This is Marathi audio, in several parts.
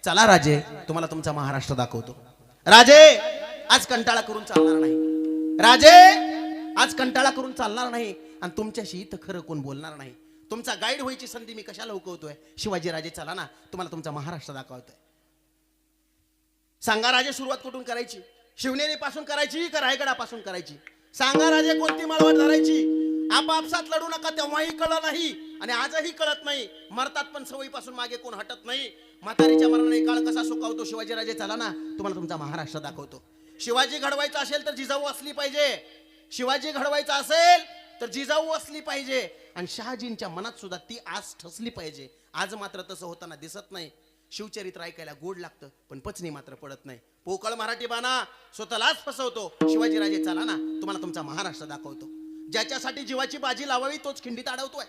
चला राजे, तुम्हाला तुमचा महाराष्ट्र दाखवतो. राजे आज कंटाळा करून चालणार नाही. राजे आज कंटाळा करून चालणार नाही. आणि तुमच्याशी इथं खरं कोण बोलणार नाही. तुमचा गाईड व्हायची संधी मी कशाला हुकवतोय? शिवाजी राजे चला ना, तुम्हाला तुमचा महाराष्ट्र दाखवतोय. सांगा राजे, सुरुवात कुठून करायची? शिवनेरी पासून करायची का रायगडापासून करायची? सांगा राजे, कोणती माळवट धरायची? आपापसात लढू नका, तेव्हाही कळलं नाही आणि आजही कळत नाही. मरतात पण सवयीपासून मागे कोण हटत नाही. म्हातारीच्या मरणाने काळ कसा सुकावतो. शिवाजी राजे चला ना, तुम्हाला तुमचा महाराष्ट्र दाखवतो. शिवाजी घडवायचा असेल तर जिजाऊ असली पाहिजे. शिवाजी घडवायचा असेल तर जिजाऊ असली पाहिजे. आणि शहाजींच्या मनात सुद्धा ती आस ठसली पाहिजे. आज मात्र तसं होताना दिसत नाही. शिवचरित्र ऐकायला गोड लागतं पण पचनी मात्र पडत नाही. पोकळ मराठी बाणा स्वतःलाच फसवतो. शिवाजी राजे चला ना, तुम्हाला तुमचा महाराष्ट्र दाखवतो. ज्याच्यासाठी जीवाची बाजी लावावी तोच खिंडीत अडवतोय.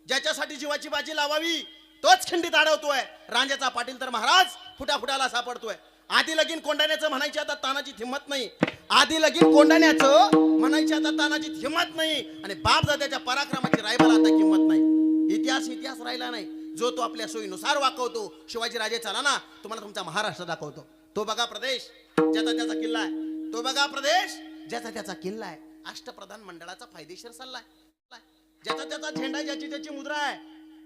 ज्याच्यासाठी जीवाची बाजी लावावी तोच खिंडीत अडवतोय. रांजेचा पाटील तर महाराज फुटाफुटाला सापडतोय. आधी लगीन कोंडाण्याचं म्हणायची आता तानाची हिंमत नाही. आधी लगीन कोंडाण्याचं म्हणायची आता तानाची हिंमत नाही. आणि बाप दादाच्या पराक्रमाची रायबाला आता किंमत नाही. इतिहास राहिला नाही. जो तो आपल्या सोयीनुसार वाकवतो. शिवाजी राजे चला ना, तुम्हाला तुमचा महाराष्ट्र दाखवतो. तो बघा प्रदेश ज्याचा त्याचा किल्ला आहे. तो बघा प्रदेश ज्याचा त्याचा किल्ला आहे. अष्टप्रधान मंडळाचा फायदेशीर सल्ला आहे. ज्याचा त्याचा झेंडा, ज्याची त्याची मुद्रा आहे.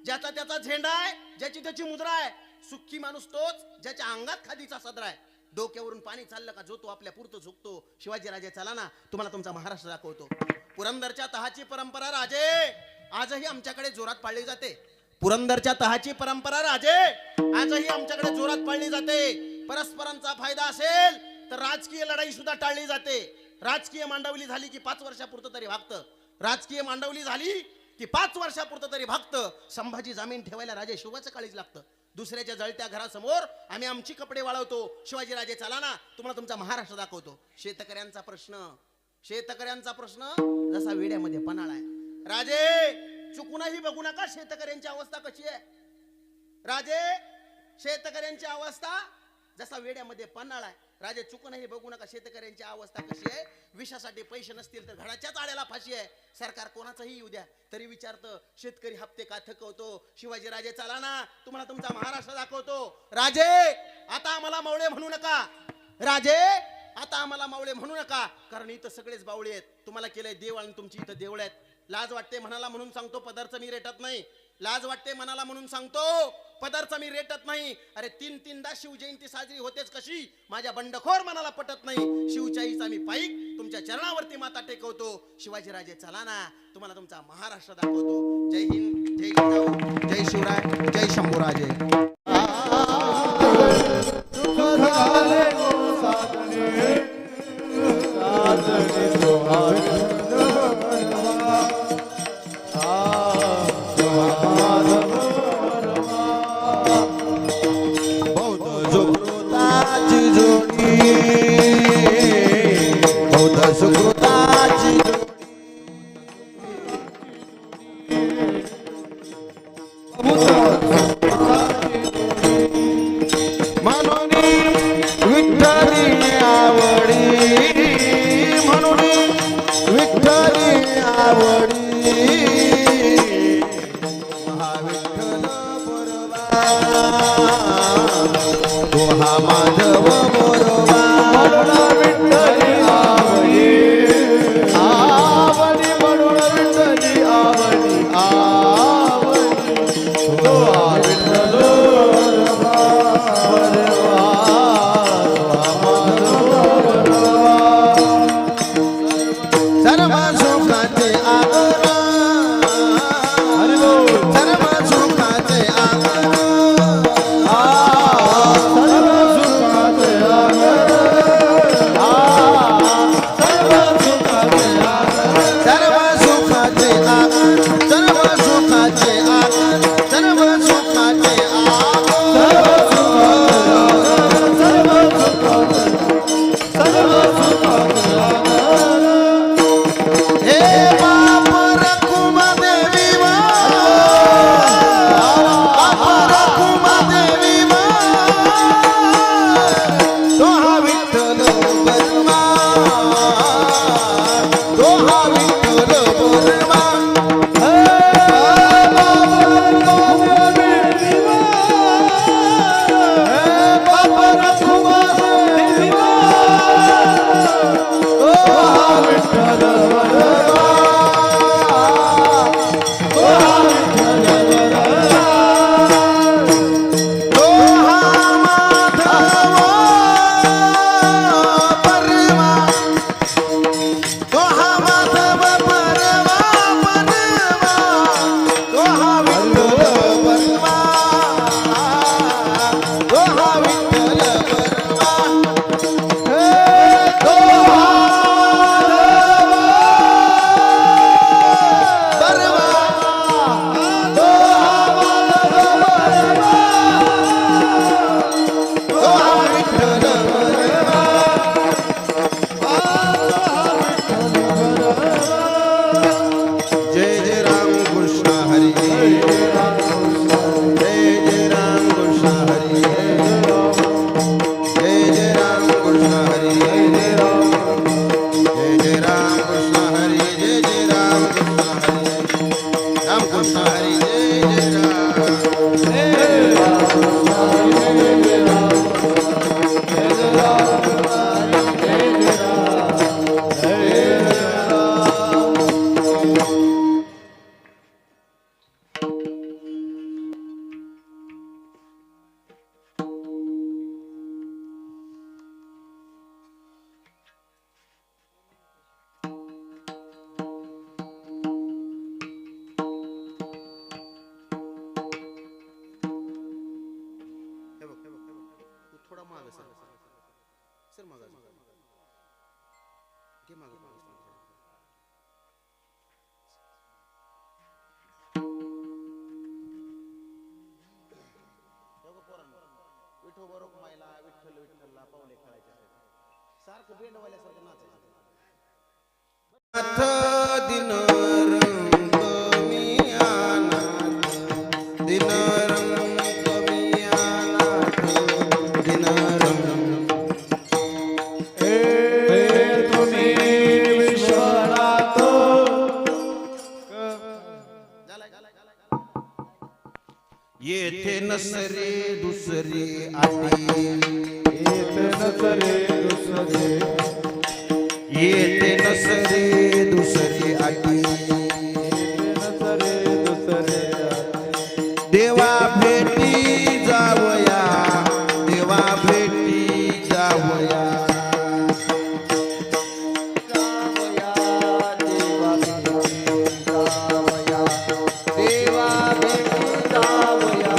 ज्याचा त्याचा झेंडा आहे, ज्याची त्याची मुद्रा आहे. सुखी माणूस तोच ज्याच्या अंगात खादीचा सदरा आहे. डोक्यावरून पाणी चाललं का जो तो आपल्या पुरतं झुकतो. शिवाजी राजे चला ना, तुम्हाला तुमचा महाराष्ट्र दाखवतो. पुरंदरच्या तहाची परंपरा राजे आजही आमच्याकडे जोरात पाळली जाते. पुरंदरच्या तहाची परंपरा राजे आजही आमच्याकडे जोरात पाळली जाते. परस्परांचा फायदा असेल तर राजकीय लढाई सुद्धा टाळली जाते. राजकीय मांडवली झाली की 5 वर्षापुरतं तरी भागतं. राजकीय मांडवली झाली की 5 वर्षापुरतं तरी भागतं. संभाजी जामीन ठेवायला राजे शिवाचं काळीच लागतं. दुसऱ्याच्या जळत्या घरासमोर आम्ही आमची कपडे वाळवतो. शिवाजी राजे चला ना, तुम्हाला तुमचा महाराष्ट्र दाखवतो. शेतकऱ्यांचा प्रश्न जसा वेड्यामध्ये पन्हाळा आहे. राजे चुकूनही बघू नका शेतकऱ्यांची अवस्था कशी आहे. राजे शेतकऱ्यांची अवस्था जसा वेड्यामध्ये पन्हाळा आहे. राजे चुकूनही बघू नका शेतकऱ्यांची अवस्था कशी आहे. विषासाठी पैसे नसतील तर घडाच्याच आड्याला फाशी आहे. सरकार कोणाचंही येऊ द्या तरी विचारतं शेतकरी हप्ते का थकवतो. शिवाजी राजे चला ना, तुम्हाला तुमचा महाराष्ट्र दाखवतो. राजे आता आम्हाला मावळे म्हणू नका. राजे आता आम्हाला मावळे म्हणू नका, कारण इथं सगळेच बावळे आहेत. तुम्हाला केलंय देव आणि तुमची इथं देवळ आहेत. लाज वाटते मनाला म्हणून सांगतो, पदरचं मी रेटत नाही. लाज वाटते मनाला म्हणून सांगतो, पदरचं मी रेटत नाही. अरे 3-3दा शिवजयंती साजरी होतेच कशी माझ्या बंडखोर मनाला पटत नाही. शिवचाईचा मी पाईक तुमच्या चरणावरती माता टेकवतो. शिवाजी राजे चला ना, तुम्हाला तुमचा महाराष्ट्र दाखवतो. जय हिंद, जय जिजाऊ, जय शिवराय, जय शंभूराजे. सर मागा घे मागा विठो बरोबर मायला विठ्ठल विठ्ठलला पावले खेळायचे सारखं बेंडवाल्यासारखं नाचायचं दिन रंग मियानाथ दिन रंग मियानाथ दिन रंग हे तुम्ही विश्वनाथ येथे नसरे दुसरे आटी येथे नसरे दुसरे येथे नसरे दुसरे आटी नसरे दुसरे देवा भेटी जावया देवा भेटी जावया जावया देवा जावया देवा भेटी जावया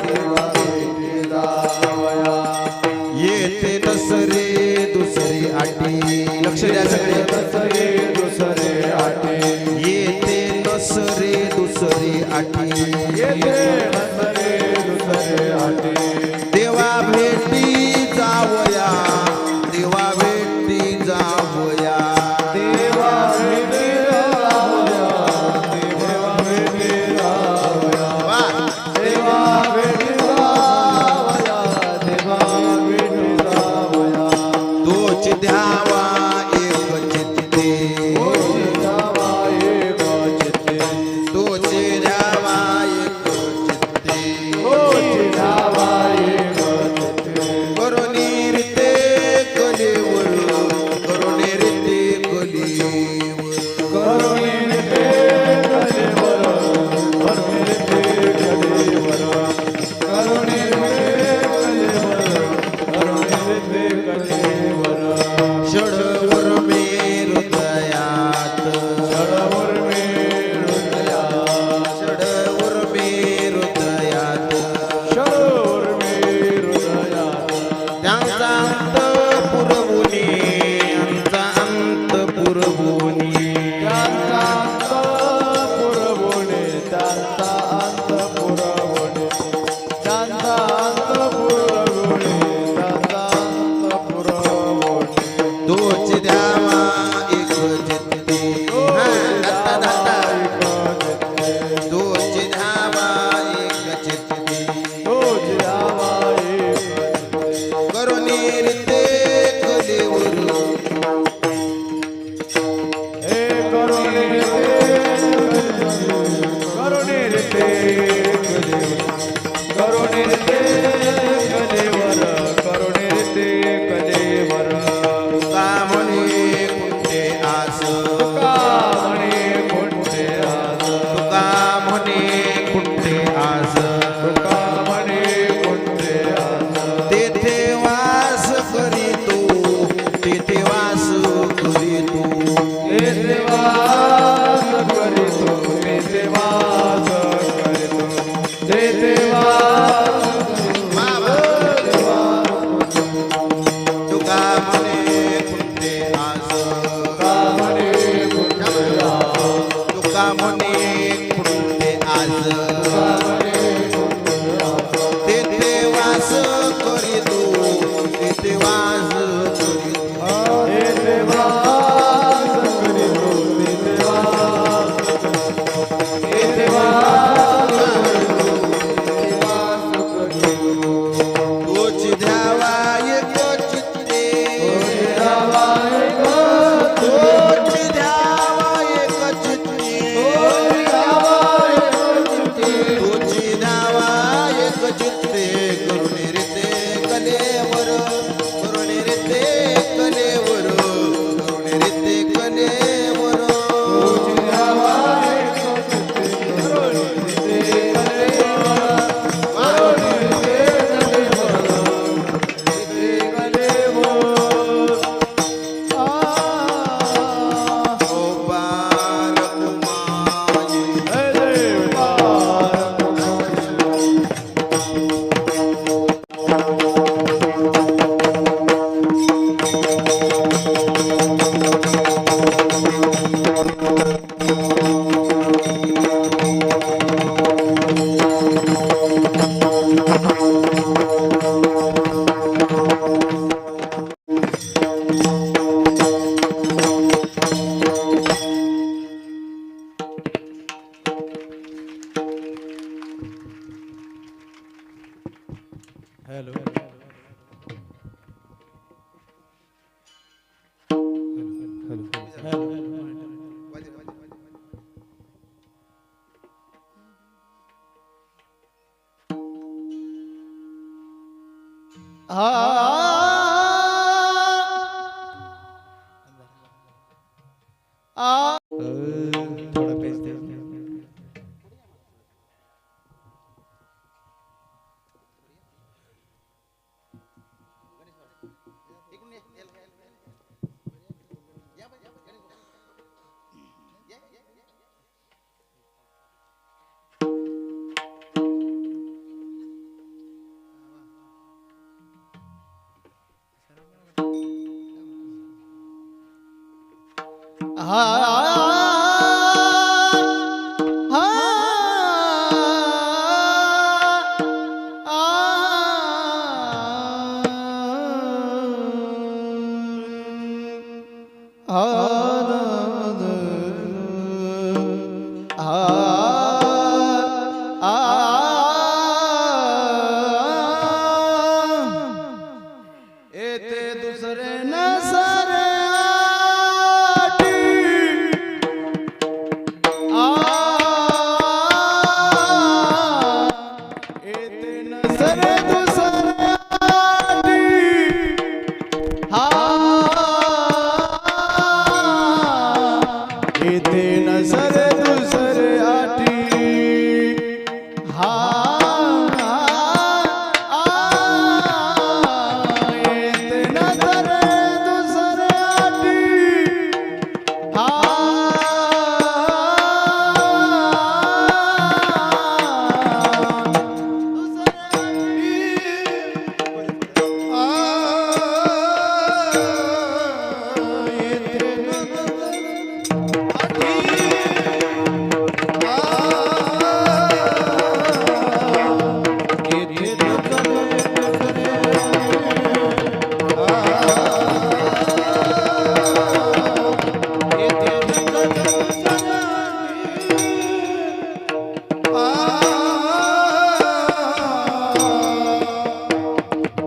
देवा भेटी जावया येथे नसरे दुसरे आटी लक्ष द्या सगळे नसरे दुसरे आटे येथे नसरे दुसरे आटी येथे नसरे दुसरे आटे देवा भेटी जावया देवा भेटी जावया देवा भेटी जावया देवा भेटी जावया वा. देवा भेटी जावया देवा भेटी जावया तोच द्यावा एक चित्ते ओची जावा एक चित्ते तोच द्यावा एक चित्ते ओची जावा एक चित्ते करुणी रीते कलेवर करुणी रीते कलेवर करुणी ते कलेवर करुणी ते कलेवर करुणी ते कलेवर षडवर मे हृदयात षडवर मे हृदयात षडवर मे हृदयात षडवर मे हृदयात त्यांचा अंत पुरवुनी आमचा अंत पुरवुनी त्यांचा अंत पुरवणे त्यांचा अंत पुरवणे त्यांचा अंत पुरवणे त्यांचा अंत पुरवणे तोच द्यावा एक चित्ते हा, दाता दाता तोच द्यावा एक चित्ते करुणी रीते कलेवर तुका म्हणे कुठे आस तुका म्हणे कुठे आस तेथे वास करीतो तेथे वास करीतो तुका म्हणे कुठे आस तुका म्हणे कुठे आस तेथे वास करीतो तेथे वास करीतो तोच द्यावा एक चित्ते तोच द्यावा एक चित्ते तोच द्यावा एक चित्ते करुणे रीते कलेवर करुणे रीते कलेवर करुणे रीते कलेवर हॅलो थोडा पेस दे. येते दुसरे नसरे येते नसरे दुसरे येते नसरे दुसरे आटी येते नसरे दुसरे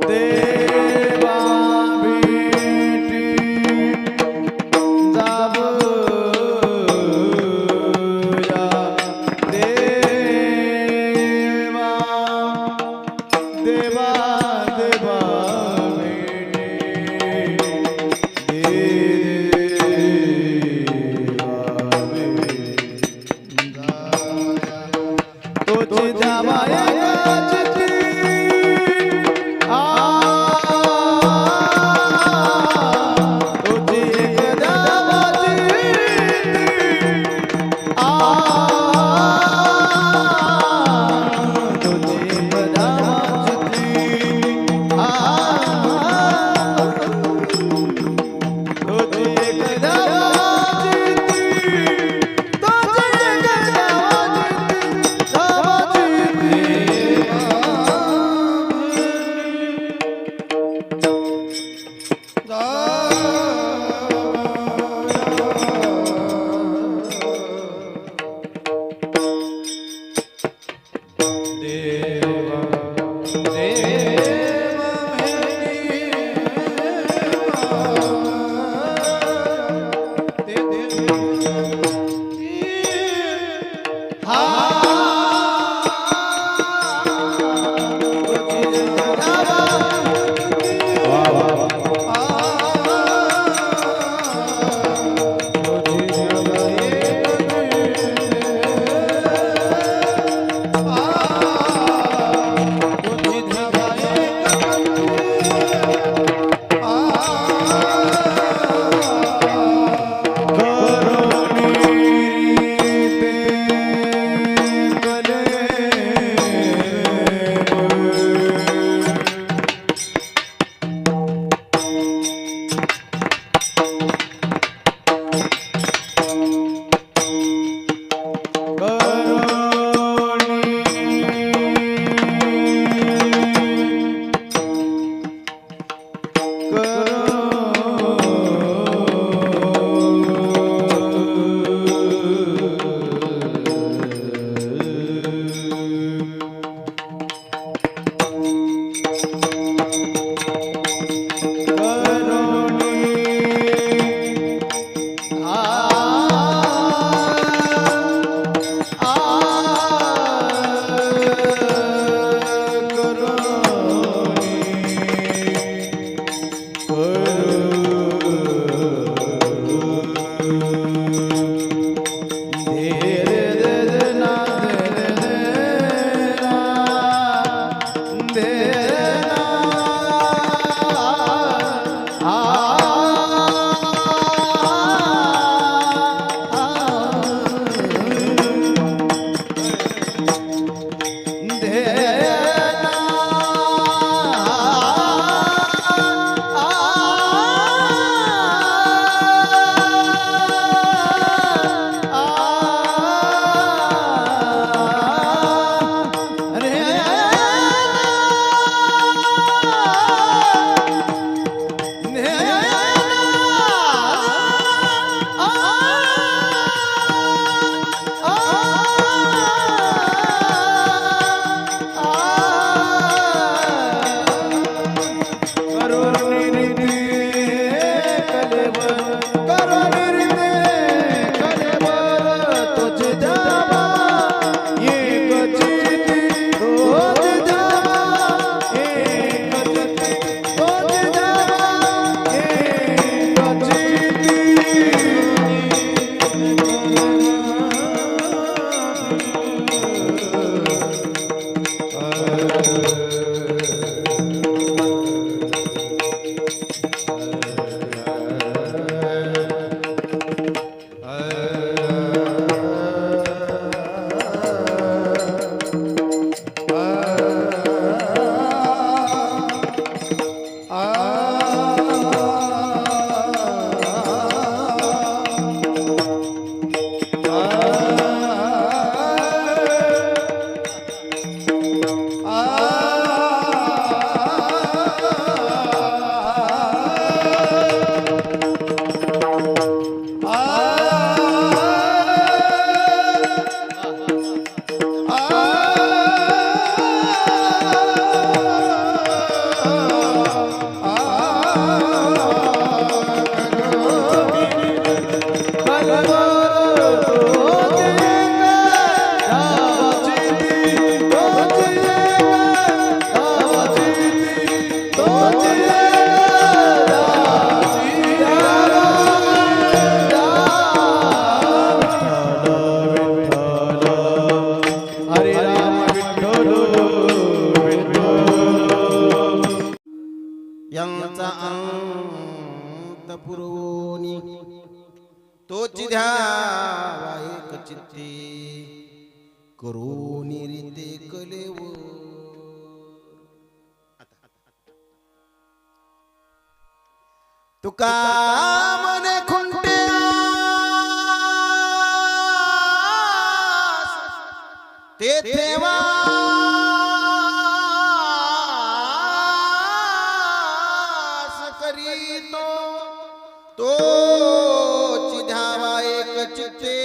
देवा भेटी जाबया देवा देवा देवा भेटी देवा भेटी तुझे जावाया गाजती तुझे एकदा वाजती तुझे एकदा वाजती तुझे एकदा वाजती तुझे एकदा यांचा अंत पुरवोनी तोची ध्यावा एक चित्ती करोनी रीते कलेवर. तुका मने खुंटे तेथे वास करीतो तो चिधावा एक चित्ते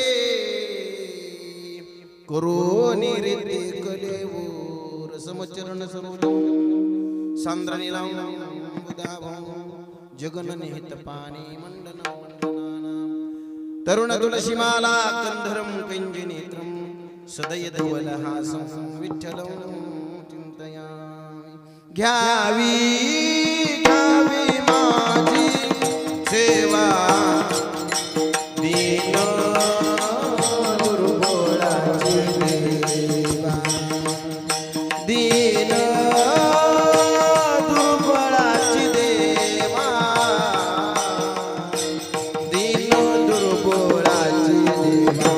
करोनी रीते कलेवर. समचरण सरोज सांद्र निलांबुदाभं जगन निहित पाणी मंडन तरुण तुलसीमाला कंधरम कंजनेत्रम सदय धवलहासं विठ्ठलं चिंतयामि. घ्यावी घ्यावी माझी सेवा दीन दुर्बळाची देवा. दीन दुर्बळाची देवा. दीन दुर्बळाची देवा.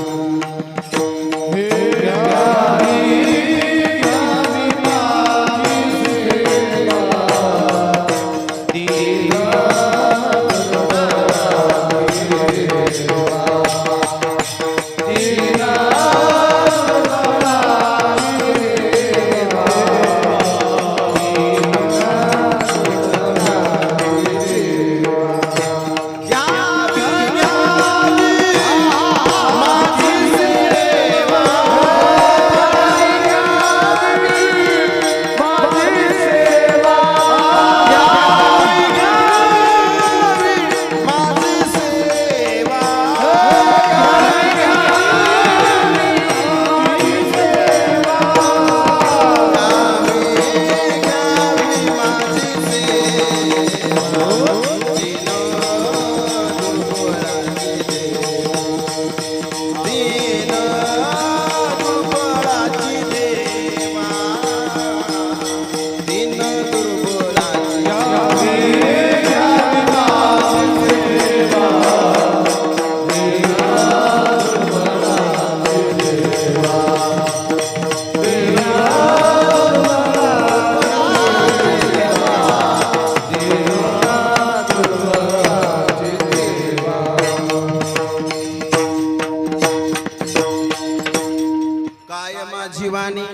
जीवानी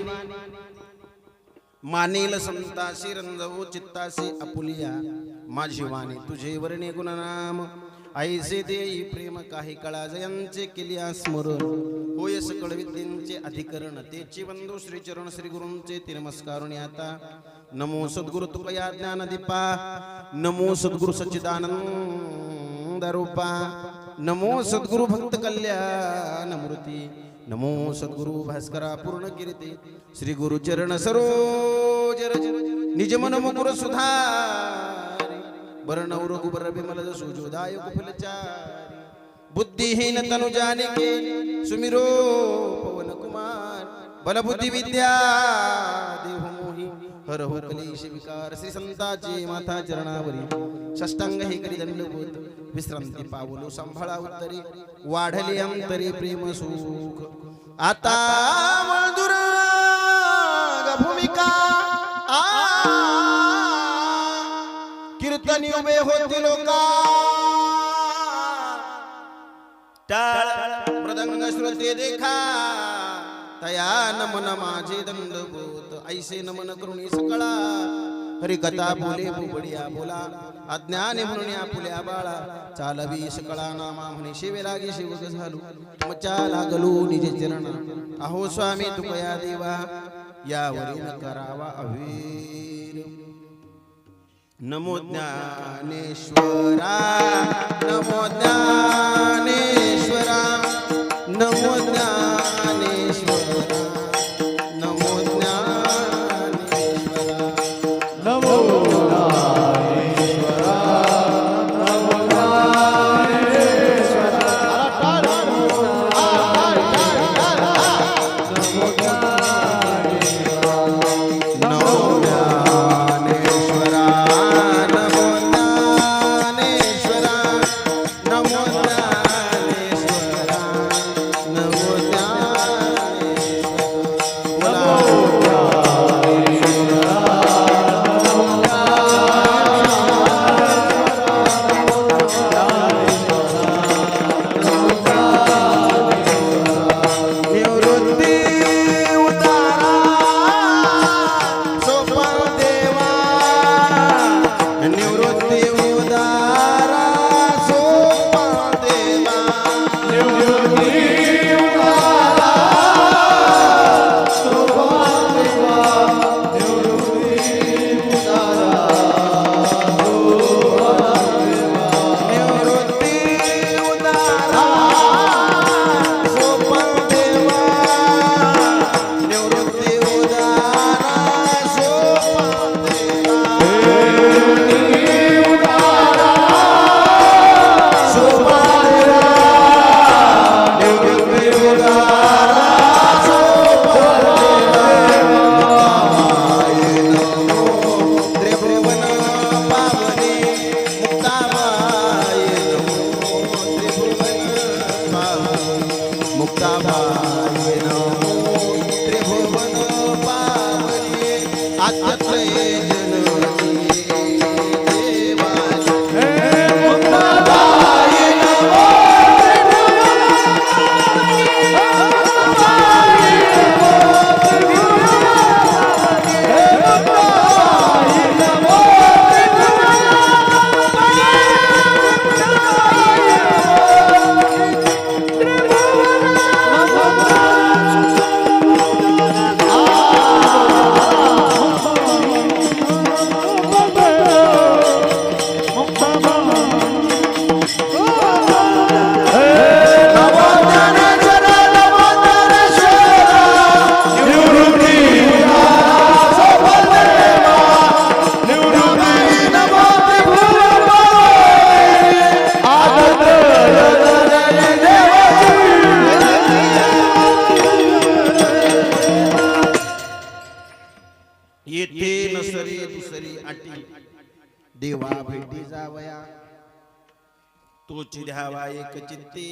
मानेल संतासी रंजवो चित्तासी आपुलिया. माझी वाणी तुझे वर्णे गुणनाम ऐसे देई प्रेम काही काळा जयांचे केलिया स्मरण. होय सकळ विद्येचे अधिकरण तेची बंधू श्री चरण श्री गुरूंचे ते नमस्कारुणी आता. नमो सद्गुरु तुकया ज्ञान दीपा. नमो सद्गुरु सच्चिदानंद रूपा. नमो सद्गुरु भक्त कल्याण मूर्ती. नमो सद्गुरु भास्करा पूर्ण कीर्ती. श्री गुरु चरण सरोज रज निज मन मुकुर सुधारी. बरनौर गुबर विमल सुजोदाय कुफलचारी. बुद्धिहीन तनु जानिके सुमिरो पवन कुमार. बल बुद्धि विद्या देहु मोहि हरहु कलेश विकार. श्री संताचे माथा चरणावरी षष्टांग हे करी दंडवत. विश्रांती पावलो सांभाळा उत्तरी. वाढले अंतरी प्रेम सुख. आता मधुराग भूमिका कीर्तनी उभे होती लोका. टाळ मृदंग श्रुते देखा तया नमन माझे दंडभूत. ऐसे नमन करुणी सकळा हरिकथा बोले बुबडिया बोला. अज्ञानी म्हणून आपुल्या बाळा चालवी सकळा नामा म्हणे शिवे लागे शिवग झालो. मचा लागलो निज चरण अहो स्वामी तुकया देवा. यावरी न करावा अवीर. नमो ज्ञानेश्वरा नमो ज्ञानेश्वरा नमो ज्ञानेश्वरा नमो ज्ञानेश्वरा. नमो ज्ञानेश्वरा नमो ज्ञानेश्वरा. नमो ज्ञानेश्वरा नमो देवा भेटी जावया तोची द्यावा एक चित्ते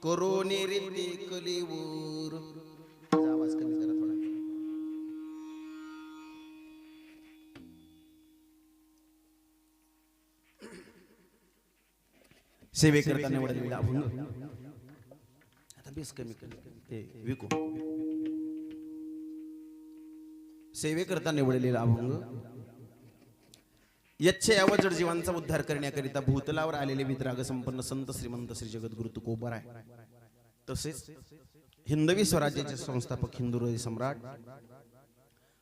करो निरिते कलीवर. आवाज कमी करा थोडा. सेवेकरता निवडलेला अभंग आता बेस कमी कर ते विकू. सेवेकरता निवडलेला अभंग. यच्छ अवजड जीवांचा उद्धार करण्याकरिता भूतलावर आलेले वितराग संपन्न संत श्रीमंत श्री जगद्गुरु तुकोबार आहे. तसेच हिंदवी स्वराज्याचे संस्थापक हिंदू हृदय सम्राट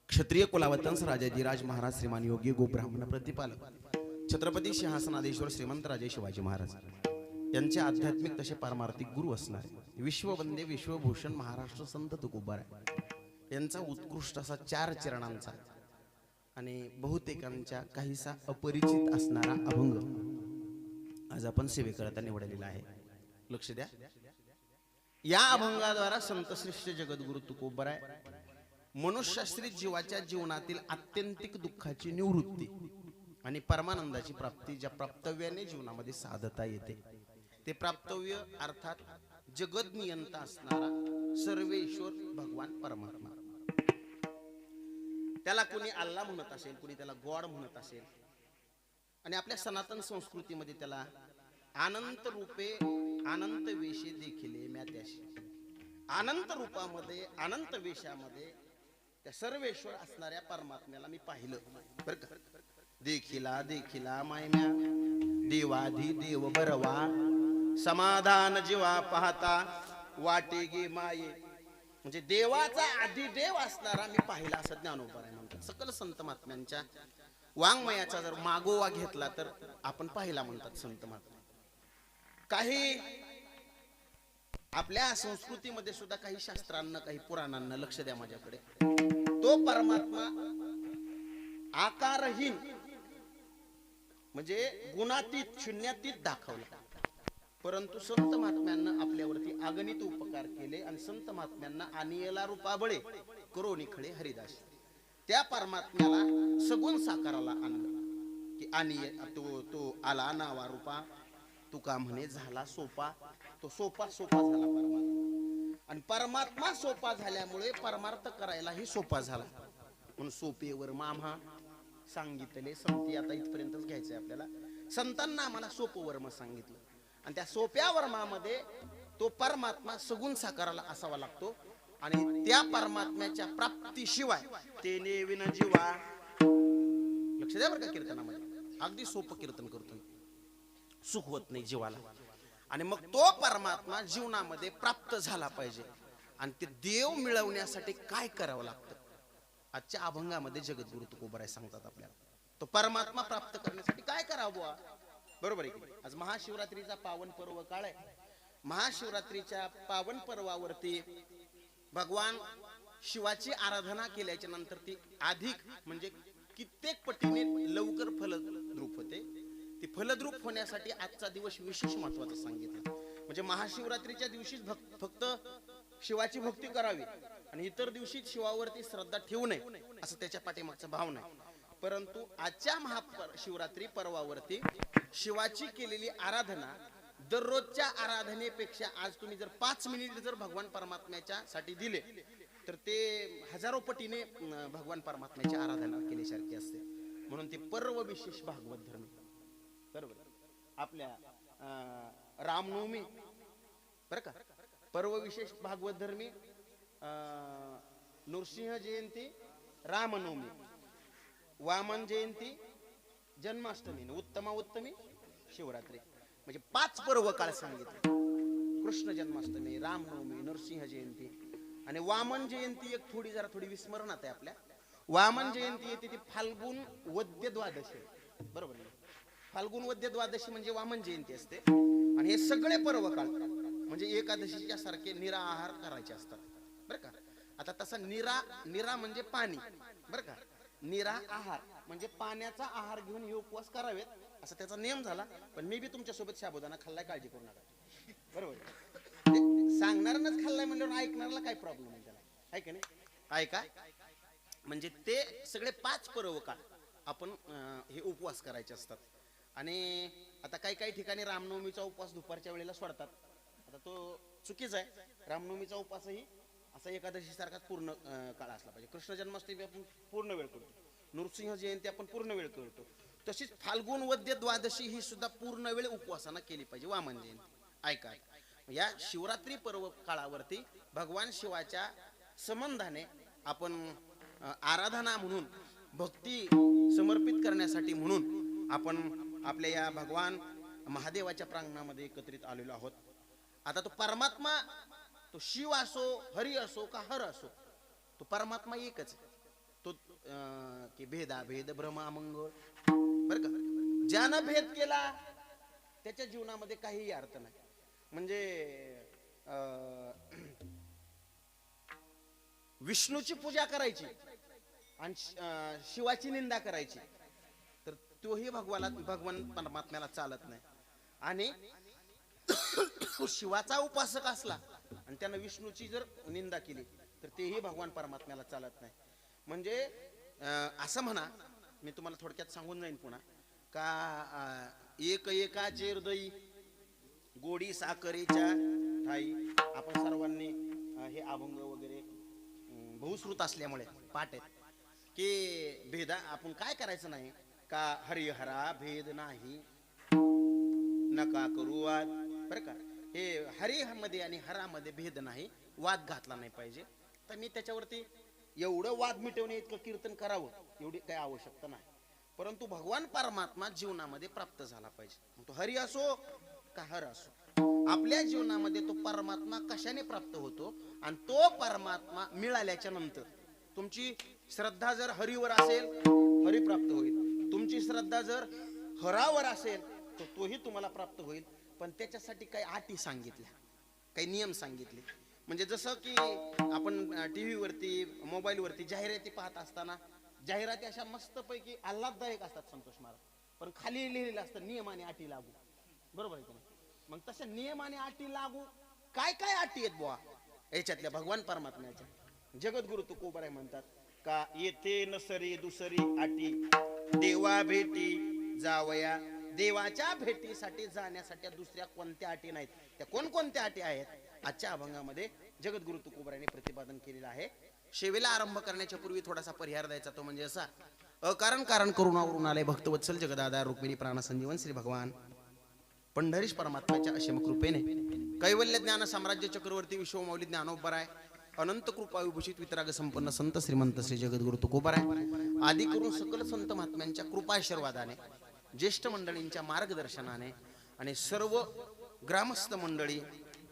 क्षत्रिय कुलावतंस राजाजीराज महाराज श्रीमान योगी गोब्राह्मण प्रतिपालक छत्रपती सिंहासनाधीश्वर श्रीमंत राजे शिवाजी महाराज यांचे आध्यात्मिक तसे पारमार्थिक गुरु असणारे विश्ववंदे विश्वभूषण महाराष्ट्र संत तुकोबार यांचा उत्कृष्ट असा 4 चरणांचा आणि बहुतेकांच्या काहीसा अपरिचित असणारा अभंग आज आपण सेवेकरता निवडलेला आहे. लक्ष द्या. या अभंगाद्वारा संत श्रेष्ठ जगद्गुरु तुकोबाराय मनुष्याश्रित जीवाच्या जीवनातील आत्यंतिक दुःखाची निवृत्ती आणि परमानंदाची प्राप्ती ज्या प्राप्तव्याने जीवनामध्ये साधता येते ते प्राप्तव्य अर्थात जगत नियंता असणारा सर्वेश्वर भगवान परमात्मा. त्याला कोणी अल्लाह म्हणत असेल, कोणी त्याला गॉड म्हणत असेल आणि आपल्या सनातन संस्कृतीमध्ये त्याला अनंत रूपे अनंत वेशे देखिले म्यात्याशी. अनंत रूपामध्ये अनंत वेशामध्ये त्या सर्वेश्वर असणाऱ्या परमात्म्याला मी पाहिलं बरं का. देखिला देखिला मायम्या देवाधी देव बरवा समाधान जीवा पाहता वाटे गे माये. म्हणजे देवाचा आधी देव असणारा मी पाहिला असं ज्ञानोबराय म्हणतात. सकल संत महात्म्यांच्या वाङ्मयाचा जर मागोवा घेतला तर आपण पाहिला म्हणतात संत महात्मा. काही आपल्या संस्कृतीमध्ये सुद्धा काही शास्त्रांना काही पुराणांना लक्ष द्या माझ्याकडे. तो परमात्मा आकारहीन म्हणजे गुणातीत शून्यातीत दाखवला. परंतु संत महात्म्यांना आपल्यावरती अगणित उपकार केले आणि संत महात्म्यांना आनियला रूपाबळे करोनी खळे हरिदास त्या परमात्म्याला सगुण साकाराला आणलं की आनिय तो आला नावा रूपा तुका म्हणे झाला सोपा. तो सोपा झाला परमात्मा आणि परमात्मा सोपा झाल्यामुळे परमार्थ करायलाही सोपा झाला. म्हणून सोपेवर मामा सांगितले संती. आता इथपर्यंतच घ्यायचंय आपल्याला. संतांना आम्हाला सोपं वर्म सांगितलं आणि त्या सोप्या वर्मामध्ये तो परमात्मा सगुण साकाराला असावा लागतो आणि त्या परमात्म्याच्या प्राप्तीशिवाय ते नेविन जीवा. लक्ष द्या बरं का कीर्तनामध्ये अगदी सोपं कीर्तन करतो. सुख होत नाही जीवाला आणि मग तो परमात्मा जीवनामध्ये प्राप्त झाला पाहिजे आणि ते देव मिळवण्यासाठी काय करावं लागतं आजच्या अभंगामध्ये जगद्गुरु तुकोबाराय सांगतात आपल्याला. तो परमात्मा प्राप्त करण्यासाठी काय करावं बुवा. बरोबर आहे की. आज महाशिवरात्रीचा पावन पर्व काळ आहे. महाशिवरात्रीच्या पावन पर्वावरती भगवान शिवाची आराधना केल्याच्या नंतर ती अधिक म्हणजे कित्येक पटीने लवकर फलद्रूप होते. ती फलद्रूप होण्यासाठी आजचा दिवस विशेष महत्वाचा सांगितला. म्हणजे महाशिवरात्रीच्या दिवशीच फक्त शिवाची भक्ती करावी आणि इतर दिवशी शिवावरती श्रद्धा ठेवू नये असं त्याच्या पाठीमागचा भाव नाही. परंतु आजच्या महाशिवरात्री पर्वावरती शिवाची केलेली आराधना दररोजच्या आराधनेपेक्षा आज तुम्ही जर 5 मिनिट जर भगवान परमात्म्याच्या साठी दिले तर ते हजारो पटीने भगवान परमात्म्याची आराधना केल्यासारखी असते. म्हणून ते पर्व विशेष भागवत धर्म. बरोबर. आपल्या रामनवमी बरं का पर्व विशेष भागवत धर्मी नृसिंह जयंती रामनवमी वामन जयंती जन्माष्टमी उत्तमा उत्तमी शिवरात्री म्हणजे 5 पर्व काळ सांगितले. कृष्ण जन्माष्टमी रामनवमी नरसिंह जयंती आणि वामन जयंती एक थोडी विस्मरणात आहे आपल्या. वामन जयंती येते ती फाल्गुन वद्य द्वादशी. बरोबर. फाल्गुन वद्य द्वादशी म्हणजे वामन जयंती असते आणि हे सगळे पर्व काळ म्हणजे एकादशीच्या सारखे निराहार करायचे असतात बरं का. आता तसा निरा म्हणजे पाणी बरं का. निरा आहार म्हणजे पाण्याचा आहार घेऊन हे उपवास करावेत असा त्याचा नियम झाला. पण मी बी तुमच्या सोबत साबुदाणा खाल्लाय काळजी करू नका. बरोबर. सांगणाऱ्यांनाच खाल्लाय म्हणल्यावर ऐकणाऱ्याला काय प्रॉब्लेम आहे त्याला आहे का नाही. ऐका म्हणजे ते सगळे 5 पर्व काळ आपण हे उपवास करायचे असतात. आणि आता काही काही ठिकाणी रामनवमीचा उपवास दुपारच्या वेळेला सोडतात. आता तो चुकीचा आहे. रामनवमीचा उपवासही असा एकादशी सारखाच पूर्ण काळ असला पाहिजे. कृष्ण जन्माष्टमी आपण पूर्ण वेळ करतो, नृसिंह जयंती आपण पूर्ण वेळ करतो, तशीच फाल्गुन वद्य द्वादशी ही सुद्धा पूर्ण वेळ उपवासानं केली पाहिजे. वामन जयंती ऐका, या शिवरात्री पर्व काळावरती भगवान शिवाच्या संबंधाने आपण आराधना म्हणून, भक्ती समर्पित करण्यासाठी म्हणून आपण आपल्या या भगवान महादेवाच्या प्रांगणामध्ये एकत्रित आलेलो आहोत. आता तो परमात्मा, तो शिव असो, हरी असो का हर असो, तो परमात्मा एकच आहे. तो की भेद भ्रमामंगळ, बरं का. ज्यानं भेद केला त्याच्या जीवनामध्ये काहीही अर्थ नाही. म्हणजे विष्णूची पूजा करायची आणि शिवाची निंदा करायची, तर तोही भगवान परमात्म्याला चालत नाही. आणि शिवाचा उपासक असला आणि त्यानं विष्णूची जर निंदा केली तर तेही भगवान परमात्म्याला चालत नाही. म्हणजे असं म्हणा, मी तुम्हाला थोडक्यात सांगून जाईन पुन्हा का एक एकाचे हृदयी गोडी साखरेच्या ठाई. आपण सर्वांनी हे अभंग वगैरे बहुश्रुत असल्यामुळे पाठ आहेत की भेदा आपण काय करायचं नाही का, हरिहरा भेद नाही नका करू वाद, बरं का. हे हरिमध्ये आणि हरामध्ये भेद नाही, वाद घातला नाही पाहिजे. तर मी त्याच्यावरती एवढं वाद मिटवणे इतकं कीर्तन करावं एवढी काही आवश्यकता नाही. परंतु भगवान परमात्मा जीवनामध्ये प्राप्त झाला पाहिजे. तो हरी असो का हर असो, आपल्या जीवनामध्ये तो परमात्मा कशाने प्राप्त होतो, आणि तो परमात्मा मिळाल्याच्या नंतर तुमची श्रद्धा जर हरीवर असेल हरी प्राप्त होईल, तुमची श्रद्धा जर हरावर असेल तर तोही तुम्हाला प्राप्त होईल. पण त्याच्यासाठी काही अटी सांगितल्या, काही नियम सांगितले. म्हणजे जसं की आपण टीव्हीवरती मोबाईलवरती जाहिराती पाहत असताना जाहिराती अशा मस्तपैकी आल्हाददायक असतात संतोष महाराज, पण खाली लिहिलेलं असतं नियम आणि अटी लागू, बरोबर आहे की नाही. मग तशा नियम आणि अटी लागू काय काय अटी आहेत बुवा याच्यातल्या भगवान परमात्म्याच्या. जगद्गुरु तुकोबाराय म्हणतात का येथे नसरी दुसरी अटी देवा भेटी जावया. देवाच्या भेटीसाठी जाण्यासाठी दुसऱ्या कोणत्या अटी नाहीत. त्या कोणकोणत्या अटी आहेत आजच्या अभंगामध्ये जगद्गुरु तुकोबारायांनी प्रतिपादन केलेलं आहे. शेवेला आरंभ करण्याच्या पूर्वी थोडासा परिहार द्यायचा, तो म्हणजे असा: अकारण कारण करुणावरून आले भक्तवत्सल जगदाधार रुक्मिणी प्राणसंजीवन श्री भगवान पंढरीश परमात्म्याच्या असीम कृपेने कैवल्य ज्ञान साम्राज्य चक्रवर्ती विश्वमौली ज्ञानोबराय अनंत कृपा विभूषित वितराग संपन्न संत श्रीमंत श्री जगद्गुरु तुकोबाराय आदी करून सकल संत महात्म्यांच्या कृपाशीर्वादाने, ज्येष्ठ मंडळींच्या मार्गदर्शनाने आणि सर्व ग्रामस्थ मंडळी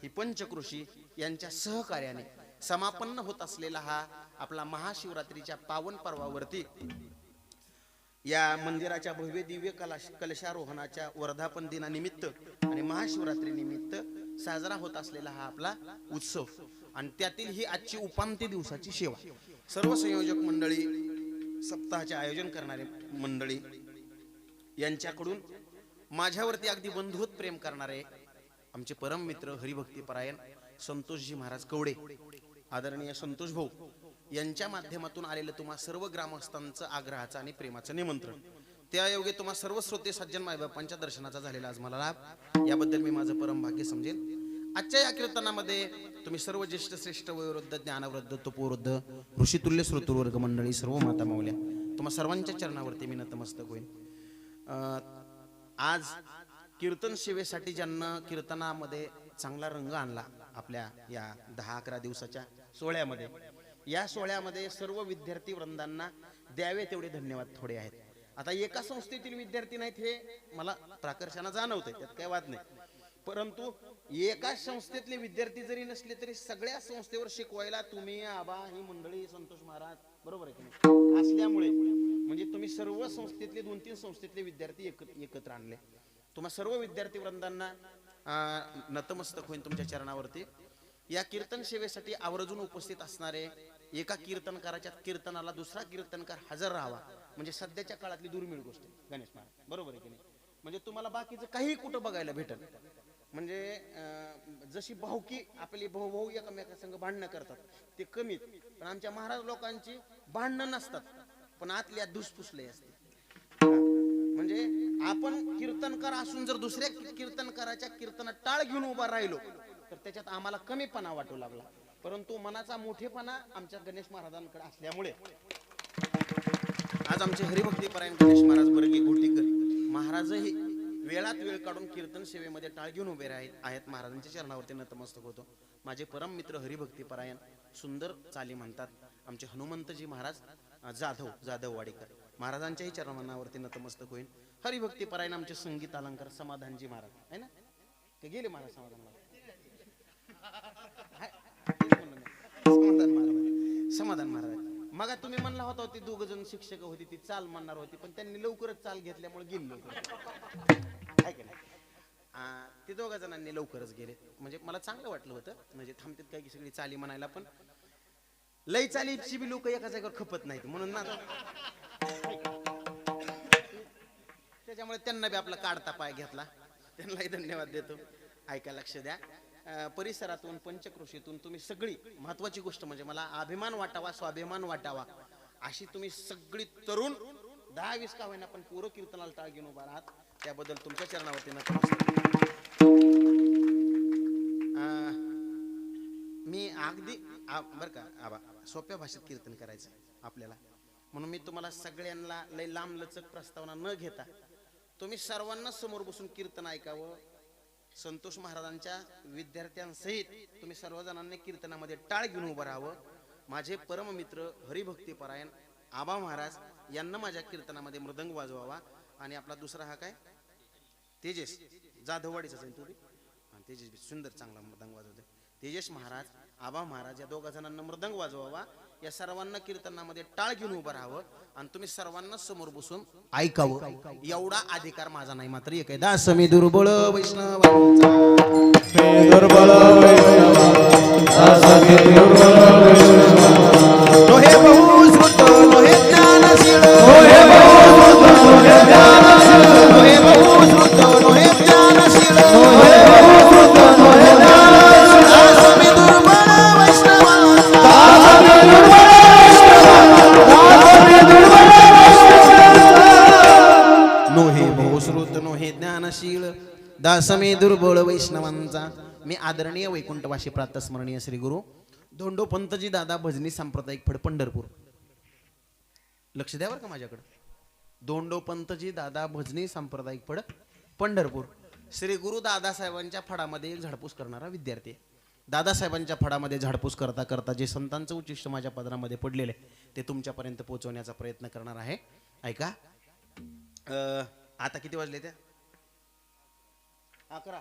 ही पंचकृषी यांच्या सहकार्याने समापन्न होत असलेला हा आपला महाशिवरात्रीच्या पावन पर्वावरती या मंदिराच्या भव्य दिव्य कलशारोहणाच्या वर्धापन दिनानिमित्त आणि महाशिवरात्री निमित्त साजरा होत असलेला हा आपला उत्सव, आणि त्यातील ही आजची उपांत्य दिवसाची सेवा. सर्व संयोजक मंडळी, सप्ताहाचे आयोजन करणारे मंडळी यांच्याकडून माझ्यावरती अगदी बंधुत्व प्रेम करणारे आमचे परम मित्र हरिभक्तीपरायण संतोषजी महाराज कवडे, आदरणीय संतोष भाऊ यांच्या माध्यमातून आलेलं तुम्हा सर्व ग्रामस्थांचं आग्रहाचं आणि प्रेमाचं निमंत्रण. त्यायोगे तुम्हा सर्व श्रोते सज्जन मायबापांच्या दर्शनाचा झालेला आज मला लाभ, याबद्दल मी माझं परम भाग्य समजेल. आजच्या या कीर्तनामध्ये तुम्ही सर्व ज्येष्ठ श्रेष्ठ वयोवृद्ध ज्ञानवृद्ध तपोवृद्ध ऋषितुल्य श्रोतृवर्ग मंडळी, सर्व माता माऊल्या, तुम्हा सर्वांच्या चरणावरती मी नतमस्तक होईल. आज कीर्तन सेवेसाठी ज्यांना कीर्तनामध्ये चांगला रंग आणला आपल्या या 10-11 दिवसाच्या सोहळ्यामध्ये, या सोहळ्यामध्ये सर्व विद्यार्थी वृंदांना द्यावे तेवढे धन्यवाद थोडे आहेत. आता एका संस्थेतील विद्यार्थी नाहीत हे मला प्राकर्षानं जाणवतंय, त्यात काही वाद नाही. परंतु एका संस्थेतले विद्यार्थी जरी नसले तरी सगळ्या संस्थेवर शिकवायला तुम्ही आबा ही मंडळी संतोष महाराज, बरोबर आहे की नाही, असल्यामुळे म्हणजे तुम्ही सर्व संस्थेतले 2-3 संस्थेतले विद्यार्थी एकत्र आणले. तुम्हा सर्व विद्यार्थी वृंदांना नतमस्तक होईन तुमच्या चरणावरती. या कीर्तन सेवेसाठी आवर्जून उपस्थित असणारे एका कीर्तनकाराच्या कीर्तनाला दुसरा कीर्तनकार हजर राहावा म्हणजे सध्याच्या काळातली दुर्मिळ गोष्ट आहे गणेश महाराज, बरोबर आहे की नाही. म्हणजे तुम्हाला बाकीचं काही कुठं बघायला भेटल. म्हणजे जशी भाऊकी आपली भाऊ एकमेकांसंग भांडणं करतात ते कमीत, पण आमच्या महाराज लोकांची भांडणं नसतात पण आतल्या धुसफुसले असते. कीर्तनकार असून जर दुसऱ्या कीर्तनकाराच्या कीर्तनात टाळ घेऊन उभा राहिलो तर त्याच्यात आम्हाला कमीपणा वाटू लागला. परंतु मनाचा मोठेपणा आमच्या गणेश महाराजांकडे असल्यामुळे आज आमचे हरिभक्तीपरायण गणेश महाराज बर्गे घोटीकर महाराजही वेळात वेळ काढून कीर्तन सेवेमध्ये टाळ घेऊन उभे आहेत. महाराजांच्या चरणावरती नतमस्तक होतो. माझे परम मित्र हरिभक्तीपरायण सुंदर चाली म्हणतात आमचे हनुमंतजी महाराज जाधव वाडीकर महाराजांच्याही चरणावरती नतमस्तक होईल. हरिभक्तीपरायण आमचे संगीत अलंकार समाधानजी महाराज आहे ना, ते गेले महाराज समाधान महाराज मग तुम्ही म्हणला होता ती दोघ जण शिक्षक होती ती चाल म्हणणार होती पण त्यांनी लवकरच चाल घेतल्यामुळे गेली लवकर ते दोघा जणांनी लवकरच गेले. म्हणजे मला चांगलं वाटलं होतं म्हणजे थांबतात काय की सगळी चाली म्हणायला पण लई चालीची बी लोक एका जागेवर खपत नाहीत म्हणून ना त्याच्यामुळे त्यांना बी आपला काढता पाय घेतला. त्यांनाही धन्यवाद देतो. ऐका लक्ष द्या. परिसरातून पंचक्रोशीतून तुम्ही सगळी महत्वाची गोष्ट म्हणजे मला अभिमान वाटावा स्वाभिमान वाटावा अशी तुम्ही सगळी तरुण 10-20 का होईना पण पूर्ण कीर्तनाला टाळ घेऊन उभा आहात त्याबद्दल तुमच्या चरणावरती नतमस्तक. मी अगदी बर का आबा सोप्या भाषेत कीर्तन करायचं आपल्याला म्हणून मी तुम्हाला सगळ्यांना लय लांब लचक प्रस्तावना न घेता तुम्ही सर्वांना समोर बसून कीर्तन ऐकावं. संतोष महाराजांच्या विद्यार्थ्यांसहित तुम्ही सर्वजणांनी कीर्तनामध्ये टाळ घेऊन उभं राहावं. माझे परम मित्र हरिभक्तीपरायण आबा महाराज यांना माझ्या कीर्तनामध्ये मृदंग वाजवावा. आणि आपला दुसरा हा काय तेजेश जाधववाडीचा तेजेश सुंदर चांगला मृदंग वाजवते. तेजेश महाराज आबा महाराज या दोघा जणांना मृदंग वाजवावा. या सर्वांना कीर्तनामध्ये टाळ घेऊन उभं राहावं आणि तुम्ही सर्वांना समोर बसून ऐकावं एवढा अधिकार माझा नाही. मात्र एक आहे दास मी दुर्बळ वैष्णवांचा लोहे बहुश्रुत लोहे ज्ञानशील लोहे बहुश्रुत लोहे ज्ञानशील लोहे बहुश्रुत लोहे ज्ञानशील लोहे बहुश्रुत लोहे ज्ञानशील दास मी दुर्बळ वैष्णवांचा दास मी दुर्बळ नोहे बहुश्रुत नोहे ज्ञानशील दास मी दुर्बळ वैष्णवांचा. मी आदरणीय वैकुंठवासी प्रातस्मरणीय श्री गुरु धोंडोपंतजी दादा भजनी सांप्रदायिक फड पंढरपूर लक्ष द्या बरं का माझ्याकडे. धोंडोपंतजी दादा भजनी सांप्रदायिक फड पंढरपूर श्री गुरु दादासाहेबांच्या फडामध्ये एक झाडपूस करणारा विद्यार्थी. दादासाहेबांच्या फडामध्ये झाडपूस करता करता जे संतांचं उच्चिष्ट माझ्या पदरामध्ये पडलेले ते तुमच्यापर्यंत पोहोचवण्याचा प्रयत्न करणार आहे. ऐका आता किती वाजले त्या 11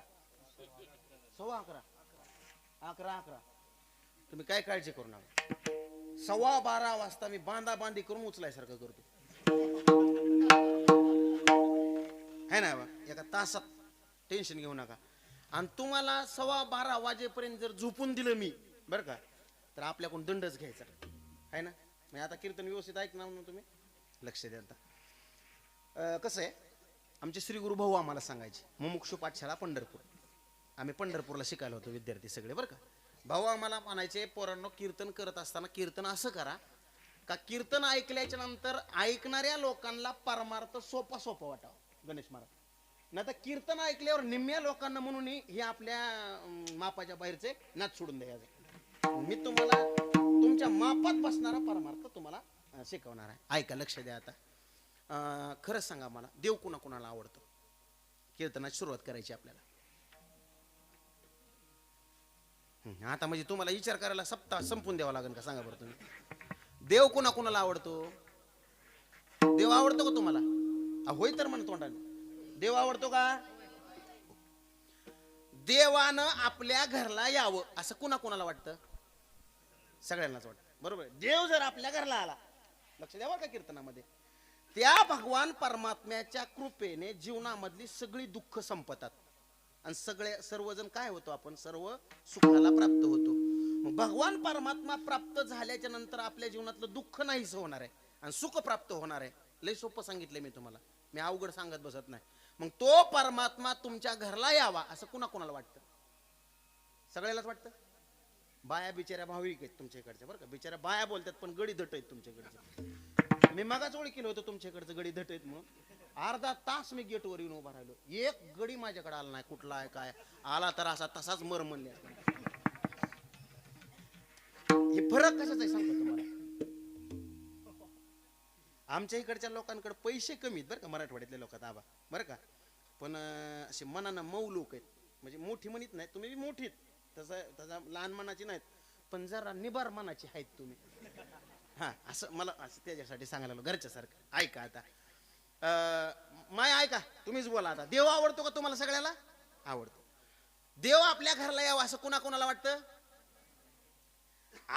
11 11 तुम्ही काय काळजी करू नका. 12:15 वाजता मी बांधाबांधी करून उचलायसारखं करतो है ना. एका तासात टेन्शन घेऊ नका. आणि तुम्हाला 12:15 वाजेपर्यंत जर झोपून दिलं मी बरं का तर आपल्याकडून दंडच घ्यायचा आहे ना. म्हणजे आता कीर्तन व्यवस्थित ऐकणार ना तुम्ही लक्ष द्या. आता कसं आहे आमचे श्री गुरु भाऊ आम्हाला सांगायचे मुमुक्षु पाठशाळा पंढरपूर आम्ही पंढरपूरला शिकायला होतो विद्यार्थी सगळे बरं का. भाऊ आम्हाला म्हणायचे पोरांनो कीर्तन करत असताना कीर्तन असं करा का कीर्तन ऐकल्याच्या नंतर ऐकणाऱ्या लोकांना परमार्थ सोपा वाटावा गणेश महाराज. नाही तर कीर्तन ऐकल्यावर निम्म्या लोकांना म्हणून हे आपल्या मापाच्या बाहेरचे नाच सोडून द्यायचे. मी तुम्हाला तुमच्या मापात बसणारा परमार्थ तुम्हाला शिकवणार आहे. ऐका लक्ष द्या. आता खरंच सांगा मला देव कुणाला आवडतो. कीर्तनाची सुरुवात करायची आपल्याला. आता म्हणजे तुम्हाला विचार करायला सप्ताह संपून द्यावा लागेल का सांगा बरं तुम्ही. देव कुणाला आवडतो. देव आवडतो का तुम्हाला. होय तर म्हण तोंडाने देव आवडतो का. देवानं आपल्या घरला यावं असं कुणाला वाटतं. सगळ्यांनाच वाटतं बरोबर. देव जर आपल्या घरला आला लक्ष द्यावा का कीर्तनामध्ये त्या भगवान परमात्म्याच्या कृपेने जीवनामधली सगळी दुःख संपतात आणि सर्वजण काय होतो आपण सर्व सुखाला प्राप्त होतो. मग भगवान परमात्मा प्राप्त झाल्याच्या नंतर आपल्या जीवनातलं दुःख नाहीच होणार आहे आणि सुख प्राप्त होणार आहे. लय सोपं सांगितलंय मी तुम्हाला. मी अवघड सांगत बसत नाही. मग तो परमात्मा तुमच्या घरला यावा असं कुणाला वाटतं. सगळ्यालाच वाटतं. बाया बिचाऱ्या भाविक आहेत तुमच्या इकडच्या बरं का. बिचाऱ्या बाया बोलतात पण गडी धट आहेत तुमच्याकडचे. मी मगाच ओळखीलं होतं तुमच्याकडचं गडी धट आहेत म्हणून अर्धा तास मी गेटवर येऊन उभा राहिलो, एक गडी माझ्याकडे आला नाही. कुठला आहे काय आला तर असा तसाच मर म्हणले. हे फरक कशाचा आहे सांगतो तुम्हाला. आमच्या इकडच्या लोकांकडे पैसे कमी आहेत बरं का, मराठवाड्यातल्या लोकात आबा बरं का, पण असे मनानं मऊ लोक आहेत. म्हणजे मोठी म्हणत नाही, तुम्ही मोठीत तसा लहान मनाची नाहीत, पण जरा निबार मनाची आहेत तुम्ही. हा असं मला असं त्याच्यासाठी सांगायला लागलो घरच्यासारखं. ऐका आता माय ऐका, तुम्हीच बोला आता. देव आवडतो का तुम्हाला? सगळ्याला आवडतो. देव आपल्या घराला यावं असं कुणाला वाटतं?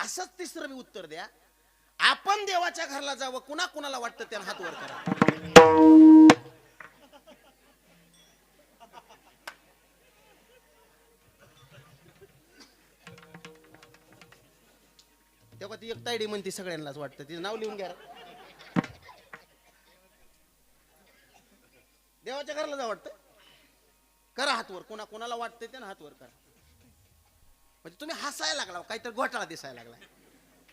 असंच तिसरं मी उत्तर द्या, आपण देवाच्या घराला जावं कुणाला वाटतं? त्यानं हात वर करा. तेव्हा ती एक तायडी म्हणते सगळ्यांनाच वाटतं, तिचं नाव लिहून घ्या. देवाच्या घराला जा वाटतं, करा हातवर. कोणाला वाटतंय त्यानं हातवर करा. म्हणजे तुम्ही हसायला लागला, काहीतरी घोटाळा दिसायला लागला.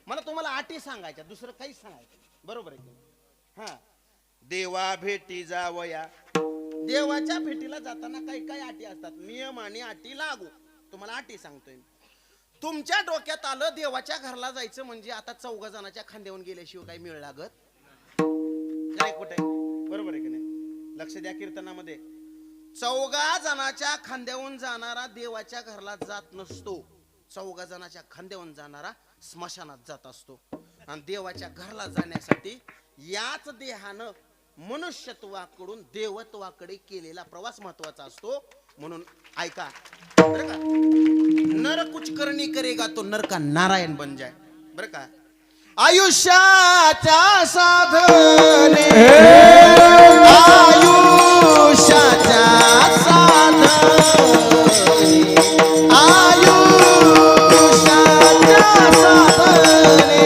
मला तुम्हाला अटी सांगायच्या, दुसरं काहीच सांगायचं. बरोबर आहे की? हा, देवा भेटी जावया. देवाच्या भेटीला जाताना काही अटी असतात, नियम आणि अटी लागू. तुम्हाला अटी सांगतोय मी. तुमच्या डोक्यात आलं देवाच्या घराला जायचं म्हणजे आता 4 जणांच्या खांद्यावरून गेल्याशिवाय काही मिळ लागत काय? कुठे? बरोबर आहे की नाही? लक्ष द्या कीर्तनामध्ये. 4 जणांच्या खांद्यावरून जाणारा देवाच्या घराला जात नसतो. 4 जणांच्या खांद्यावरून जाणारा स्मशानात जात असतो. आणि देवाच्या घराला जाण्यासाठी याच देहानं मनुष्यत्वाकडून देवत्वाकडे केलेला प्रवास महत्वाचा असतो. म्हणून ऐका बरं का, नर कुछ करनी करेगा तो नर का नारायण बन जाए. बरं का, आयुष्याच्या साधने, आयुष्याच्या साधने, आयुष्याच्या साधने,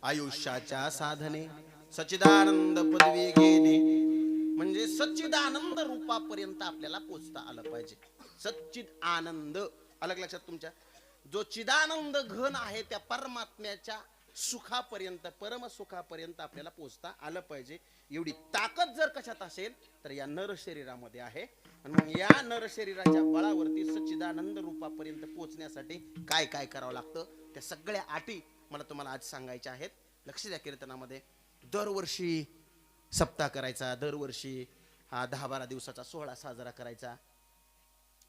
आयुष्याच्या साधने सच्चिदानंद पदवी घेणे म्हणजे सच्चिदानंद रूपापर्यंत आपल्याला पोचता आलं पाहिजे. सच्चिद आनंद अलग लक्षात तुमच्या. जो चिदानंद घन आहे त्या परमात्म्याच्या सुखापर्यंत, परम सुखापर्यंत आपल्याला पोहोचता आलं पाहिजे. एवढी ताकद जर कशात असेल तर या नर शरीरामध्ये आहे. आणि मग या नर शरीराच्या बळावरती सच्चिदानंद रूपापर्यंत पोहोचण्यासाठी काय काय करावं लागतं, त्या सगळ्या अटी मला तुम्हाला आज सांगायच्या आहेत. लक्ष द्या कीर्तनामध्ये. दरवर्षी सप्ताह करायचा, दरवर्षी हा 10-12 दिवसाचा सोहळा साजरा करायचा.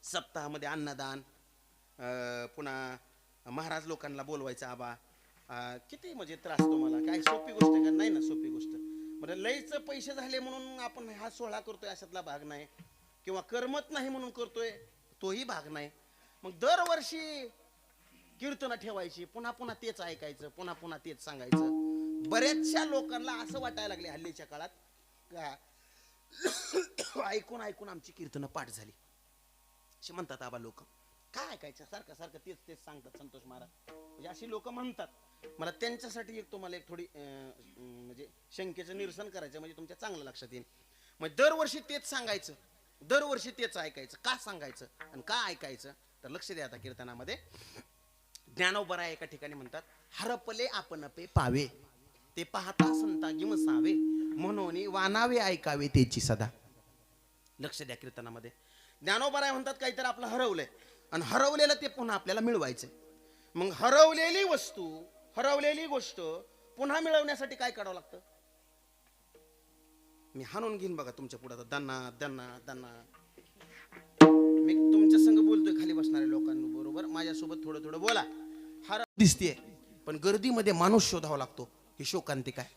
सप्ताहामध्ये अन्नदान, पुन्हा महाराज लोकांना बोलवायचं. आबा किती म्हणजे त्रास तुम्हाला, काय सोपी गोष्ट का नाही ना, सोपी गोष्ट. म्हणजे लईच पैसे झाले म्हणून आपण हा सोहळा करतोय अशातला भाग नाही, किंवा करमत नाही म्हणून करतोय तोही भाग नाही. मग दरवर्षी कीर्तन ठेवायची, पुन्हा पुन्हा तेच ऐकायचं, पुन्हा पुन्हा तेच सांगायचं. बऱ्याचशा लोकांना असं वाटायला लागले हल्लीच्या काळात का ऐकून ऐकून आमची कीर्तनं पाठ झाली असे म्हणतात. आबा लोक काय ऐकायचं, सारखं सारखं तेच तेच सांगतात संतोष महाराज, म्हणजे अशी लोक म्हणतात. मला त्यांच्यासाठी एक तुम्हाला एक थोडी म्हणजे शंकेचं निरसन करायचं, म्हणजे तुमच्या चांगलं लक्षात येईल. मग दरवर्षी तेच सांगायचं, दरवर्षी तेच ऐकायचं. का सांगायचं आणि का ऐकायचं तर लक्ष द्या. आता कीर्तनामध्ये ज्ञानोबा एका ठिकाणी म्हणतात, हरपले आपण पे पावे, ते पाहता संता गिमसावे, म्हणून वानावे ऐकावे त्याची सदा. लक्ष द्या कीर्तनामध्ये. ज्ञानोबा म्हणतात काहीतरी आपलं हरवलंय आणि हरवलेलं ते पुन्हा आपल्याला मिळवायचंय. मग हरवलेली वस्तू, हरवलेली गोष्ट पुन्हा मिळवण्यासाठी काय करावं लागतं. मी हाणून घेईन बघा तुमच्या पुढे दन्ना दन्ना दन्ना. मी तुमच्या संग बोलतोय खाली बसणाऱ्या लोकांबरोबर, माझ्यासोबत थोडं थोडं बोला. हर दिसतेय पण गर्दीमध्ये माणूस शोधावा लागतो. ही शोकांतिका आहे.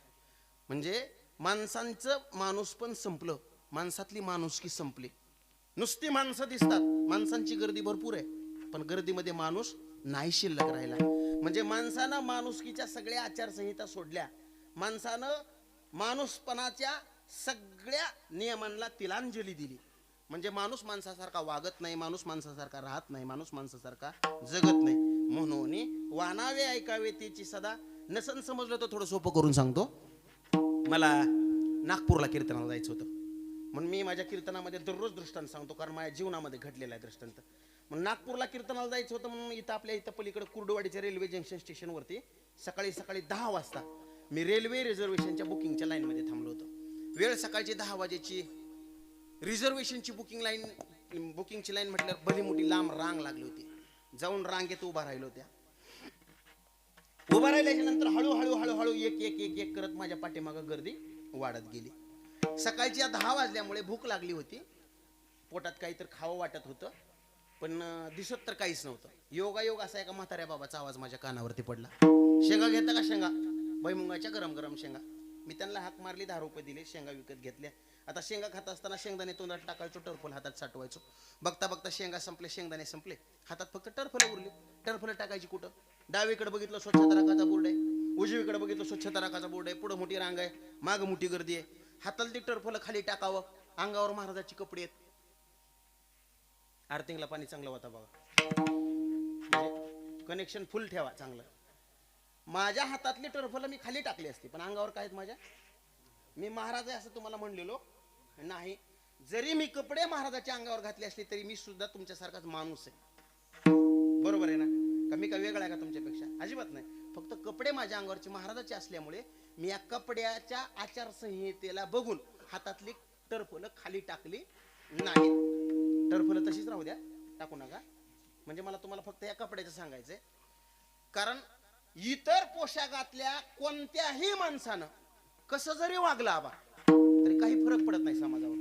म्हणजे माणसांचं माणूस पण संपलं, माणसातली माणुसकी संपली. नुसती माणसं दिसतात, माणसांची गर्दी भरपूर आहे, पण गर्दीमध्ये माणूस नाही शिल्लक राहिला. म्हणजे माणसानं माणुसकीच्या सगळ्या आचारसंहिता सोडल्या, माणसानं माणूसपणाच्या सगळ्या नियमांना तिलांजली दिली. म्हणजे माणूस माणसासारखा वागत नाही, माणूस माणसासारखा राहत नाही, माणूस माणसासारखा जगत नाही. म्हणून वानावे ऐकावे त्याची सदा. नसन समजलं तर थोडं सोपं करून सांगतो. मला नागपूरला कीर्तनाला जायचं होतं, म्हणून मी माझ्या कीर्तनामध्ये दररोज दृष्टांत सांगतो, कारण माझ्या जीवनामध्ये घडलेला आहे दृष्टांत. म्हणून नागपूरला कीर्तनाला जायचं होतं, म्हणून इथं आपल्या इथं पलीकडे कुर्डुवाडीच्या रेल्वे जंक्शन स्टेशनवरती सकाळी 10 वाजता मी रेल्वे रिझर्वेशनच्या बुकिंगच्या लाईनमध्ये थांबलो होतो. वेळ सकाळची 10 वाजेची. रिझर्वेशनची बुकिंगची लाईन म्हटल्यावर भली मोठी लांब रांग लागली होती. जाऊन रांगेत उभा राहिलो. त्या उभा राहिल्याच्या नंतर हळूहळू हळूहळू एक एक एक एक करत माझ्या पाठीमागं गर्दी वाढत गेली. सकाळची 10 वाजल्यामुळे भूक लागली होती, पोटात काहीतरी खावं वाटत होतं, पण दिसत तर काहीच नव्हतं. योगायोग असा एका म्हाताऱ्या बाबाचा आवाज माझ्या कानावरती पडला. शेंगा घेता का शेंगा, भुईमुगाच्या गरम गरम शेंगा. मी त्यांना हाक मारली, 10 रुपये दिले, शेंगा विकत घेतल्या. आता शेंगा खात असताना शेंगदाणे तोंडात टाकायचो, टरफल हातात साठवायचो. बघता बघता शेंगा संपले, शेंगदाणे संपले, हातात फक्त टरफल उरली. टरफल टाकायची कुठं. डावीकडे बघितलं स्वच्छता राखाचा बोर्ड आहे, उजवीकडे बघितलं स्वच्छता राखाचा बोर्ड आहे, पुढे मोठी रांग आहे, माग मोठी गर्दी आहे. हाताला ती टरफल खाली टाकावं, अंगावर महाराजाची कपडे आहेत. आर्थिंगला पाणी चांगलं होता बघा, कनेक्शन फुल ठेवा चांगलं. माझ्या हातातली टरफल मी खाली टाकली असती, पण अंगावर काय आहेत माझ्या. मी महाराज आहे असं तुम्हाला म्हणलेलो नाही. जरी मी कपडे महाराजाच्या अंगावर घातले असले तरी मी सुद्धा तुमच्यासारखाच माणूस आहे. बरोबर आहे ना. का मी काय वेगळा आहे का तुमच्यापेक्षा? अजिबात नाही. फक्त कपडे माझ्या अंगावरचे महाराजाचे असल्यामुळे मी या कपड्याच्या आचारसंहितेला बघून हातातली टरफल खाली टाकली नाही. टरफल तशीच राहू द्या, टाकू नका. म्हणजे मला तुम्हाला फक्त या कपड्याचं सांगायचंय. कारण इतर पोशाखातल्या कोणत्याही माणसानं कसं जरी वागला आबा तरी काही फरक पडत नाही समाजावर.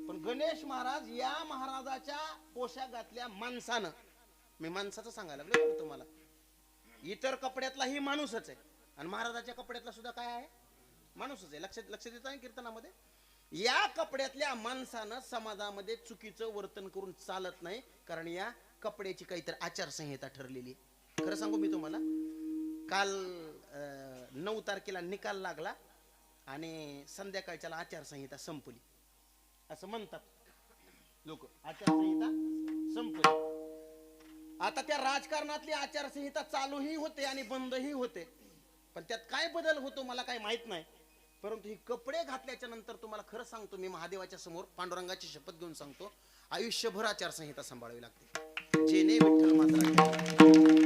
पण गणेश महाराज या महाराजाच्या पोशाखातल्या माणसानं, मी माणसाचं सांगायला लागलो तुम्हाला, इतर कपड्यातलाही माणूसच आहे आणि महाराजाच्या कपड्यातला सुद्धा काय आहे, माणूसच आहे. लक्ष देत आहे कीर्तनामध्ये. या कपड्यातल्या माणसानं समाजामध्ये चुकीचं वर्तन करून चालत नाही, कारण या कपड्याची काहीतरी आचारसंहिता ठरलेली. खरं सांगू मी तुम्हाला, काल 9 तारखेला निकाल लागला आणि संध्याकाळच्याला आचारसंहिता संपली असं म्हणतात लोक. आचारसंहिता संपली. आता त्या राजकारणातली आचारसंहिता चालूही होते आणि बंदही होते, पण त्यात काय बदल होतो मला काही माहित नाही. परंतु ही कपडे घातल्याच्या नंतर तुम्हाला खरं सांगतो, मी महादेवाच्या समोर पांडुरंगाची शपथ घेऊन सांगतो, आयुष्यभर आचारसंहिता सांभाळावी लागते. जेने विठ्ठल मात्रा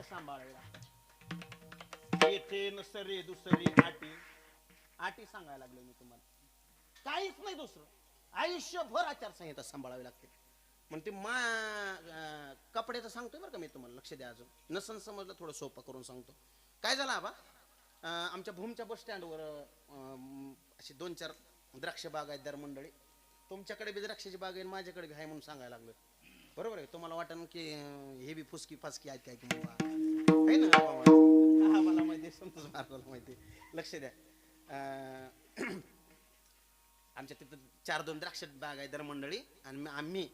सांभाळावी लागतात. येथे नसरे दुसरी आटी आटी सांगायला लागले मी तुम्हाला. काहीच नाही दुसरं. आयुष्यभर आचारसंहिता सांभाळावी लागते. मग ते कपड्याचं सांगतोय बरं का मी तुम्हाला. लक्ष द्या. अजून नसन समजलं थोडं सोपं करून सांगतो. काय झालं आबा, आमच्या भूमच्या बस स्टँडवर अशी 2-4 द्राक्ष बाग आहेत दर मंडळी. तुमच्याकडे बी द्राक्षाची बाग आहे, माझ्याकडे बी आहे म्हणून सांगायला लागलो. बरोबर आहे. तुम्हाला वाटन की हे बी फुसकी फासकी आहेत काय की आहे ना. हा मला माहिती, संतोष मार्गाला माहिती. लक्ष द्या. आमच्या तिथं 4-2 द्राक्ष बाग आहे दर मंडळी. आणि आम्ही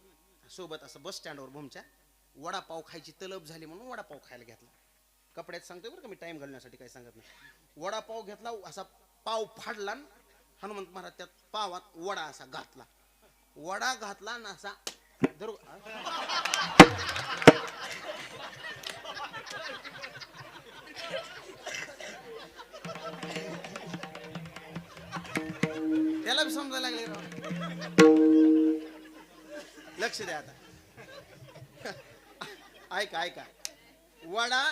सोबत असं बस स्टँडवर भूमच्या वडापाव खायची तलब झाली म्हणून वडापाव खायला घेतला. कपड्यात सांगतोय बरं का मी, टाइम घालण्यासाठी काही सांगत नाही. वडापाव घेतला, असा पाव फाडला, हनुमंत महाराज त्यात पावात वडा असा घातला. वडा घातला ना असा धरू. त्याला बी समजायला लागले. लक्ष द्या आता. ऐका ऐका. वडा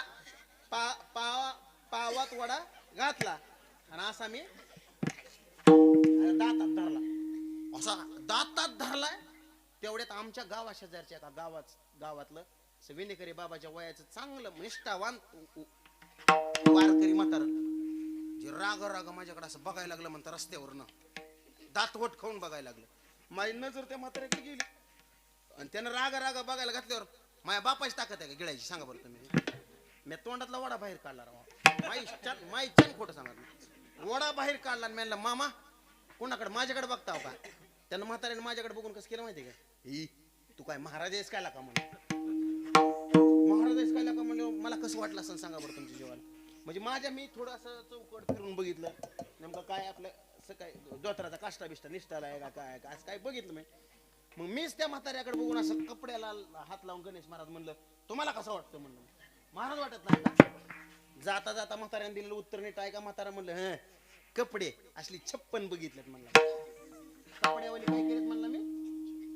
पावात वडा घातला आणि असा मी दातात धरला. असा दातात धरलाय. तेवढ्यात आमच्या गावा शेजारच्या एका गावातलं विनेकरी बाबाच्या वयाचं चांगलं निष्ठावान वारकरी म्हातार जे राग माझ्याकडे असं बघायला लागलं म्हणता रस्त्यावरनं. दातवट खाऊन बघायला लागलं. माझी नजर त्या म्हाताऱ्याकडे गेली आणि त्यानं राग बघायला घातल्यावर माझ्या बापाची ताकद आहे का गिळायची? सांगा बरं तुम्ही. मी तोंडातला वडा बाहेर काढला राव. माई छान खोटं सांगत. वडा बाहेर काढला आणि म्हणला, मामा कोणाकडे? माझ्याकडे बघता का? त्यानं म्हाताऱ्याने माझ्याकडे बघून कसं केलं माहिती का? ही तू काय महाराज आहेस काय का म्हणून. महाराज आहेस काय का म्हणलं. मला कसं वाटलं असं सांगा बरं तुमच्या जेवण. म्हणजे मी थोडं असं चौकट फिरून बघितलं. नेमकं काय आपलं असं काय दोतराचा काष्टा बिष्टा निष्ठाला आहे का काय असं काय बघितलं मी. मग मीच त्या म्हाताऱ्याकडे बघून असं कपड्याला हात लावून गणेश महाराज म्हणलं, तुम्हाला कसं वाटतं म्हणलं. महाराज वाटत नाही का? जाता जाता म्हाताऱ्याने दिलेलं उत्तर नीट आहे का? म्हातारा म्हणलं, कपडे असली 56 बघितलेत म्हणलं. कपड्यावाली काय केलेत म्हणलं मी?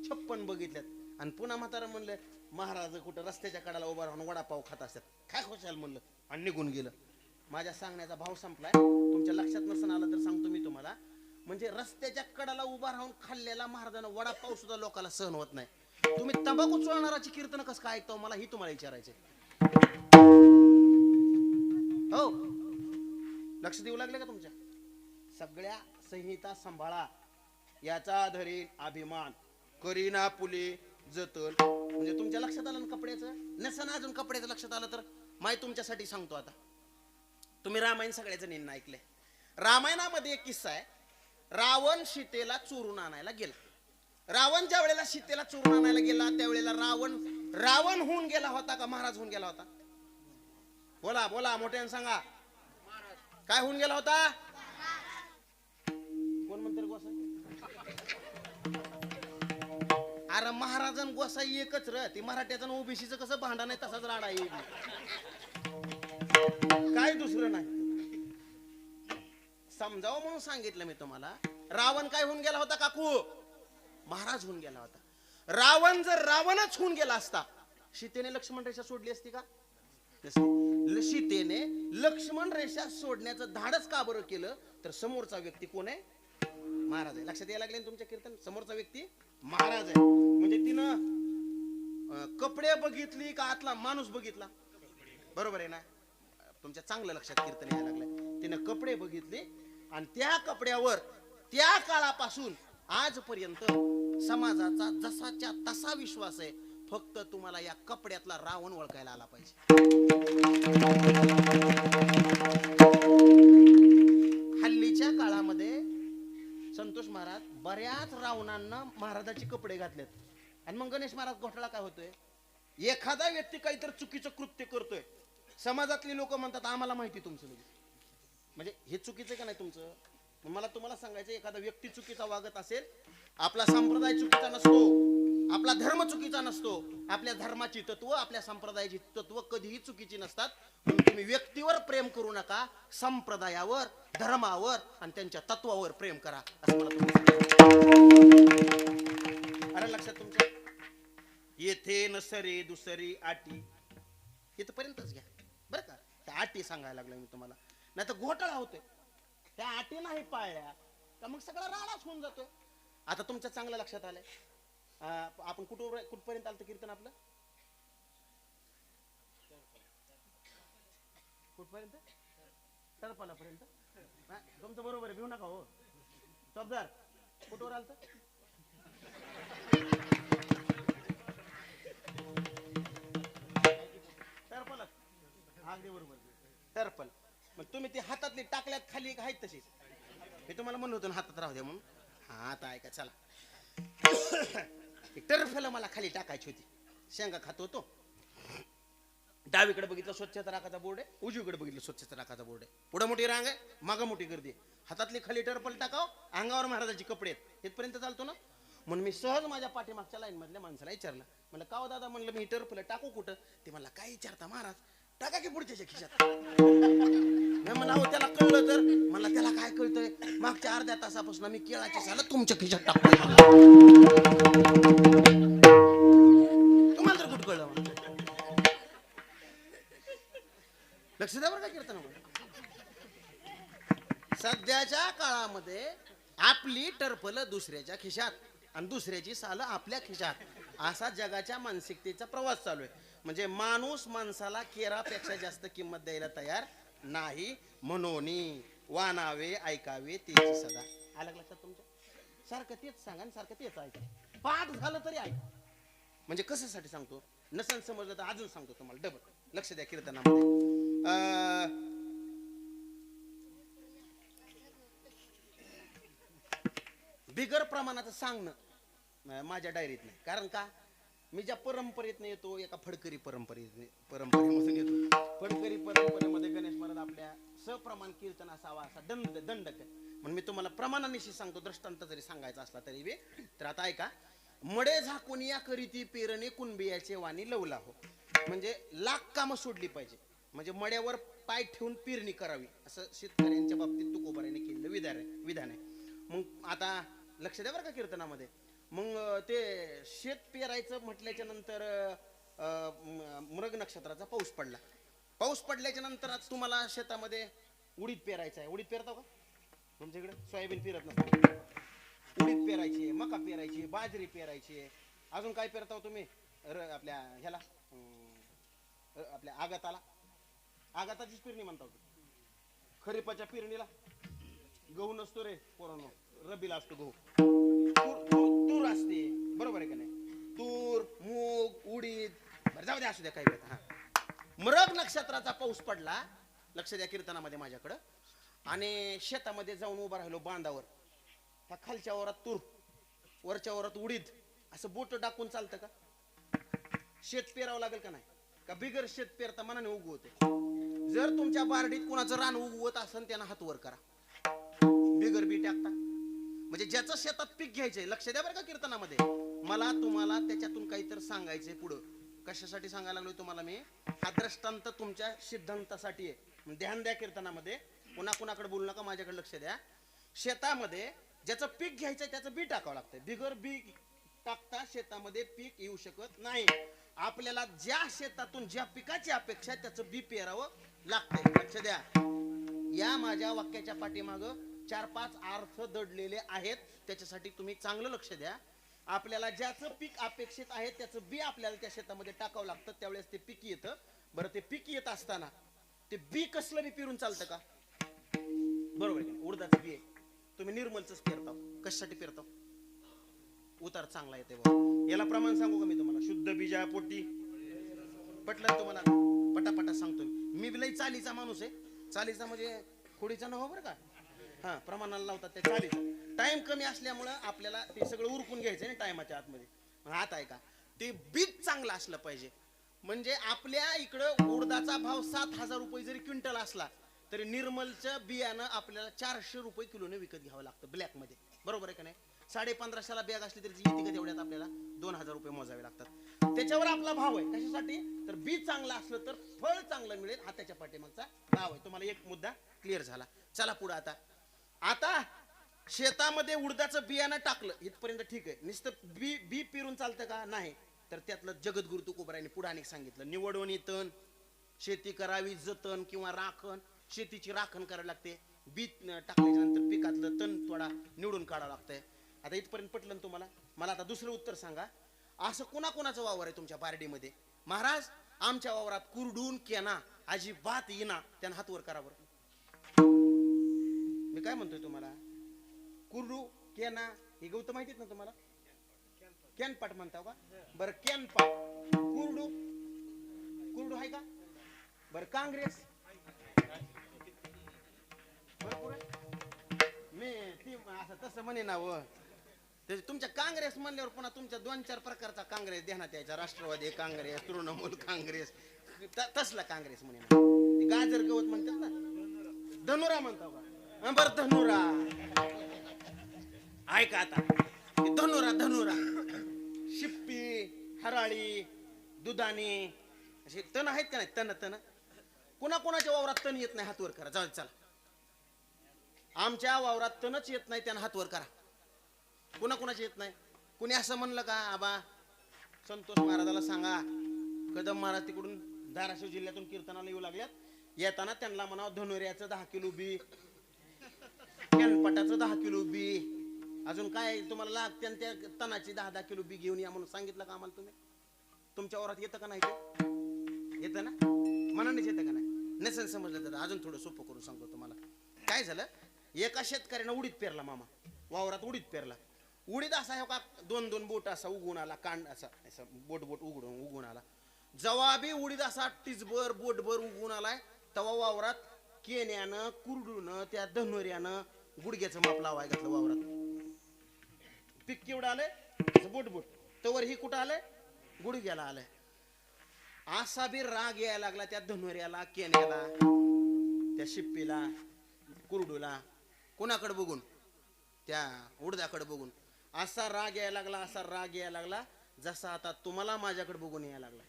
56 बघितल्यात. आणि पुन्हा म्हातारा म्हणलं, महाराज कुठं रस्त्याच्या कडाला उभा राहून वडापाव खात असतात काय खुशाल म्हणलं. आणि निघून गेलं. माझ्या सांगण्याचा भाव संपलाय. तुमच्या लक्षात नसून आलं तर सांगतो मी तुम्हाला. म्हणजे रस्त्याच्या कडाला उभा राहून खाल्लेला महाराजांना वडापाव सुद्धा लोकांना सहन होत नाही. तुम्ही तंबाखू चोळणाराची कीर्तन कसं काय ऐकतो मला ही तुम्हाला विचारायचे. हो, लक्ष देऊ लागले का? तुमच्या सगळ्या संहिता सांभाळा. याचा धरीन अभिमान करीना पुले जतन. म्हणजे तुमच्या लक्षात आलं ना कपड्याचं? नसन अजून कपड्याचं लक्षात आलं तर माहिती तुमच्यासाठी सांगतो. आता तुम्ही रामायण सगळ्याचं निन्न ऐकलंय. रामायणामध्ये एक किस्सा आहे. रावण सीतेला चोरून आणायला गेला. रावण ज्या वेळेला सीतेला चोरून आणायला गेला त्यावेळेला रावण होऊन गेला होता का महाराज होऊन गेला होता? बोला बोला मोठ्याने सांगा. काय होऊन गेला होता? कोण म्हणते गोसाई? अरे महाराजन गोसाई एकच र. ती मराठ्याचं ओबीसीचं कसं भांडण आहे तसाच राडा येईल. काय दुसरं नाही. समजावं म्हणून सांगितलं मी तुम्हाला. रावण काय होऊन गेला होता काकू? महाराज होऊन गेला होता. रावण जर रावणच होऊन गेला असता सीतेने लक्ष्मण रेषा सोडली असती का? सीतेने लक्ष्मण रेषा सोडण्याचं धाडस का बरं केलं? तर समोरचा व्यक्ती कोण आहे? महाराज आहे. लक्षात यायला लागले ना तुमच्या कीर्तन? समोरचा व्यक्ती महाराज आहे. म्हणजे तिनं कपडे बघितली का आतला माणूस बघितला? बरोबर आहे ना? तुमच्या चांगलं लक्षात कीर्तन यायला लागलंय. तिनं कपडे बघितले आणि त्या कपड्यावर त्या काळापासून आजपर्यंत समाजाचा जसाच्या तसा विश्वास आहे. फक्त तुम्हाला या कपड्यातला रावण ओळखायला आला पाहिजे. हल्लीच्या काळामध्ये संतोष महाराज बऱ्याच रावणांना महाराजाचे कपडे घातलेत. आणि मग गणेश महाराज घोटाळा काय होतोय? एखादा व्यक्ती काहीतरी चुकीचं कृत्य करतोय. समाजातली लोक म्हणतात आम्हाला माहिती तुमचं. म्हणजे हे चुकीचं का नाही तुमचं? मला तुम्हाला सांगायचं, एखादा व्यक्ती चुकीचा वागत असेल, आपला संप्रदाय चुकीचा नसतो, आपला धर्म चुकीचा नसतो. आपल्या धर्माची तत्व, आपल्या संप्रदायाची तत्व कधीही चुकीची नसतात. म्हणून तुम्ही व्यक्तीवर प्रेम करू नका, संप्रदायावर, धर्मावर आणि त्यांच्या तत्वावर प्रेम करा असं मला तुम्ही. अरे लक्षात तुमच्या? येथे नसरे दुसरी आटी इथपर्यंतच घ्या. अटी सांगायला लागलोय मी तुम्हाला, नाही तर घोटाळा होतोय. त्या अटी नाही पाळल्या का मग सगळा राडाच होऊन जातोय. आता तुमच्या चांगलं लक्षात आलंय. आपण कुठपर्यंत आलं कीर्तन आपलं? कुठपर्यंत? टरपालापर्यंत. तुमचं बरोबर आहे, भिऊ नका हो चौबदार. कुठवर आलं? टरपल. अगदी बरोबर, टरपल. मग तुम्ही ती हातातली टाकल्यात खाली आहेत तशीच. मी तुम्हाला म्हणलं होतं हातात राहू द्या म्हणून. हा आता ऐका चला. टर्फला मला खाली टाकायची होती, शेंगा खात होतो. डावीकडे बघितलं स्वच्छता राखाचा बोर्ड आहे, उजवीकडे बघितलं स्वच्छता राखाचा बोर्ड आहे. पुढे मोठी रांग आहे, मागं मोठी गर्दी आहे. हातातली खाली टर्फल टाकाव, अंगावर महाराजाची कपडे आहेत, इथपर्यंत चालतो ना. म्हणून मी सहज माझ्या पाठीमागच्या लाईन मधल्या माणसाला विचारलं, म्हणलं का हो दादा, म्हणलं मी टर्फल टाकू कुठं? ते म्हणला काय विचारता महाराज, टाका की पुढच्या खिशात. मी म्हणलं हो त्याला कळलं तर? म्हणला त्याला काय कळतंय, मागच्या अर्ध्या तासापासून मी केळाची सालं तुमच्या खिशात टाकतो. तुम्हाला तर कुठं कळलं? लक्ष द्या बरं का कीर्तन. सध्याच्या काळामध्ये आपली टर्फल दुसऱ्याच्या खिशात आणि दुसऱ्याची सालं आपल्या खिशात, असा जगाच्या मानसिकतेचा प्रवास चालू आहे. म्हणजे माणूस माणसाला केरापेक्षा जास्त किंमत द्यायला तयार नाही. म्हणून वानावे ऐकावे तेच सदा. आलं लक्षात तुमच्या? सारखं तेच सांगा आणि सारखं तेच ऐका. पाठ झालं तरी ऐका. म्हणजे कशासाठी सांगतो, नसन समजलं तर अजून सांगतो तुम्हाला डबल. लक्ष द्या कीर्तनामध्ये. बिगर प्रमाणाचं सांगणं माझ्या डायरीत नाही. कारण का, मी ज्या परंपरेतनं येतो, एका फडकरी परंपरेमधून येतो. फडकरी परंपरेमध्ये गणेश महाराज आपल्या सप्रमाण कीर्तन असावा असा दंडक आहे. म्हणून मी तुम्हाला प्रमाणानिशी सांगतो, दृष्टांत जरी सांगायचा असला तरी बी. तर आता ऐका. मडे झाकून या करीती पेरणे कुणबियाचे वाणी लवला हो. म्हणजे लाख कामं सोडली पाहिजे, म्हणजे मड्यावर पाय ठेवून पेरणी करावी, असं शेतकऱ्यांच्या बाबतीत तुकोबाराने केलेलं विधान आहे. मग आता लक्ष द्या बरं का कीर्तनामध्ये. मग ते शेत पेरायचं म्हटल्याच्या नंतर मृग नक्षत्राचा पाऊस पडला. पाऊस पडल्याच्या नंतर आज तुम्हाला शेतामध्ये उडीद पेरायचं आहे. उडीद पेरता का तुमच्या इकडे? सोयाबीन पेरत नसतं. उडीद पेरायची, मका पेरायची, बाजरी पेरायची. अजून काय पेरता तुम्ही? आपल्या ह्याला आपल्या आगाताचीच पेरणी म्हणता. खरीपाच्या पेरणीला गहू नसतो रे पोरांनो, रबीला असतो गहू. तूर असते, बरोबर आहे का नाही? तूर, मूग, उडीद, बरं जाऊ द्या, असू द्या काही वेळ. हा, मृग नक्षत्राचा पाऊस पडला. लक्ष द्या कीर्तनामध्ये माझ्याकडं. आणि शेतामध्ये जाऊन उभा राहिलो बांधावर. त्या खालच्या वरात तूर, वरच्या वरात उडीद, असं बोट टाकून चालतं का? शेत पेरावं लागेल का नाही? का बिगर शेत पेरता मनाने उगवते? जर तुमच्या बारडीत कुणाचं रान उगवत असेल त्यानं हात वर करा. बिगर बी टाकता. म्हणजे ज्याचं शेतात पीक घ्यायचंय, लक्ष द्या बरं का कीर्तनामध्ये. मला तुम्हाला त्याच्यातून काहीतरी सांगायचंय पुढं. कशासाठी सांगायला लागलोय तुम्हाला मी? हा दृष्टांत तुमच्या सिद्धांतासाठी आहे. ध्यान द्या कीर्तनामध्ये. पुन्हा कुणाकडे बोलू नका, माझ्याकडे लक्ष द्या. शेतामध्ये ज्याचं पीक घ्यायचंय त्याचं बी टाकावं लागतंय. बिगर बी टाकता शेतामध्ये पीक येऊ शकत नाही. आपल्याला ज्या शेतातून ज्या पिकाची अपेक्षा त्याचं बी पेरावं लागतंय. लक्ष द्या. या माझ्या वाक्याच्या पाठीमाग 4-5 अर्थ दडलेले आहेत. त्याच्यासाठी तुम्ही चांगलं लक्ष द्या. आपल्याला ज्याचं पीक अपेक्षित आहे त्याचं बी आपल्याला त्या शेतामध्ये टाकावं लागतं, त्यावेळेस ते पीक येतं. बरं, ते पीक येत असताना ते बी कसलं बी पेरून चालतं का? बरोबर आहे. उडदाचं बी आहे, तुम्ही निर्मलच पेरताव. कशासाठी पेरताव? उतार चांगला येते बघा. याला प्रमाण सांगू का मी तुम्हाला? शुद्ध बीजा पोटी. पटलं तुम्हाला? पटापटा सांगतो मी. लई चालीचा माणूस आहे. चालीचा म्हणजे खोडीचा नव्ह बरं का. हा, प्रमाणाला लावतात त्या चालीचा. टाइम कमी असल्यामुळं आपल्याला ते सगळं उरकून घ्यायचं ना टायमाच्या आतमध्ये. आता आहे का, ते बीज चांगलं असलं पाहिजे. म्हणजे आपल्या इकडं उडदाचा भाव 7,000 रुपये जरी क्विंटल असला तरी निर्मलचं बियाणं आपल्याला 400 रुपये किलोने विकत घ्यावं लागतं ब्लॅक मध्ये. बरोबर आहे का नाही? 1550ला बॅग असली तरी येते का तेवढ्यात आपल्याला 2000 रुपये मोजावे लागतात. त्याच्यावर आपला भाव आहे. कशासाठी? तर बीज चांगलं असलं तर फळ चांगलं मिळेल, हा त्याच्या पाठीमागचा भाव आहे. तुम्हाला एक मुद्दा क्लिअर झाला. चला पुढे. आता शेतामध्ये उडदाचं बियाणं टाकलं इथपर्यंत ठीक आहे. नुसतं बी पेरून चालतं का? नाही. तर त्यातलं जगद्गुरु तुकोबारायांनी पुढे अनेक सांगितलं. निवडवणी तण शेती करावी जतन किंवा राखण, शेतीची राखण करावी लागते. बी टाकल्याच्या नंतर पिकातलं तण थोडा निवडून काढावं लागतंय. आता इथपर्यंत पटलं ना तुम्हाला? मला आता दुसरं उत्तर सांगा, असं कोणाकोणाचं वावर आहे तुमच्या पारडीमध्ये? महाराज आमच्या वावरात कुरडून केना अजिबात येना, त्यानं हात वर करा बरं. मी काय म्हणतोय तुम्हाला, कुरडू केना हे गवत माहितीत ना तुम्हाला? कॅनपाट म्हणता का बरं? कॅनपाट कुरडू, कुरडू आहे का बरं? काँग्रेस बरोबर मी ती असं तसं म्हणे ना व तुमच्या काँग्रेस म्हणल्यावर पुन्हा तुमच्या 2-4 प्रकारचा काँग्रेस ध्यानात यायचा. राष्ट्रवादी काँग्रेस, तृणमूल काँग्रेस, तसला काँग्रेस म्हणे ना. ते गाजर गवत म्हणतात ना, धनुरा म्हणता का बरं? धनुरा ऐका आता, धनुरा धनुरा शिप्पी, हराळी, दुधानी असे तण आहेत का नाही? तण तण कोणाकोणाच्या वावरात तण येत नाही हातवर करा. जाऊ चला, आमच्या वावरात तणच येत नाही, त्यानं हातवर करा. कोणाकोणाचे येत नाही? कुणी असं म्हणलं का आबा संतोष महाराजाला सांगा, कदम महाराज तिकडून धाराशिव जिल्ह्यातून कीर्तनाला येऊ लागल्यात, येताना त्यांना म्हणावं धनुर्याचं 10 किलो बी, कॅनपटाचं 10 किलो बी, अजून काय तुम्हाला लागते त्या तणाची 10-10 किलो बी घेऊन या म्हणून सांगितलं का आम्हाला? तुम्ही तुमच्या वावरात येतं का नाही? ते येतं ना, मनानेच येतं का नाही? नसेल समजलं तर अजून थोडं सोपं करून सांगतो तुम्हाला. काय झालं, एका शेतकऱ्यानं उडीद पेरला मामा, वावरात उडीद पेरला. उडीद असा हो का 2-2 बोट असा उगवून आला, कांड असा असा बोट उगवून आला. जेव्हा बी उडीद असा टिचभर बोटभर उगवून आलाय, तेव्हा वावरात केण्यानं कुरडूनं त्या धनुर्यानं गुडघ्याचं माप लावाय घातलं वावरात. पीक केवढं आलंय? बोट. तवर ही कुठं आलंय? गुडघ्याला आलंय. असा बी राग यायला लागला त्या धनुर्याला, केण्याला, त्या शिप्पीला, कुरडूला. कोणाकडे बघून? त्या उडदाकडे बघून. असा राग यायला लागला, असा राग यायला लागला, जसा आता तुम्हाला माझ्याकडे बघून यायला लागला.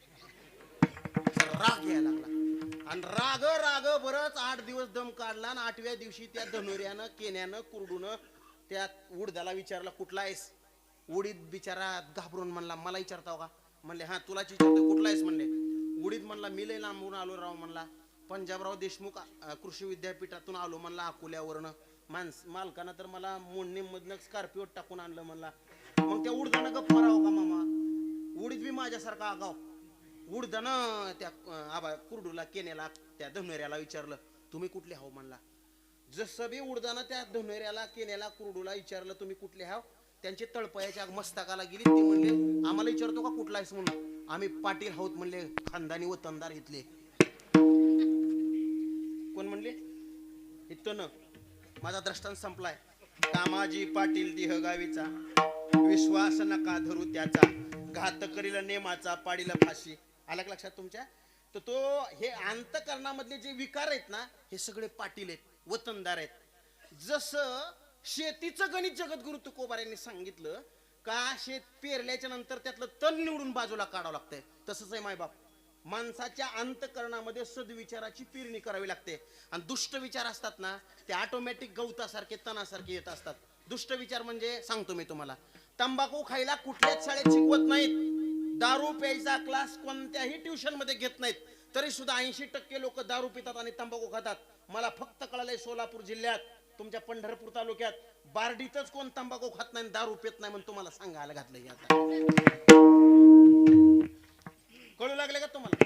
राग यायला लागला आणि राग बरंच 8 दिवस दम काढला. आणि 8व्या दिवशी त्या धनुर्यानं, केण्यानं, कुरडूनं त्या उडदाला विचारला, कुठला आहेस? उडीद बिचारा घाबरून म्हणला, मला विचारताव का? म्हणले हा तुलाच विचारतो, कुठला आहेस? म्हणले उडीद. म्हणला मी लय लांबून आलो राव. म्हणला पंजाबराव देशमुख कृषी विद्यापीठातून आलो. म्हणला अकोल्यावरनं. मालकानं तर मला मोडणी मधनं स्कॉर्पिओ टाकून आणलं. म्हणला मग त्या उडदानं गप मारावं का मामा? उडीद बी माझ्यासारखा आगाव. उडदानं त्या आबा कुरडूला, केण्याला, त्या धनुर्याला विचारलं, तुम्ही कुठले हाव? म्हणला जसं बी उडदानं त्या धनुर्याला, केण्याला, कुरडूला विचारलं तुम्ही कुठले हाव, त्यांची तळपायाच्या मस्तकाला गेली. ते म्हणले आम्हाला विचारतो का कुठला आहेस म्हणून? आम्ही पाटील आहोत म्हणले, खानदानी वतनदार इथले. कोण म्हणले? हे तण. माझा दृष्टांत संपलाय. कामाजी पाटील देह गावीचा, विश्वास नका धरू त्याचा, घात करील नेमाचा, पाडीला फाशी. आलं का लक्षात तुमच्या? तर तो हे अंतकरणामधले जे विकार आहेत ना, हे सगळे पाटील आहेत, वतनदार आहेत. जसं शेतीचं गणित जगद्गुरु तुकोबार यांनी सांगितलं का, शेत पेरल्याच्या नंतर त्यातलं तण निवडून बाजूला काढावं लागतंय, तसंच आहे मायबाप. माणसाच्या अंतकरणामध्ये सद्विचाराची पेरणी करावी लागते. आणि दुष्ट विचार असतात ना, ते ऑटोमॅटिक गवतासारखे, तणासारखे येत असतात. दुष्ट विचार म्हणजे सांगतो मी तुम्हाला, तंबाखू खायला कुठल्याच शाळेत शिकवत नाहीत. दारू प्यायचा क्लास कोणत्याही ट्युशन मध्ये घेत नाहीत. तरी सुद्धा 80% लोक दारू पितात आणि तंबाखू खातात. मला फक्त कळलंय सोलापूर जिल्ह्यात, तुमच्या पंढरपूर तालुक्यात बारडीतच कोण तंबाखू खात नाही, दारू पित नाही म्हणून तुम्हाला सांगायला घातलं. आता कळू लागले का तुम्हाला?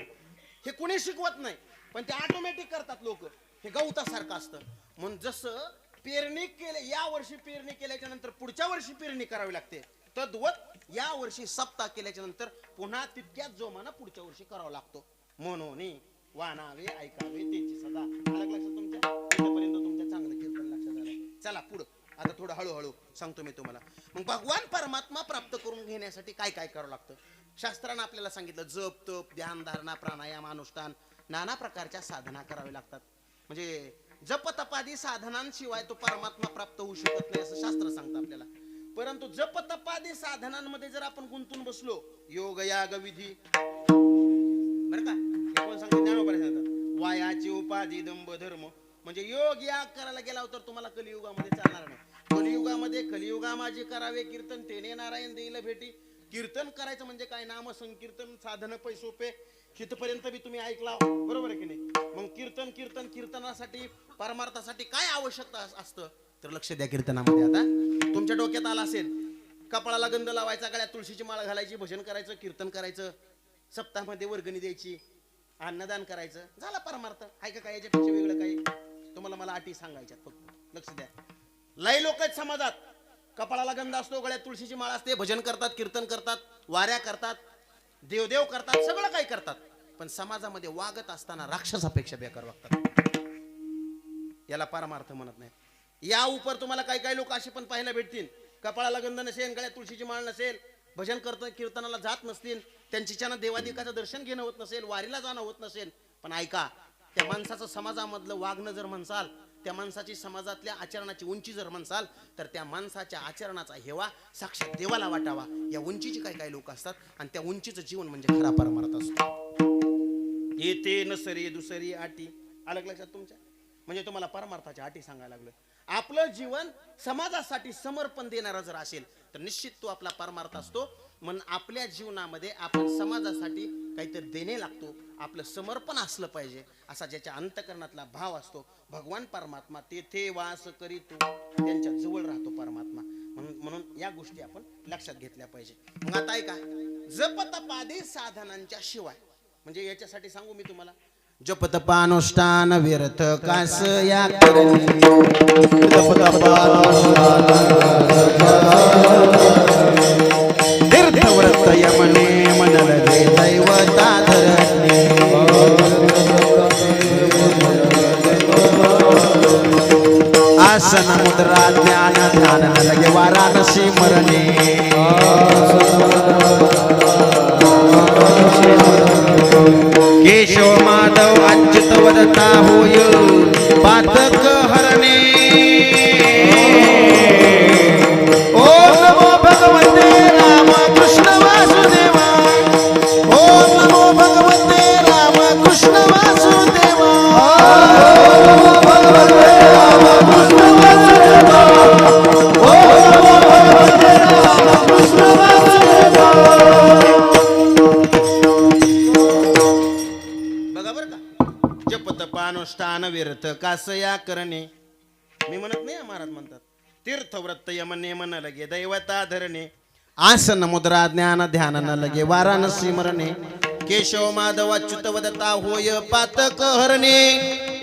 हे कुणी शिकवत नाही, पण ते ऑटोमॅटिक करतात लोक. हे गवतासारखं असतं. म्हणून जसं पेरणी केले, या वर्षी पेरणी केल्याच्या नंतर पुढच्या वर्षी पेरणी करावी लागते, तद्वत या वर्षी सप्ताह केल्याच्या नंतर पुन्हा तितक्याच जोमानं पुढच्या वर्षी करावा लागतो. म्हणून वानावे ऐकावे त्याची सदा. अलग लक्षात तुमच्या? इथपर्यंत तुमच्या चांगलं कीर्तन लक्षात आलं. चला पुढं, आता थोडं हळूहळू सांगतो मी तुम्हाला. मग भगवान परमात्मा प्राप्त करून घेण्यासाठी काय काय करावं लागतं? शास्त्रानं आपल्याला सांगितलं, जप, तप, ध्यान, धारणा, प्राणायाम, अनुष्ठान, नाना प्रकारच्या साधना कराव्या लागतात. म्हणजे जप तपादी साधनांशिवाय तो परमात्मा प्राप्त होऊ शकत नाही असं शास्त्र सांगतं आपल्याला. परंतु जप तपादी साधनांमध्ये जर आपण गुंतून बसलो, योग याग विधी, बरं का, हे कोण सांगते? ज्ञानोबा सांगतात, वायाची उपाधी दंभ धर्म. म्हणजे योग याग करायला गेला तर तुम्हाला कलियुगामध्ये चालणार नाही. कलियुगामध्ये कलियुगा माझे करावे कीर्तन, तेने नारायण देईल भेटी. कीर्तन करायचं म्हणजे काय, नाम संकीर्तन साधन पै सोपे तिथपर्यंत बी तुम्ही ऐकला बरोबर आहे की नाही. मग कीर्तनासाठी परमार्थासाठी काय आवश्यकता असतं तर लक्ष द्या. कीर्तनामध्ये आता तुमच्या डोक्यात आला असेल, कपाळाला गंध लावायचा, गळ्यात तुळशीची माळ घालायची, भजन करायचं, कीर्तन करायचं, सप्ताहामध्ये वर्गणी द्यायची, अन्नदान करायचं, झाला परमार्थ. आहे का काय याच्यापेक्षा वेगळं काही? तुम्हाला मला अटी सांगायच्या फक्त लक्ष द्या. लय लोक आहेत समाजात, कपाळाला गंध असतो, गळ्यात तुळशीची माळ असते, भजन करतात, कीर्तन करतात, वाऱ्या करतात, देवदेव करतात, सगळं काही करतात, पण समाजामध्ये वागत असताना राक्षसापेक्षा बेकार वागतात. याला परमार्थ म्हणत नाही. या उपर तुम्हाला काही काही लोक असे पण पाहायला भेटतील, कपाळाला गंध नसेल, गळ्यात तुळशीची माळ नसेल, भजन करतात, कीर्तनाला जात नसतील, त्यांच्यानं देवादिकाचं दर्शन घेणं होत नसेल, वारीला जाणं होत नसेल, पण ऐका, त्या माणसाचं समाजामधलं वागणं जर म्हणसाल, त्या माणसाची समाजातल्या आचरणाची उंची जर म्हणसाल, तर त्या माणसाच्या आचरणाचा हेवा साक्षात देवाला वाटावा. या उंचीची काही काही लोक असतात आणि त्या उंचीचं जीवन म्हणजे खरा परमार्थ असतो. येथे नसरी दुसरी आटी अलग लक्षात तुमच्या, म्हणजे तुम्हाला परमार्थाच्या आटी सांगायला लागलं. आपलं जीवन समाजासाठी समर्पण देणारा जर असेल तर निश्चित तो आपला परमार्थ असतो. म्हणून आपल्या जीवनामध्ये आपण समाजासाठी काहीतरी देणे लागतो, आपलं समर्पण असलं पाहिजे, असा ज्याच्या अंतकरणातला भाव असतो. भगवान परमात्मा तेथे वास करीतो, त्यांच्या जवळ राहतो परमात्मा. म्हणून या गोष्टी आपण लक्षात घेतल्या पाहिजे. मग आता ऐका, जपतपादी साधनांच्या शिवाय, म्हणजे याच्यासाठी सांगू मी तुम्हाला, जपतपानुष्ठान व्यर्थ कास या करणी, तीर्थव्रत यमने मनल रे दैवता धरणी, आसन मुद्रा ज्ञान ध्यान लगे वाराणसी मरणे, केशव माधव अच्युत वदता होय पातक हरणे. ओम नमो भगवते राम कृष्ण वासुदेवा, ओम नमो भगवते राम कृष्ण वासुदेवा, ओम नमो भगवते राम कृष्ण वासुदेवा, ओम नमो भगवते राम कृष्ण वासुदेवा. अनुष्ठान व्यर्थ कासया करणे. मी म्हणत नाही, महाराज म्हणतात, तीर्थव्रत यमने मन लगे दैवता धरणे, आसन मुद्रा ज्ञान ध्यान न लगे वाराणसी मरणे, केशव माधव अच्युत वदता होय पातक हरणे.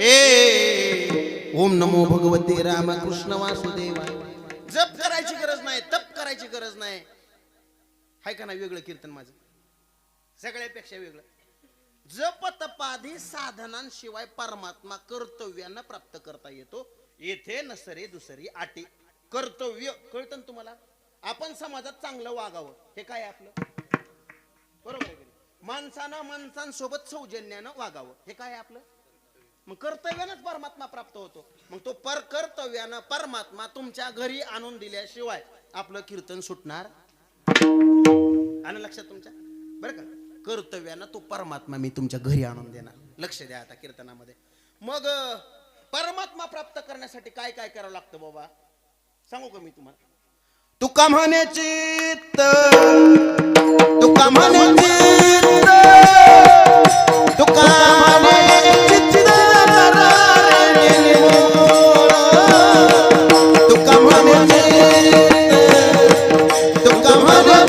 ए ओम नमो भगवते राम कृष्ण वासुदेवा. जप करायची गरज नाही, तप करायची गरज नाही. हाय का नाही वेगळं कीर्तन माझं, सगळ्यापेक्षा वेगळं. जपतपादी साधनांशिवाय परमात्मा कर्तव्यानं प्राप्त करता येतो. येथे नसरे दुसरी आटी. कर्तव्य कळतं तुम्हाला, आपण समाजात चांगलं वागावं, हे काय आपलं बरोबर आहे. माणसानं माणसांसोबत सौजन्यानं वागावं, हे काय आपलं. मग कर्तव्यानंच परमात्मा प्राप्त होतो. मग तो कर्तव्यानं परमात्मा तुमच्या घरी आणून दिल्याशिवाय आपलं कीर्तन सुटणार. आणि लक्षात तुमच्या बरं का, कर्तव्यानं तो परमात्मा मी तुमच्या घरी आणून देणार. लक्ष द्या आता कीर्तनामध्ये. मग परमात्मा प्राप्त करण्यासाठी काय काय करावं लागतं बाबा, सांगू का मी तुम्हाला. तुका म्हणे चित्त, तुका म्हणे चित्त, तुका म्हणे चित्त, तुका म्हणे चित्त, तुका म्हणे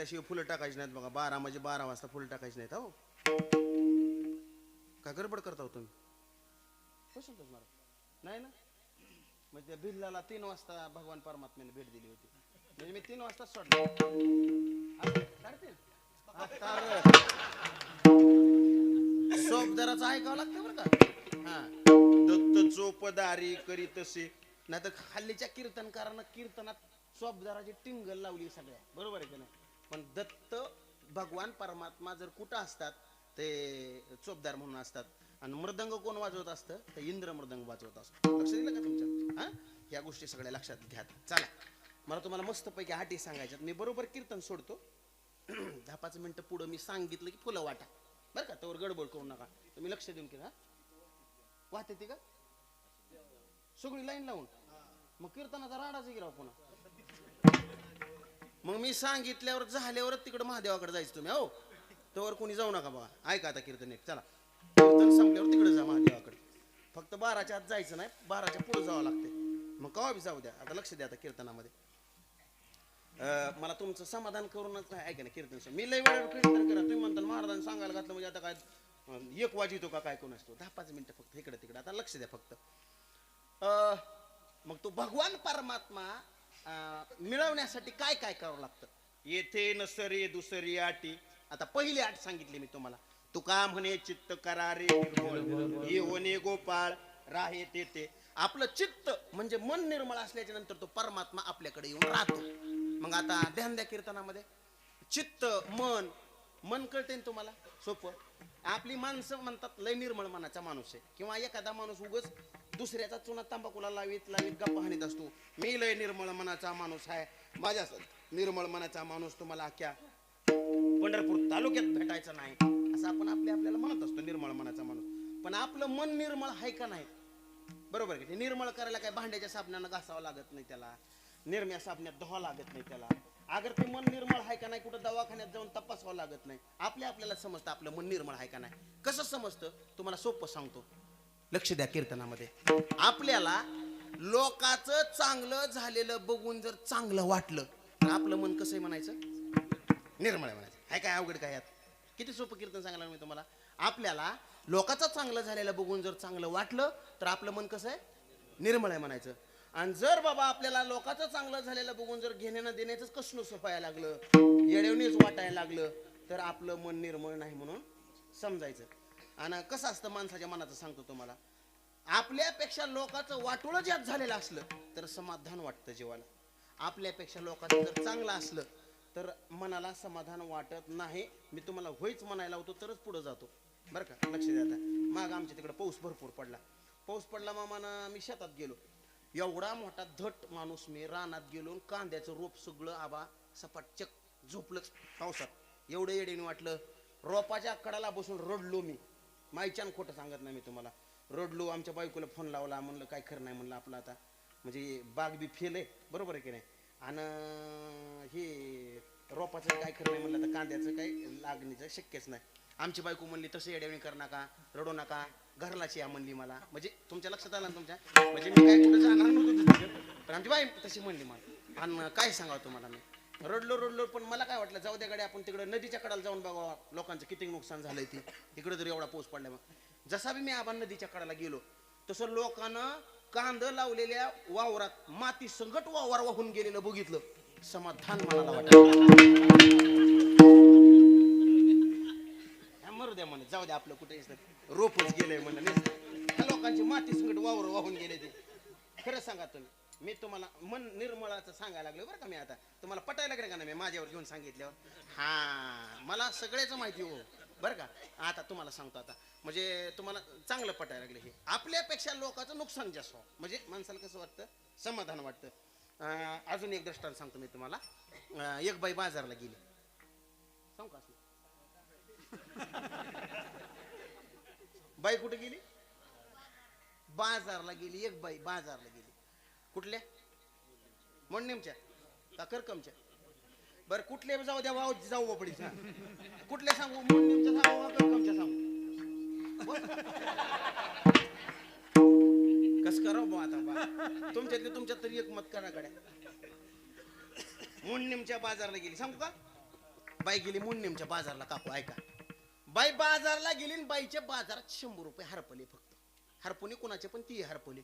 उठल्याशिवाय फुलं टाकायची नाहीत बघा. 12 म्हणजे 12 वाजता फुलं टाकायची नाहीत. हो काय गडबड करता हो तुम्ही? बसवतोच मला नाही ना. म्हणजे त्या भिल्लाला 3 वाजता भगवान परमात्म्याने भेट दिली होती. म्हणजे मी 3 वाजता सोडलो. सोपदाराचं ऐकावं लागतं बरं का. हा, दत्त चोपदारी करी तसे. नाहीतर हल्लीच्या कीर्तनकारांना कीर्तनात सोपदाराची टिंगल लावली सगळ्या. बरोबर आहे का नाही? पण दत्त भगवान परमात्मा जर कुठं असतात ते चोपदार म्हणून असतात. आणि मृदंग कोण वाजवत असतं? तर इंद्र मृदंग वाजवत असतो. लक्ष दिलं का तुमच्या? हा, या गोष्टी सगळ्या लक्षात घ्या. चला, मला तुम्हाला मस्तपैकी आठी सांगायच्यात. मी बरोबर कीर्तन सोडतो. 10-5 मिनिटं पुढं मी सांगितलं की फुलं वाटा बरं का. त्यावर गडबड करू नका. तुम्ही लक्ष देऊन केला. वाहते ती का सगळी लाईन लावून? मग कीर्तनाचा राडाच गिराव पुन्हा. मग मी सांगितल्यावर झाल्यावरच तिकडे महादेवाकडे जायचं तुम्ही. हो, तोवर कोणी जाऊ नका बघा. ऐका आता कीर्तन एक. चला, कीर्तन संपल्यावर तिकडे जा महादेवाकडे. फक्त 12च्या आत जायचं नाही, 12च्या पुढे जावं लागते. मग कवा बी जाऊ द्या. आता लक्ष द्या आता कीर्तनामध्ये. मला तुमचं समाधान करूनच नाही. ऐका ना कीर्तन. मी लय वेळ कीर्तन करा. तुम्ही म्हणता महाराजांनी सांगायला घातलं म्हणजे आता काय 1 वाजितो का काय कोण असतो. 10-5 मिनिटं फक्त इकडे तिकडे. आता लक्ष द्या फक्त. मग तो भगवान परमात्मा मिळवण्यासाठी काय काय करावं लागतं? येथे नसरे दुसरी आटी. आता पहिली आठ सांगितली मी तुम्हाला. तुका म्हणे चित्त करारे निर्मळ, ये वने गोपाळ राहे तेथे. आपलं चित्त म्हणजे मन निर्मळ असल्याच्या नंतर तो परमात्मा आपल्याकडे येऊन राहतो. मग आता ध्यान द्या कीर्तनामध्ये. चित्त, मन. मन कळते ना तुम्हाला? सोपं. आपली माणसं म्हणतात लय निर्मळ मनाचा माणूस आहे. किंवा एखादा माणूस उगच दुसऱ्याचा चुना तंबाखूला लावीत लावीत गप्पा हाणीत असतो. मी लय निर्मळ मनाचा माणूस आहे. माझ्या निर्मळ मनाचा माणूस तुम्हाला अख्ख्या पंढरपूर तालुक्यात भेटायचा नाही असं आपण आपल्याला म्हणत असतो. निर्मळ मनाचा माणूस. पण आपलं मन निर्मळ आहे का नाही? बरोबर आहे. निर्मळ करायला काय भांड्याच्या साबणानं घासावं लागत नाही त्याला. निरम्या साबणात धुवा लागत नाही त्याला. अगर ते मन निर्मळ आहे का नाही कुठं दवाखान्यात जाऊन तपासावं लागत नाही. आपल्याला समजतं आपलं मन निर्मळ आहे का नाही. कसं समजतं तुम्हाला सोपं सांगतो. लक्ष द्या कीर्तनामध्ये. आपल्याला लोकांचं चांगलं झालेलं बघून जर चांगलं वाटलं तर आपलं मन कसं म्हणायचं? निर्मळ म्हणायचं. आहे काय अवघड काय यात? किती सोपं कीर्तन सांगायला मी तुम्हाला. आपल्याला लोकांचं चांगलं झालेलं बघून जर चांगलं वाटलं तर आपलं मन कसं आहे? निर्मळ आहे म्हणायचं. आणि जर बाबा आपल्याला लोकांचं चांगलं झालेलं बघून जर घेण्यानं देण्याचंच कसं सोपायला लागलं, येडवणीच वाटायला लागलं तर आपलं मन निर्मळ नाही म्हणून समजायचं. आणि कसं असतं माणसाच्या मनाचं सांगतो तुम्हाला. आपल्यापेक्षा लोकांचं वाटोळं ज्यात झालेलं असलं तर समाधान वाटतं जीवाला. आपल्यापेक्षा लोकांचं जर चांगलं असलं तर मनाला समाधान वाटत नाही. मी तुम्हाला होईच म्हणायला होतो तरच पुढे जातो बरं का. लक्ष द्या. आता माग आमच्या तिकडे पाऊस भरपूर पडला. पाऊस पडला मामानं मी शेतात गेलो. एवढा मोठा धट माणूस मी रानात गेलो. कांद्याचं रोप सगळं आबा सपाटचक झोपलंच पावसात. एवढं येडेने वाटलं. रोपाच्या कडाला बसून रडलो मी. माईच्यान खोटं सांगत नाही मी तुम्हाला. रडलो. आमच्या बायकोला फोन लावला. म्हणलं काय खरं नाही म्हणलं आपलं आता. म्हणजे बाग बी फेल आहे. बरोबर आहे की नाही. आणि हे रोपाचं काय खरं नाही म्हणलं तर कांद्याचं काही लागणीचं शक्यच नाही. आमची बायको म्हणली तसं येड्यावणी कर नका, रडू नका, घरलाच या म्हणली मला. म्हणजे तुमच्या लक्षात आलं ना तुमच्या. म्हणजे मी काय कुठं जाणार नव्हतो पण आमची बाई तशी म्हणली मला. आणि काय सांगावं तुम्हाला मी रडलो पण मला काय वाटलं जाऊ द्या गाडी आपण तिकडे नदीच्या कडाला जाऊन बघा लोकांचं किती नुकसान झालंय ती तिकडे जर एवढा पाऊस पडला. मग जसा बी मी आबा नदीच्या कडाला गेलो तसं लोकांना कांद लावलेल्या वावरात माती संकट वावर वाहून गेलेलं बघितलं. समाधान मनाला वाटलं. मरू द्या म्हणे जाऊ द्या आपलं कुठे रोपच गेलंय म्हणलं. लोकांची माती संकट वावर वाहून गेले ते. खरं सांगा तुम्ही. मी तुम्हाला मन निर्मळाचं सांगायला लागलो बरं का. मी आता तुम्हाला पटायला लागलं का नाही मी माझ्यावर घेऊन सांगितल्यावर. हा, मला सगळ्याच माहिती हो बरं का. आता तुम्हाला सांगतो आता म्हणजे तुम्हाला चांगलं पटायला लागलं. हे आपल्यापेक्षा लोकांचं नुकसान जास्त हो म्हणजे माणसाला कसं वाटतं? समाधान वाटतं. अजून एक दृष्टांत सांगतो मी तुम्हाला. एक बाई बाजारला गेली. सांगू का? बाई कुठे गेली? बाजारला गेली. एक बाई बाजारला गेली. कुठल्या? मोडनेमच्या का करकमच्या? बरं कुठल्या जाऊ द्या. वाव जाऊ पडी. कुठल्या सांगू? मोडनेमच्या सांगू का करकमच्या सांगू? कस करावं बा आता बा तुमच्यातले तुमच्यात तरी एक मत करा गड्या. मोडनेमच्या बाजारला गेली. सांगू का? बाई गेली मुन्नेमच्या बाजारला. काकू ऐका, बाई बाजारला गेली आणि बाईच्या बाजारात 100 रुपये हरपले. फक्त हरपणे कोणाचे पण ती हरपले.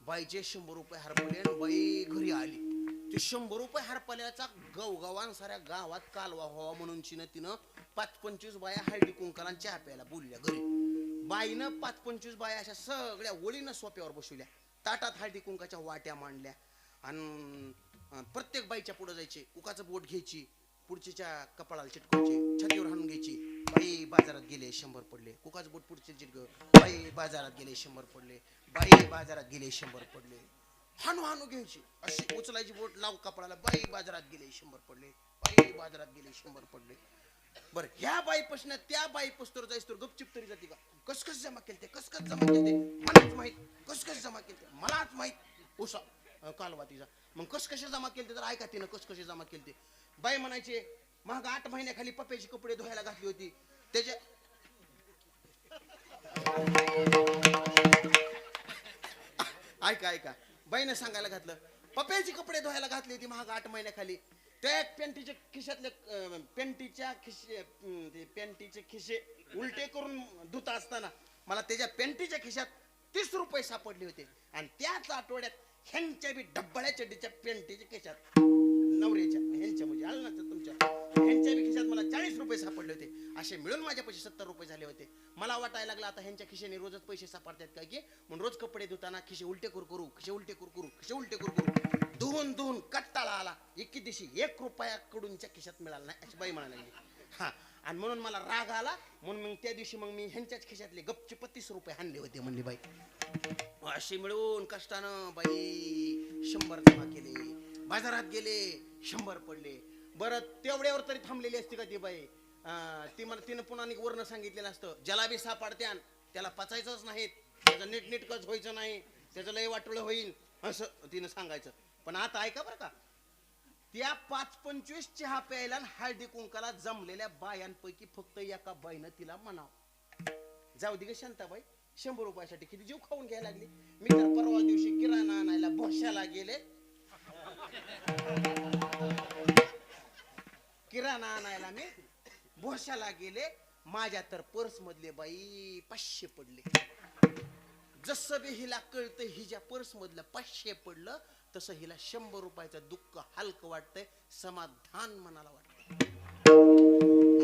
बाईचे 100 रुपये हरपले आणि बाई घरी आली. ते 100 रुपये हरपल्याचा गवगवान साऱ्या गावात कालवा व्हावा म्हणून तिनं 5-25 बाया हळदी कुंकाला चहा प्यायला बोलल्या घरी. बाईनं 5-25 बाया अशा सगळ्या ओळीनं सोप्यावर बसवल्या. ताटात हळदी कुंकाच्या वाट्या मांडल्या आणि प्रत्येक बाईच्या पुढे जायचे. कुकाचं बोट घ्यायची, पुढच्या कपाळाला चिटकायची, छातीवर हाणून घ्यायची. बाई बाजारात गेले 100 पडले. कुकाचं बोट पुढचे चिटक. बाई बाजारात गेले 100 पडले. बाई बाजारात गेले 100 पडले. हाणू हाणू घ्यायची, अशी उचलायची बोट लाव कपाळाला. बाई बाजारात गेले 100 पडले. बाई बाजारात गेले 100 पडले. बरं, ह्या बाईपासून त्या बाईपासून जायच तर गपचिप तरी जाते का? कसकस जमा केलते, कसकस जमा केलते, मलाच माहित. कसकस जमा केलते, मलाच माहित. उसा कालवा तिचा. मग कसकसे जमा केलते तर ऐका तिनं कसकसे जमा केलते. बाई म्हणायचे, मग 8 महिन्याखाली पप्प्याची कपडे धुवायला घातली होती त्याच्या. ऐका, बाईनं सांगायला घातलं, पप्प्याची कपडे धुवायला घातली होती महाग 8 महिन्याखाली. त्या पॅन्टीच्या खिशातले पॅन्टीचे खिसे उलटे करून धुता असताना मला त्याच्या पॅन्टीच्या खिशात 30 रुपये सापडले होते. आणि त्याच आठवड्यात ह्यांच्या बी डब्बळ्या चड्डीच्या पॅन्टीच्या खिशात, नवऱ्याच्या ह्यांच्या म्हणजे आलं ना तुमच्या, ह्यांच्या बी खिशात मला 40 रुपये सापडले होते. असे मिळून माझ्या पैसे 70 रुपये झाले होते. मला वाटायला लागलं आता ह्यांच्या खिशाने रोजच पैसे सापडतात काय की, म्हणून रोज कपडे धुताना खिशे उलटे करू खिशे उलटे करू धुवून कट्टाळा आला. एके दिवशी 1 रुपयाकडूनच्या खिशात मिळाला नाही अशी बाई म्हणायला लागली. हा, आणि म्हणून मला राग आला. म्हणून मग त्या दिवशी मी ह्यांच्याच खिशातले गपचे 30 रुपये आणले होते म्हणली बाई. अशी मिळून कष्टानं बाई 100 जमा केले. बाजारात गेले 100 पडले. बरं, तेवढ्यावर तरी थांबलेली असते का ती बाई? तिनं पुन्हा वर्ण सांगितलेलं असतं, ज्याला बी सापडत्यान त्याला पचायचंच नाहीत, त्याचं नीटनीटकच व्हायचं नाही, त्याचं लय वाटोळं होईल असं तिनं सांगायचं. पण आता ऐका बरं का, त्या 5-25 चहा प्यायला हळदी कुंकाला जमलेल्या बायांपैकी फक्त एका बाईनं तिला म्हणावं, जाऊ दे ग शांताबाई, 100 रुपयासाठी किती जीव खाऊन घ्यायला लागली. मी तर परवा दिवशी किराणा आणायला भोश्याला गेले. किराणा आणायला मी भोश्याला गेले. माझ्या तर पर्स मधले बाई 500 पडले. जसं बी हिला कळतं हिच्या पर्स मधलं 500 पडलं तसं हिला 100 रुपयाचं दुःख हलकं वाटतंय, समाधान मनाला वाटतंय.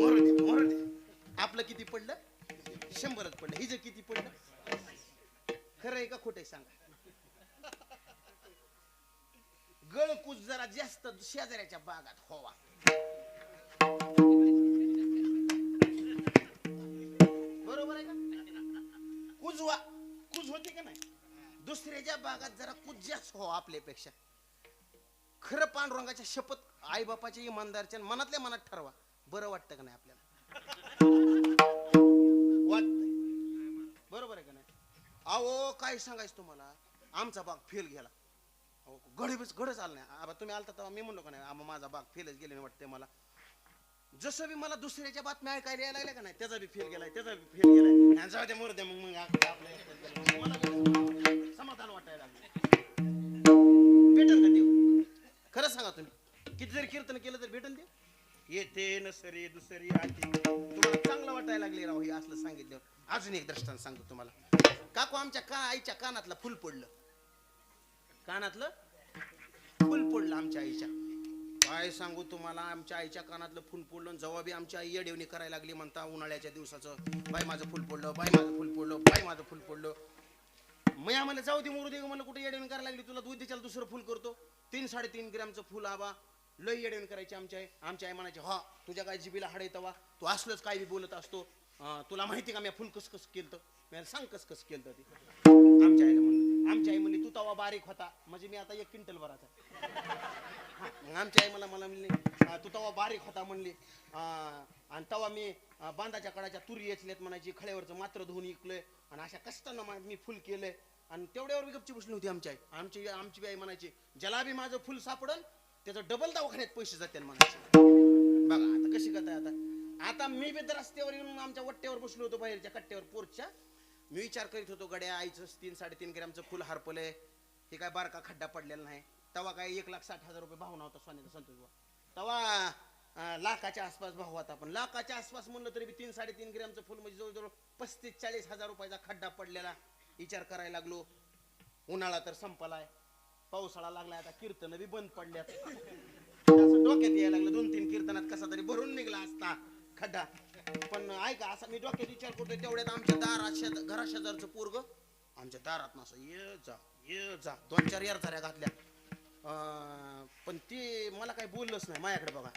मरू दे. आपलं किती पडलं? 100च पडलं. हिचं किती पडलं? खरं आहे का खोटं आहे सांगा? गळकूच जरा जास्त शेजाऱ्याच्या बागात व्हावा. बरोबर आहे का? कुज होती का नाही? दुसऱ्याच्या बागात जरा कुज जास्त हो आपल्यापेक्षा. खरं पांडुरंगाच्या शपथ, आई बापाच्या इमानदारच्या मनातल्या मनात ठरवा. बरं वाटतं का नाही आपल्याला? वाटतंय. बरोबर आहे का नाही? अहो काय सांगायचं तुम्हाला, आमचा बाग फेल गेला. घडच आलं नाही. आबा तुम्ही आलता तेव्हा मी म्हणलो का नाही, आबा माझा बाग फेलच गेले वाटतंय मला. जसं बी मला दुसऱ्याच्या बातम्या ऐकायला यायला लागल्या का नाही, त्याचा बी फेल गेलाय, त्याचा बी फेल गेलाय. जाऊ दे मरू दे, मग आपलं समाधान वाटायला लागलं. भेटन का देव? खरं सांगा तुम्ही, किती जरी कीर्तन केलं तर भेटन देव? येते नसरे दुसरी आली. तुम्हाला चांगलं वाटायला लागले राव हे असलं सांगितलं. अजून एक दृष्टांत सांगतो तुम्हाला. काकू आमच्या आईच्या कानातलं फुल पडलं. कानातलं फुल पडलं आमच्या आईच्या. काय सांगू तुम्हाला, आमच्या आईच्या कानातलं फुल पडलं. जेव्हा बी आमची आई येडेवणी करायला लागली म्हणता उन्हाळ्याच्या दिवसाचं, बाई माझं फुल पडलं, बाई माझं फुल पडलं, बाई माझं फुल पडलं. मी आम्हाला जाऊ दे मरू दे, म्हणलं कुठे येडेवणी करायला लागली, तुला दूध द्यायला दुसरं फुल करतो. 3-3.5 ग्रॅमचं फुल. आबा लय येडेवणी करायची आमच्या आई म्हणायची, हा तुझ्या काय जिबीला हाड येतवा, तू असलंच काय बी बोलत असतो. तुला माहिती का मी फुल कस केलं? मी सांग कस केलं ते. आमच्या आईला म्हणलं, आमची आई म्हणली तू तवा बारीक होता, म्हणजे मी आता 1 क्विंटल भराचा. आमची आई मला म्हणली तू तवा बारीक होता म्हणली, आणि तवा मी बांधाच्या कडाच्या तुरी येचल्यात म्हणायची, खळ्यावरचं मात्र धुवून इकलंय, आणि अशा कष्टानं मी फुल केलंय. आणि तेवढ्यावर बी गपची बसली होती आमची आई. आमची आई म्हणायची, ज्याला बी माझं फुल सापडल त्याचं डबल दवाखान्यात पैसे जातील म्हणायचे. बघा आता कशी करताय. आता मी बी रस्त्यावर येऊन आमच्या वट्ट्यावर बसलो होतो, बाहेरच्या कट्ट्यावर पोरच्या. मी विचार करीत होतो, गड्या आईचं 3-3.5 ग्रॅमचं फुल हरपलंय, हे काय बारका खड्डा पडलेला नाही. तवा काय 1,60,000 रुपये भाव नव्हता सोन्याचा संतोष. तवा लाखाच्या आसपास भाव होता. पण लाखाच्या आसपास म्हणलं तरी 3-3.5 ग्रॅमचं फुल म्हणजे जवळजवळ 35-40 हजार रुपयाचा खड्डा पडलेला. विचार करायला लागलो. उन्हाळा तर संपलाय, पावसाळा लागलाय, आता कीर्तन बी बंद पडल्यात. असं डोक्यात यायला लागलं 2-3 कीर्तनात कसा तरी भरून निघला असता खड्डा. पण ऐका, असा मी डोक्यात विचार करतोय तेवढ्यात आमच्या दारात घराशेजारचं पोरग आमच्या दारात नसं ये जा 2-4 यारझाऱ्या घातल्या. पण ती मला काही बोललंच नाही माझ्याकडे. बघा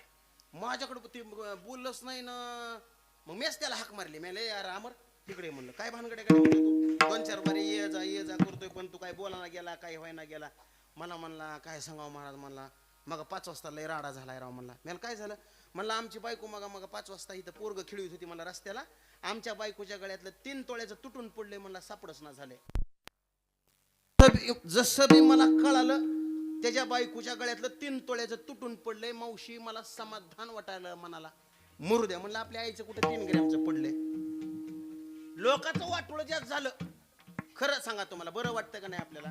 माझ्याकडे ती बोललंच नाही ना. मग मीच त्याला हाक मारली. मी यार अमर तिकडे म्हणलं काय भानगडे काय म्हणलं तू 2-4 बारी ये जा करतोय पण तू काय बोलायला गेला काय व्हायना गेला. मला म्हणला काय सांगावं महाराज म्हणला मग 5 वाजता लय राडा झालाय राव म्हणला. मला काय झालं म्हणलं आमची बायको मग 5 वाजता इथं पोरग खिळवीत होती मला रस्त्याला. आमच्या बायकोच्या गळ्यातलं 3 तोळ्याचं तुटून पडले म्हणला सापडच ना झाले. जसं बी मला कळालं त्याच्या बायकोच्या गळ्यातलं 3 तोळ्याचं तुटून पडलंय. मावशी मला समाधान वाटायला मनाला. मुरू द्या म्हणलं आपल्या आईचं कुठे 3 ग्रॅमचं पडले. लोकांचं वाटोळं जास्त झालं. खरं सांगा तुम्हाला बरं वाटतं का नाही आपल्याला.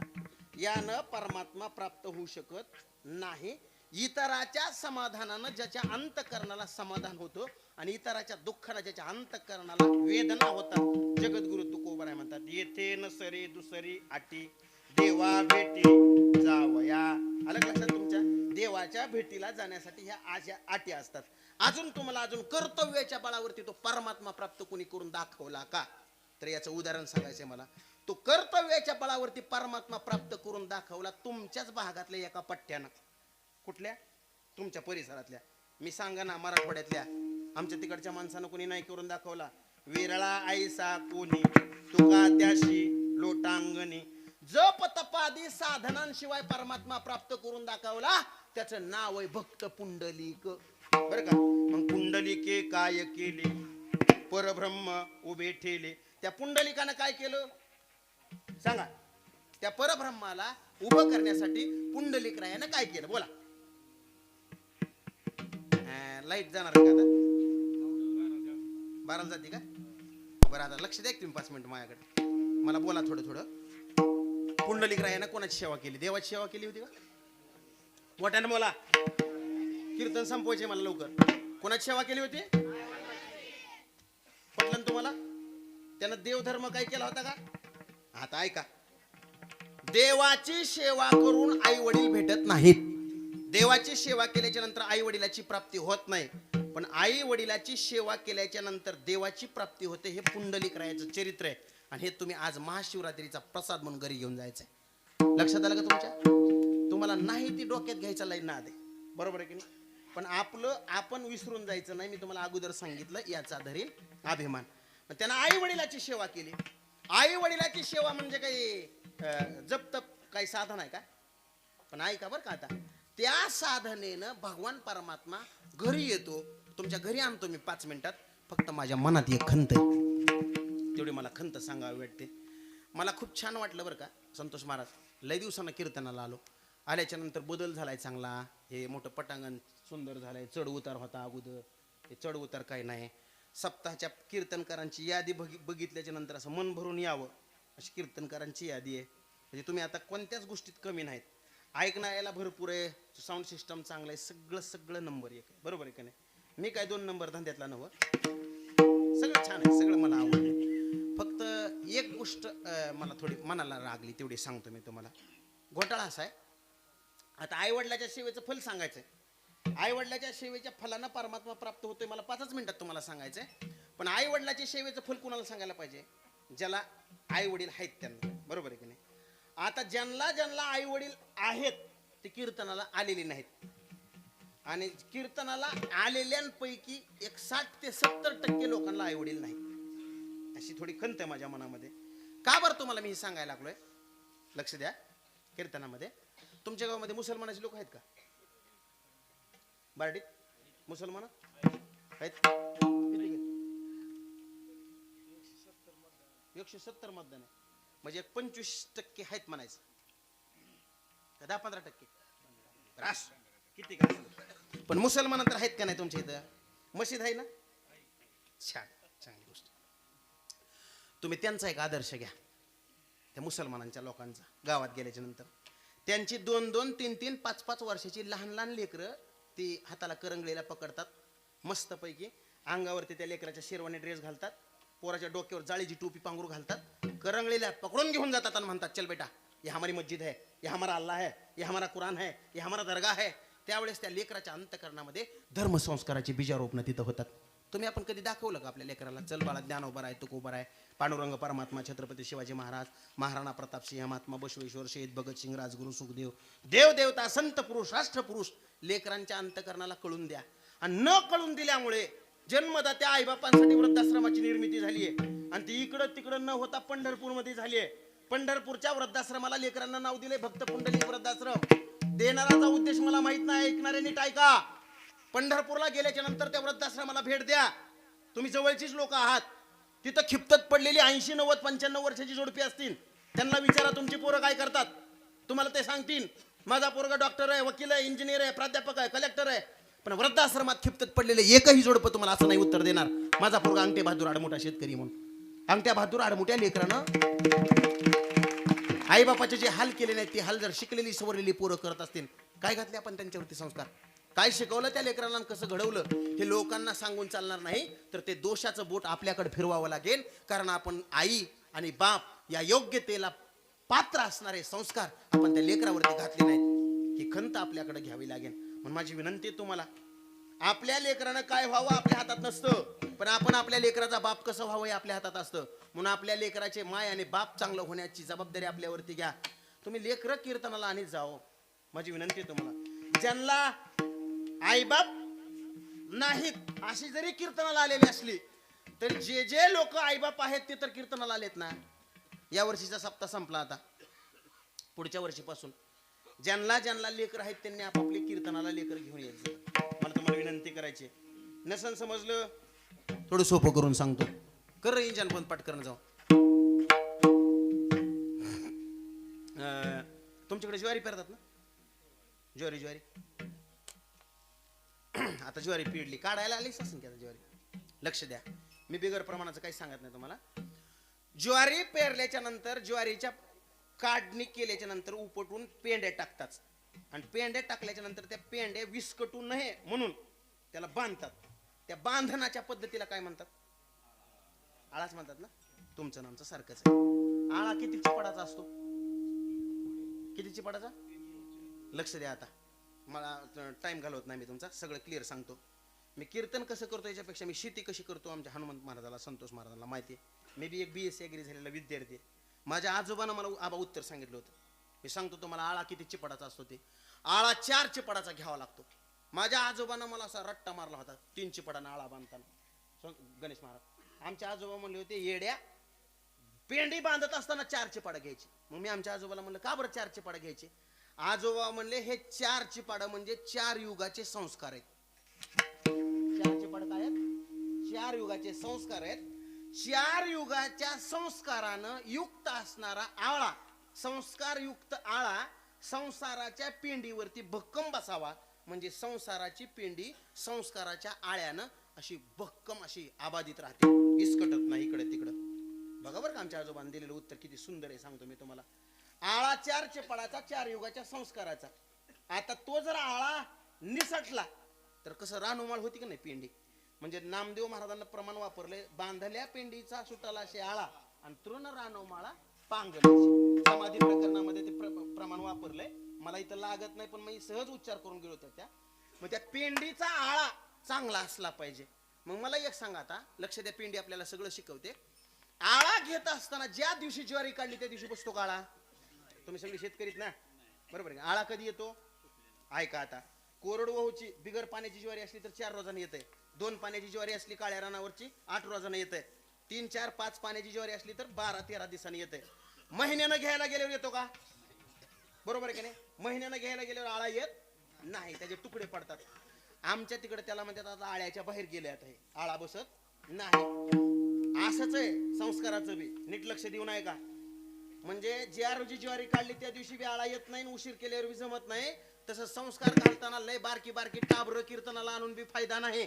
यानं परमात्मा प्राप्त होऊ शकत नाही. इतराच्या समाधानानं ज्याच्या अंतकरणाला समाधान होतं आणि इतराच्या दुःखानं ज्याच्या अंतकरणाला वेदना होतात. जगद्गुरु तुकोबाराय म्हणतात येथे नसरे दुसरी आटी देवा भेटी जावया. आलं लक्षात तुमच्या. देवाच्या भेटीला जाण्यासाठी ह्या अशा आटी असतात. अजून तुम्हाला अजून कर्तव्याच्या बळावरती तो परमात्मा प्राप्त कोणी करून दाखवला का. तर याचं उदाहरण सांगायचंय मला. तो कर्तव्याच्या बळावरती परमात्मा प्राप्त करून दाखवला तुमच्याच भागातल्या एका पट्ट्यानं. कुठल्या तुमच्या परिसरातल्या. मी सांगा ना मराठवाड्यातल्या आमच्या तिकडच्या माणसानं कोणी नाही करून दाखवला. विरळा ऐसा कोणी तुका त्याशी लोटांगणी. जप तपादी साधनांशिवाय परमात्मा प्राप्त करून दाखवला त्याचं नाव आहे भक्त पुंडलिक. बरं का. मग पुंडलिके काय केले परब्रह्म उभे ठेले. त्या पुंडलिकानं काय केलं सांगा. त्या परब्रह्माला उभं करण्यासाठी पुंडलिक रायानं काय केलं बोला. लाईट जाणार का आता 12 जाते का. बरं आता लक्ष द्या तुम्ही 5 मिनिट माझ्याकडे. मला बोला थोडं. पुंडलिक रायानं कोणाची सेवा केली. देवाची सेवा केली होती का. मोठ्यानं बोला. कीर्तन संपवायचे मला लवकर. कोणाची सेवा केली होती पटलं तुम्हाला. त्यानं देवधर्म काय केला होता का. आता ऐका. देवाची सेवा करून आई वडील भेटत नाहीत. देवाची सेवा केल्याच्या नंतर आई वडिलाची प्राप्ती होत नाही. पण आई वडिलाची सेवा केल्याच्या नंतर देवाची प्राप्ती होते. हे पुंडलिक रायाचं चरित्र आहे. आणि हे तुम्ही आज महाशिवरात्रीचा प्रसाद म्हणून घरी घेऊन जायचंय. लक्षात आलं का तुमच्या. तुम्हाला नाही ती डोक्यात घ्यायचा लय ना दे. बरोबर आहे की नाही. पण आपण विसरून जायचं नाही. मी तुम्हाला अगोदर सांगितलं याचा धरील अभिमान. त्यानं आई वडिलाची सेवा केली. आई वडिलाची सेवा म्हणजे काही जप तप काही साधन आहे का. पण ऐका बरं का. आता त्या साधनेनं भगवान परमात्मा घरी येतो. तुमच्या घरी आणतो मी 5 मिनिटात. फक्त माझ्या मनात एक खंत आहे तेवढी मला खंत सांगावी वाटते. मला खूप छान वाटलं बरं का संतोष महाराज. लय दिवसानं कीर्तनाला आल्याच्या नंतर बदल झालाय चांगला. हे मोठं पटांगण सुंदर झालंय. चढ उतार होता अगोदर. हे चढ उतार काही नाही. सप्ताहाच्या कीर्तनकारांची यादी बघितल्याच्या नंतर असं मन भरून यावं अशी कीर्तनकारांची यादी आहे. म्हणजे तुम्ही आता कोणत्याच गोष्टीत कमी नाहीत. ऐकण्याला भरपूर आहे. साऊंड सिस्टम चांगलं आहे. सगळं नंबर 1 आहे. बरोबर आहे का नाही. मी काय 2 नंबर धंद्यातला नवं. सगळं छान आहे. सगळं मला आवडलं. फक्त एक गोष्ट मला थोडी मनाला लागली तेवढी सांगतो मी तुम्हाला. घोटाळा असा आहे. आता आईवडिलाच्या सेवेचं फल सांगायचंय. आईवडिलाच्या सेवेच्या फलानं परमात्मा प्राप्त होतोय. मला 5 मिनिटात तुम्हाला सांगायचंय. पण आईवडिलाच्या सेवेचं फल कुणाला सांगायला पाहिजे. ज्याला आई वडील आहेत त्यांना. बरोबर आहे की नाही. आता ज्यांना आई वडील आहेत ते कीर्तनाला आलेली नाहीत. आणि कीर्तनाला आलेल्यांपैकी 60 ते 70% लोकांना आई वडील नाही. अशी थोडी खंत आहे माझ्या मनामध्ये. का बरं तुम्हाला मी हे सांगायला लागलोय. लक्ष द्या. कीर्तनामध्ये तुमच्या गावामध्ये मुसलमानाचे लोक आहेत का. बारडीत मुसलमान आहेत. 170 मतदान आहे. म्हणजे 25% आहेत म्हणायचं. 10-15% रास किती का. पण मुसलमान तर आहेत का नाही तुमच्या इथं. मशीद आहे ना. छान चांगली गोष्ट. तुम्ही त्यांचा एक आदर्श घ्या. त्या मुसलमानांच्या लोकांचा. गावात गेल्याच्या नंतर त्यांची 2-2, 3-3, 5-5 वर्षाची लहान लेकरं ती हाताला करंगळीला पकडतात. मस्तपैकी अंगावरती त्या लेकराच्या शेरवानी ड्रेस घालतात, पोराच्या डोक्यावर जाळीची टोपी पांघरू घालतात, करंगळीला पकडून घेऊन जातात आणि म्हणतात चल बेटा ये हमारी मस्जिद है, ये हमारा अल्लाह है, ये हमारा कुरान है, ये हमारा दर्गा है. त्यावेळेस त्या लेकराच्या अंतकरणामध्ये धर्मसंस्काराची बीजारोपण तिथं होतात. तुम्ही आपण कधी दाखवलं का आपल्या लेकराला चल बाळा ज्ञानोबा आहे, तुकोबा आहे, पांडुरंग परमात्मा, छत्रपती शिवाजी महाराज, महाराणा प्रताप सिंह, महात्मा बसवेश्वर, शहीद भगतसिंग, राजगुरू सुखदेव, देवदेवता, संत पुरुष, राष्ट्रपुरुष लेकरांच्या अंतकरणाला कळून द्या. आणि न कळून दिल्यामुळे जन्मदात्या आईबापांसाठी वृद्धाश्रमाची निर्मिती झाली आहे आणि ती इकडं तिकडं न होता पंढरपूरमध्ये झाली आहे. पंढरपूरच्या वृद्धाश्रमाला लेकरांना नाव दिले भक्त पुंडलिक वृद्धाश्रम. देणाराचा उद्देश मला माहित नाही, ऐकणारे नीट ऐका. पंढरपूरला गेल्याच्या नंतर त्या वृद्धाश्रमाला भेट द्या. तुम्ही जवळचीच लोक आहात. तिथं खिपतत पडलेली 80, 90, 95 वर्षाची जोडपी असतील, त्यांना विचारा तुमची पोरं काय करतात, तुम्हाला ते सांगतील. माझा पोरगा डॉक्टर आहे, वकील आहे, इंजिनियर आहे, प्राध्यापक आहे, कलेक्टर आहे. पण वृद्धाश्रमात खिपतत पडलेले एकही जोडपं तुम्हाला असं नाही उत्तर देणार माझा पोरगा अंगठे बहादूर आडमोठा शेतकरी म्हणून. अंगठ्या बहादूर आडमोठ्या लेकरानं आई बापाचे जे हाल केले नाहीत ते हाल जर शिकलेली सवरलेली पोरं करत असतील, काय घातले आपण त्यांच्यावरती संस्कार, काय शिकवलं त्या लेकरांना, कसं घडवलं हे लोकांना सांगून चालणार नाही. तर ते दोषाचं बोट आपल्याकडे फिरवावं लागेल. कारण आपण आई आणि बाप या योग्यतेला पात्र असणारे संस्कार आपण त्या लेकरावरती घातले नाहीत, ही खंत आपल्याकडे घ्यावी लागेल. म्हणून माझी विनंती आहे तुम्हाला, आपल्या लेकरानं काय व्हावं आपल्या हातात नसतं, पण आपण आपल्या लेकराचा बाप कसं व्हावं हे आपल्या हातात असतं. म्हणून आपल्या लेकराचे माय आणि बाप चांगलं होण्याची जबाबदारी आपल्यावरती घ्या. तुम्ही लेकरं कीर्तनाला आणि जाओ, माझी विनंती आहे तुम्हाला. ज्यांना आईबाप नाहीत अशी जरी कीर्तनाला आलेली असली तर जे जे लोक आईबाप आहेत ते तर कीर्तनाला आलेत ना. या वर्षीचा सप्ताह संपला, आता पुढच्या वर्षीपासून ज्यांना ज्यांना लेकर आहेत त्यांनी आपापली कीर्तनाला लेकर घेऊन यायचं. मला तुम्हाला विनंती करायची, नसन समजलं थोडं सोपं करून सांगतो. कर इंजन पण पटकन जाऊ. तुमच्याकडे ज्वारी पेरतात ना, ज्वारी ज्वारी आता ज्वारी पिडली काढायला आलीच असेल की आता ज्वारी. लक्ष द्या, मी बिगर प्रमाणाचं काही सांगत नाही तुम्हाला. ज्वारी पेरल्याच्या नंतर ज्वारीच्या काढणी केल्याच्या नंतर उपटून पेंड्या टाकतात आणि पेंड्या टाकल्याच्या नंतर त्या पेंड्या विस्कटू नये म्हणून त्याला बांधतात. त्या बांधण्याच्या पद्धतीला काय म्हणतात? आळाच म्हणतात ना. तुमचं नामचं सारखंच आहे. आळा किती चिपाडाचा असतो? किती चिपाडाचा? लक्ष द्या. आता मला टाइम घालवत नाही, मी तुमचा सगळं क्लिअर सांगतो. मी कीर्तन कसं करतो याच्यापेक्षा मी शेती कशी करतो आमच्या हनुमंत महाराजाला, संतोष महाराजांना माहिती आहे. मी बी एक BSc ॲग्री झालेला विद्यार्थी आहे. माझ्या आजोबानं मला आबा उत्तर सांगितलं होतं. मी सांगतो तुम्हाला आळा किती चिपाडाचा असतो ते. आळा 4 चिपाडाचा घ्यावा लागतो. माझ्या आजोबानं मला असा रट्टा मारला होता 3 चिपाडानं आळा बांधताना. गणेश महाराज आमचे आजोबा म्हणले होते, येड्या पेंडी बांधत असताना 4 चिपाडा घ्यायची. मग मी आमच्या आजोबाला म्हणलं का बरं 4 चिपाडा घ्यायचे? आजोबा म्हणले हे 4 चिपाडा म्हणजे 4 युगाचे संस्कार आहेत. 4 चिपाडा काय आहेत? 4 युगाचे संस्कार आहेत. 4 युगाच्या संस्कारानं युक्त असणारा आळा, संस्कारयुक्त आळा संसाराच्या पेंडीवरती भक्कम बसावा. म्हणजे संसाराची पेंडी संस्काराच्या आळ्यानं अशी भक्कम अशी आबादित राहते, विस्कटत नाही इकडे तिकडं. बघा बरं का आमच्या आजोबांनी दिलेलं उत्तर किती सुंदर आहे, सांगतो मी तुम्हाला. आळा 4 चिपाडाचा 4 युगाच्या संस्काराचा. आता तो जर आळा निसटला तर कसं रानोमाळ होती का नाही पेंडी. म्हणजे नामदेव महाराजांना प्रमाण वापरले, बांधल्या पेंडीचा सुटाला असे आळा आणि तृण रानोमाळा पांगल्याची. समाधी प्रकरणामध्ये ते प्रमाण वापरलंय. मला इथं लागत नाही पण मी सहज उच्चार करून गेलो होतो त्या. मग त्या पेंडीचा आळा चांगला असला पाहिजे. मग मला एक सांगा, आता लक्ष द्या, पेंडी आपल्याला सगळं शिकवते. आळा घेत असताना ज्या दिवशी ज्वारी काढली त्या दिवशी बसतो का आळा? तुम्ही सगळे शेतकरीत ना, बरोबर आहे. आळा कधी येतो ऐका. आता कोरडवाहूची बिगर पाण्याची ज्वारी असली तर 4 रोजाने येते. 2 पाण्याची ज्वारी असली काळ्या रानावरची 8 रोजाने येते. 3, 4, 5 पाण्याची ज्वारी असली तर 12-13 दिवसांनी येते. महिन्यानं घ्यायला गेल्यावर येतो का? बरोबर आहे की नाही? महिन्यानं घ्यायला गेल्यावर आळा येत नाही, त्याचे तुकडे पडतात. आमच्या तिकडे त्याला म्हणतात आता आळ्याच्या बाहेर गेले, आता हे आळा बसत नाही. असंच आहे संस्काराचं बी, नीट लक्ष देऊ नये का. म्हणजे ज्या रोजी ज्वारी काढली त्या दिवशी बी आळा येत नाही, उशीर केल्यावर बी जमत नाही. तसं संस्कार घालताना लय बारकी बारकी टाबर कीर्तनाला आणून बी फायदा नाही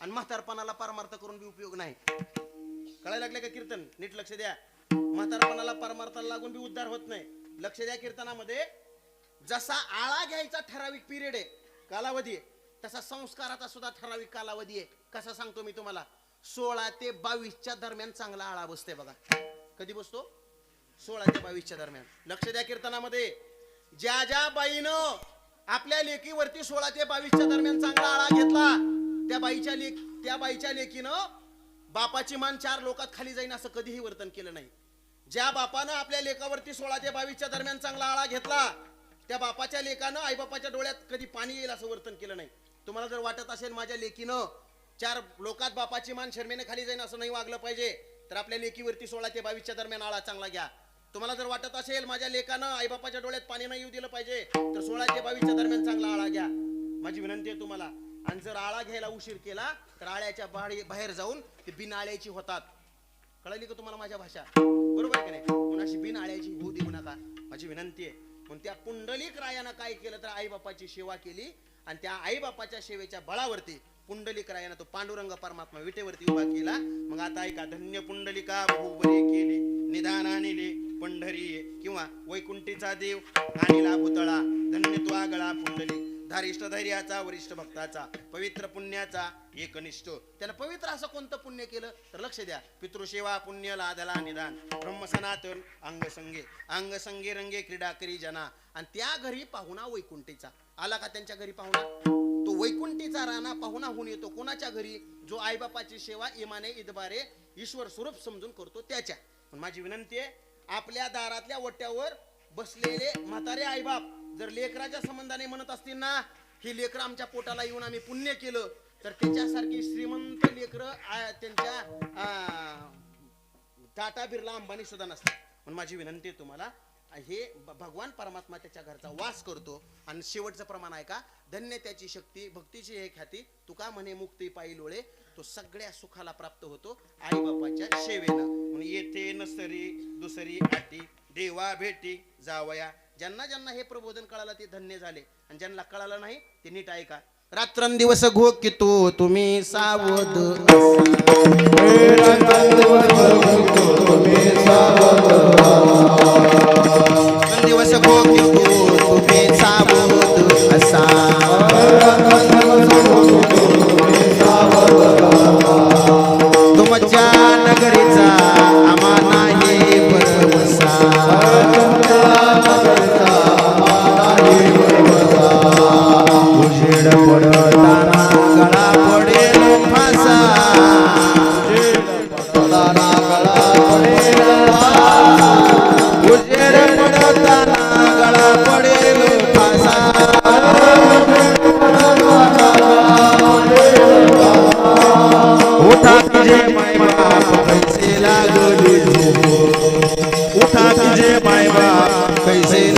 आणि म्हातारपणाला परमार्थ करून बी उपयोग नाही. कळायला लागले का कीर्तन? नीट लक्ष द्या. म्हातारपणाला परमार्थाला लागून बी उद्धार होत नाही. लक्ष द्या, कीर्तनामध्ये जसा आळा घ्यायचा ठराविक पिरियड आहे, कालावधी आहे, तसा संस्काराचा सुद्धा ठराविक कालावधी आहे. कसा सांगतो मी तुम्हाला, 16 ते 22च्या दरम्यान चांगला आळा बसते बघा. कधी बसतो? 16 ते 22च्या दरम्यान. लक्ष द्या, कीर्तनामध्ये ज्या ज्या बाईनं आपल्या लेकीवरती 16 ते 22च्या दरम्यान चांगला आळा घेतला, त्या बाईच्या लेकीनं बापाची मान 4 लोकात खाली जाईन असं कधीही वर्तन केलं नाही. ज्या बापानं आपल्या लेकावरती 16 ते 22च्या दरम्यान चांगला आळा घेतला, त्या बापाच्या लेकानं आईबापाच्या डोळ्यात कधी पाणी येईल असं वर्तन केलं नाही. तुम्हाला जर वाटत असेल माझ्या लेकीनं 4 लोकात बापाची मान शर्मेने खाली जाईन असं नाही वागलं पाहिजे, तर आपल्या लेकीवरती 16 ते 22च्या दरम्यान आळा चांगला घ्या. तुम्हाला जर वाटत असेल माझ्या लेकानं आईबापाच्या डोळ्यात पाणी नाही येऊ दिलं पाहिजे, तर 16 ते 22च्या दरम्यान चांगला आळा घ्या. माझी विनंती आहे तुम्हाला. आणि जर आळा घ्यायला उशीर केला तर आळ्याच्या बाहेर जाऊन ते बिनआळ्याची होतात. कळली का तुम्हाला माझ्या भाषा? बरोबर आहे की नाही? कोणाशी बिनआळ्याची होऊ देऊ नका, माझी विनंती आहे. पण त्या पुंडलिक रायानं काय केलं तर आईबापाची सेवा केली, आणि त्या आईबापाच्या सेवेच्या बळावरती पुंडलिक रायानं तो पांडुरंग परमात्मा विटेवरती उभा केला. मग आता ऐका, धन्य पुंडलिका बहुबरे केले निदान आणले पंढरी, किंवा वैकुंठीचा देव आणिला भूतळा, धन्य तो आगळा पुंडलिक, धारिष्ठ धैर्याचा वरिष्ठ भक्ताचा, पवित्र पुण्याचा एकनिष्ठ. त्यानं पवित्र असं कोणतं पुण्य केलं तर लक्ष द्या, पितृसेवा पुण्य लादला निदान, ब्रह्मसनातन अंग संगे रंगे क्रीडा करी जना. आणि त्या घरी पाहुणा वैकुंठीचा आला का? त्यांच्या घरी पाहुणा, तो वैकुंठीचा राणा पाहुणा होऊन येतो. कोणाच्या घरी? जो आईबापाची सेवा इमाने इदबारे ईश्वर स्वरूप समजून करतो त्याच्या. पण माझी विनंती आहे, आपल्या दारातल्या वट्यावर बसलेले म्हातारे आईबाप जर लेकराच्या संबंधाने म्हणत असतील ना, ही लेकर आमच्या पोटाला येऊन आम्ही पुण्य केलं, तर त्याच्यासारखी श्रीमंत लेकर त्यांच्या टाटा बिर्ला अंबानी सुद्धा नसतात. पण माझी विनंती आहे तुम्हाला, हे भगवान परमात्मा त्याच्या घरचा वास करतो. आणि शेवटचं प्रमाण आहे का, धन्य त्याची शक्ती भक्तीची हे ख्याती, तुका म्हणे मुक्ती पायी लोळे, तो सगळ्या सुखाला प्राप्त होतो आई बापाच्या सेवेनं. म्हणून येथे नसरी दुसरी आटी देवा भेटी जावया. ज्यांना ज्यांना हे प्रबोधन कळालं ते धन्य झाले, आणि ज्यांना कळालं नाही ते नीट ऐका. रात्रंदिवस घोकितो तुम्ही सावध, दिवस घोकितो तुम्ही सावध असा, तुमच्या नगरीचा आम्हा नाही भरवसा, उजेड पडताना गळा पडेल फासा, उजेड पडताना गळा पडेल फासा, उठा तुझे माय बाप कैसे लागले झोप, उठा तुझे माय बाप कैसे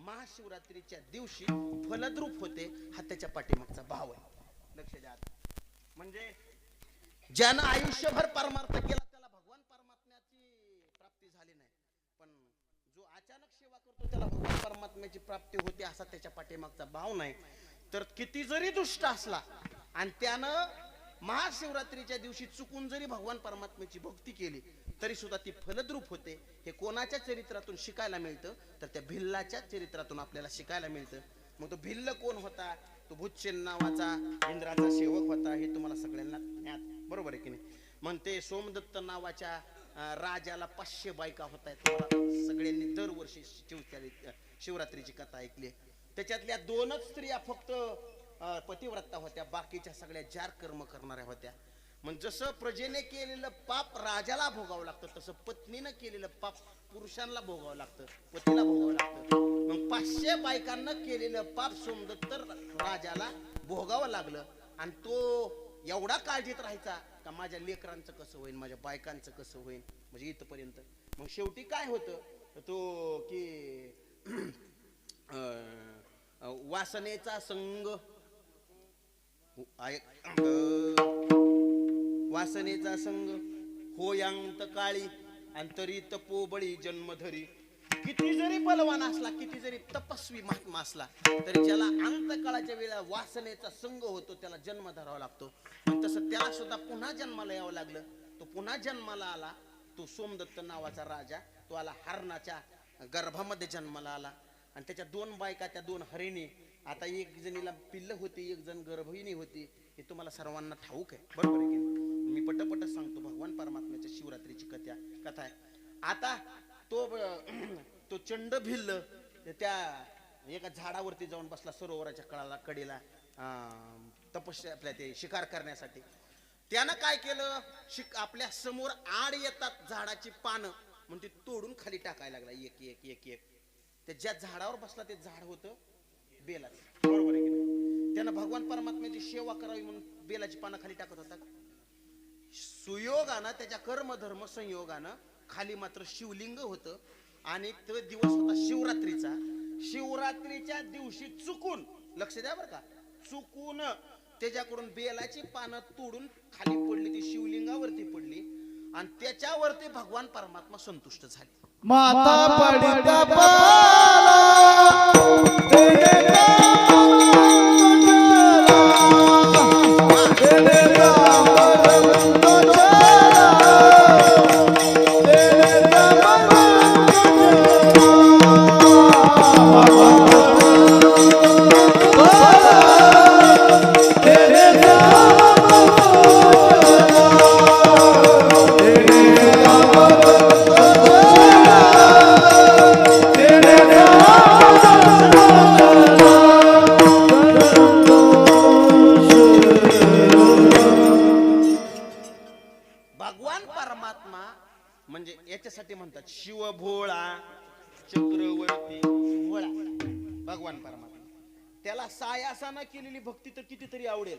महाशिवरात्रीच्या दिवशी फलद्रूप होते, हा त्याच्या पाठीमागचा भाव आहे. लक्ष द्या. म्हणजे ज्यानं आयुष्यभर परमार्थ केला त्याला भगवान परमात्म्याची प्राप्ती झाली नाही, पण जो अचानक सेवा करतो त्याला भगवान परमात्म्याची प्राप्ती होते, असा त्याच्या पाठीमागचा भाव नाही. तर किती जरी दुष्ट असला आणि त्यानं महाशिवरात्रीच्या दिवशी चुकून जरी भगवान परमात्म्याची भक्ती केली तरी सुद्धा ती फलद्रूप होते. हे कोणाच्या चरित्रातून शिकायला मिळतं? तर त्या भिल्लाच्या चरित्रातून आपल्याला शिकायला मिळतं. मग तो भिल्ल कोण होता? तो भुजसेन नावाचा इंद्राचा सेवक होता, हे तुम्हाला सगळ्यांना ज्ञात, बरोबर आहे की नाही? मग ते सोमदत्त नावाच्या राजाला 500 बायका होत्या. तुम्हाला सगळ्यांनी दरवर्षी शिवरात्रीची कथा ऐकली. त्याच्यातल्या 2च स्त्रिया फक्त पतिव्रता होत्या, बाकीच्या सगळ्या जार कर्म करणाऱ्या होत्या. मग जसं प्रजेने केलेलं पाप राजाला भोगावं लागतं, तसं पत्नीनं केलेलं पाप पुरुषांना भोगावं लागतं, पतीला भोगावं लागतं. मग 500 बायकांना केलेलं पाप सोमदत्त राजाला भोगावं लागलं. आणि तो एवढा काळजीत राहायचा का माझ्या लेकरांचं कसं होईल, माझ्या बायकांचं कसं होईल, म्हणजे इथपर्यंत. मग शेवटी काय होतं तो की वासनेचा संग, वासनेचा संग होयांत काळी अंतरी तपोबळी जन्मधरी. किती जरी बलवान असला, किती जरी तपस्वी महात्मा असला, तरी ज्याला अंतकाळाच्या वेळेला वासनेचा संग होतो त्याला जन्म धरावा लागतो. तसं त्याला सुद्धा पुन्हा जन्माला यावं लागलं. तो पुन्हा जन्माला आला. तो सोमदत्त नावाचा राजा, तो आला हरणाच्या गर्भामध्ये जन्माला आला. आणि त्याच्या 2 बायका, त्या 2 हरिणी. आता एक जणीला पिल्ल होती, एक जण गर्भहिणी होती. हे तुम्हाला सर्वांना ठाऊक आहे, बरोबर आहे की नाही? मी पटपट सांगतो. भगवान परमात्म्याच्या शिवरात्रीची कथा आहे. आता तो चंड भिल्ल त्या एका झाडावरती जाऊन बसला, सरोवराच्या कडेला तपस्या आपल्या ते शिकार करण्यासाठी. त्यानं काय केलं, आपल्या समोर आड येतात झाडाची पानं, म्हणून ती तोडून खाली टाकायला लागला, एक एक एक एक. ते ज्या झाडावर बसला ते झाड होतं बेलाचं, बरोबर आहे की नाही? त्यानं भगवान परमात्म्याची सेवा करावी म्हणून बेलाची पानं खाली टाकत होता. सुयोगानं, त्याच्या कर्मधर्म संयोगानं खाली मात्र शिवलिंग होतं. आणि तो दिवस होता शिवरात्रीचा. शिवरात्रीच्या दिवशी चुकून, लक्ष द्या बरं का, चुकून त्याच्याकडून बेलाची पानं तोडून खाली पडली, ती शिवलिंगावरती पडली. आणि त्याच्यावरती भगवान परमात्मा संतुष्ट झाले. माता पडिता भगवान परमात्मा म्हणजे याच्यासाठी म्हणतात शिवभोळा चक्रवर्ती भोळा. भगवान परमात्मा, त्याला सायासानं केलेली भक्ती तर कितीतरी आवडेल.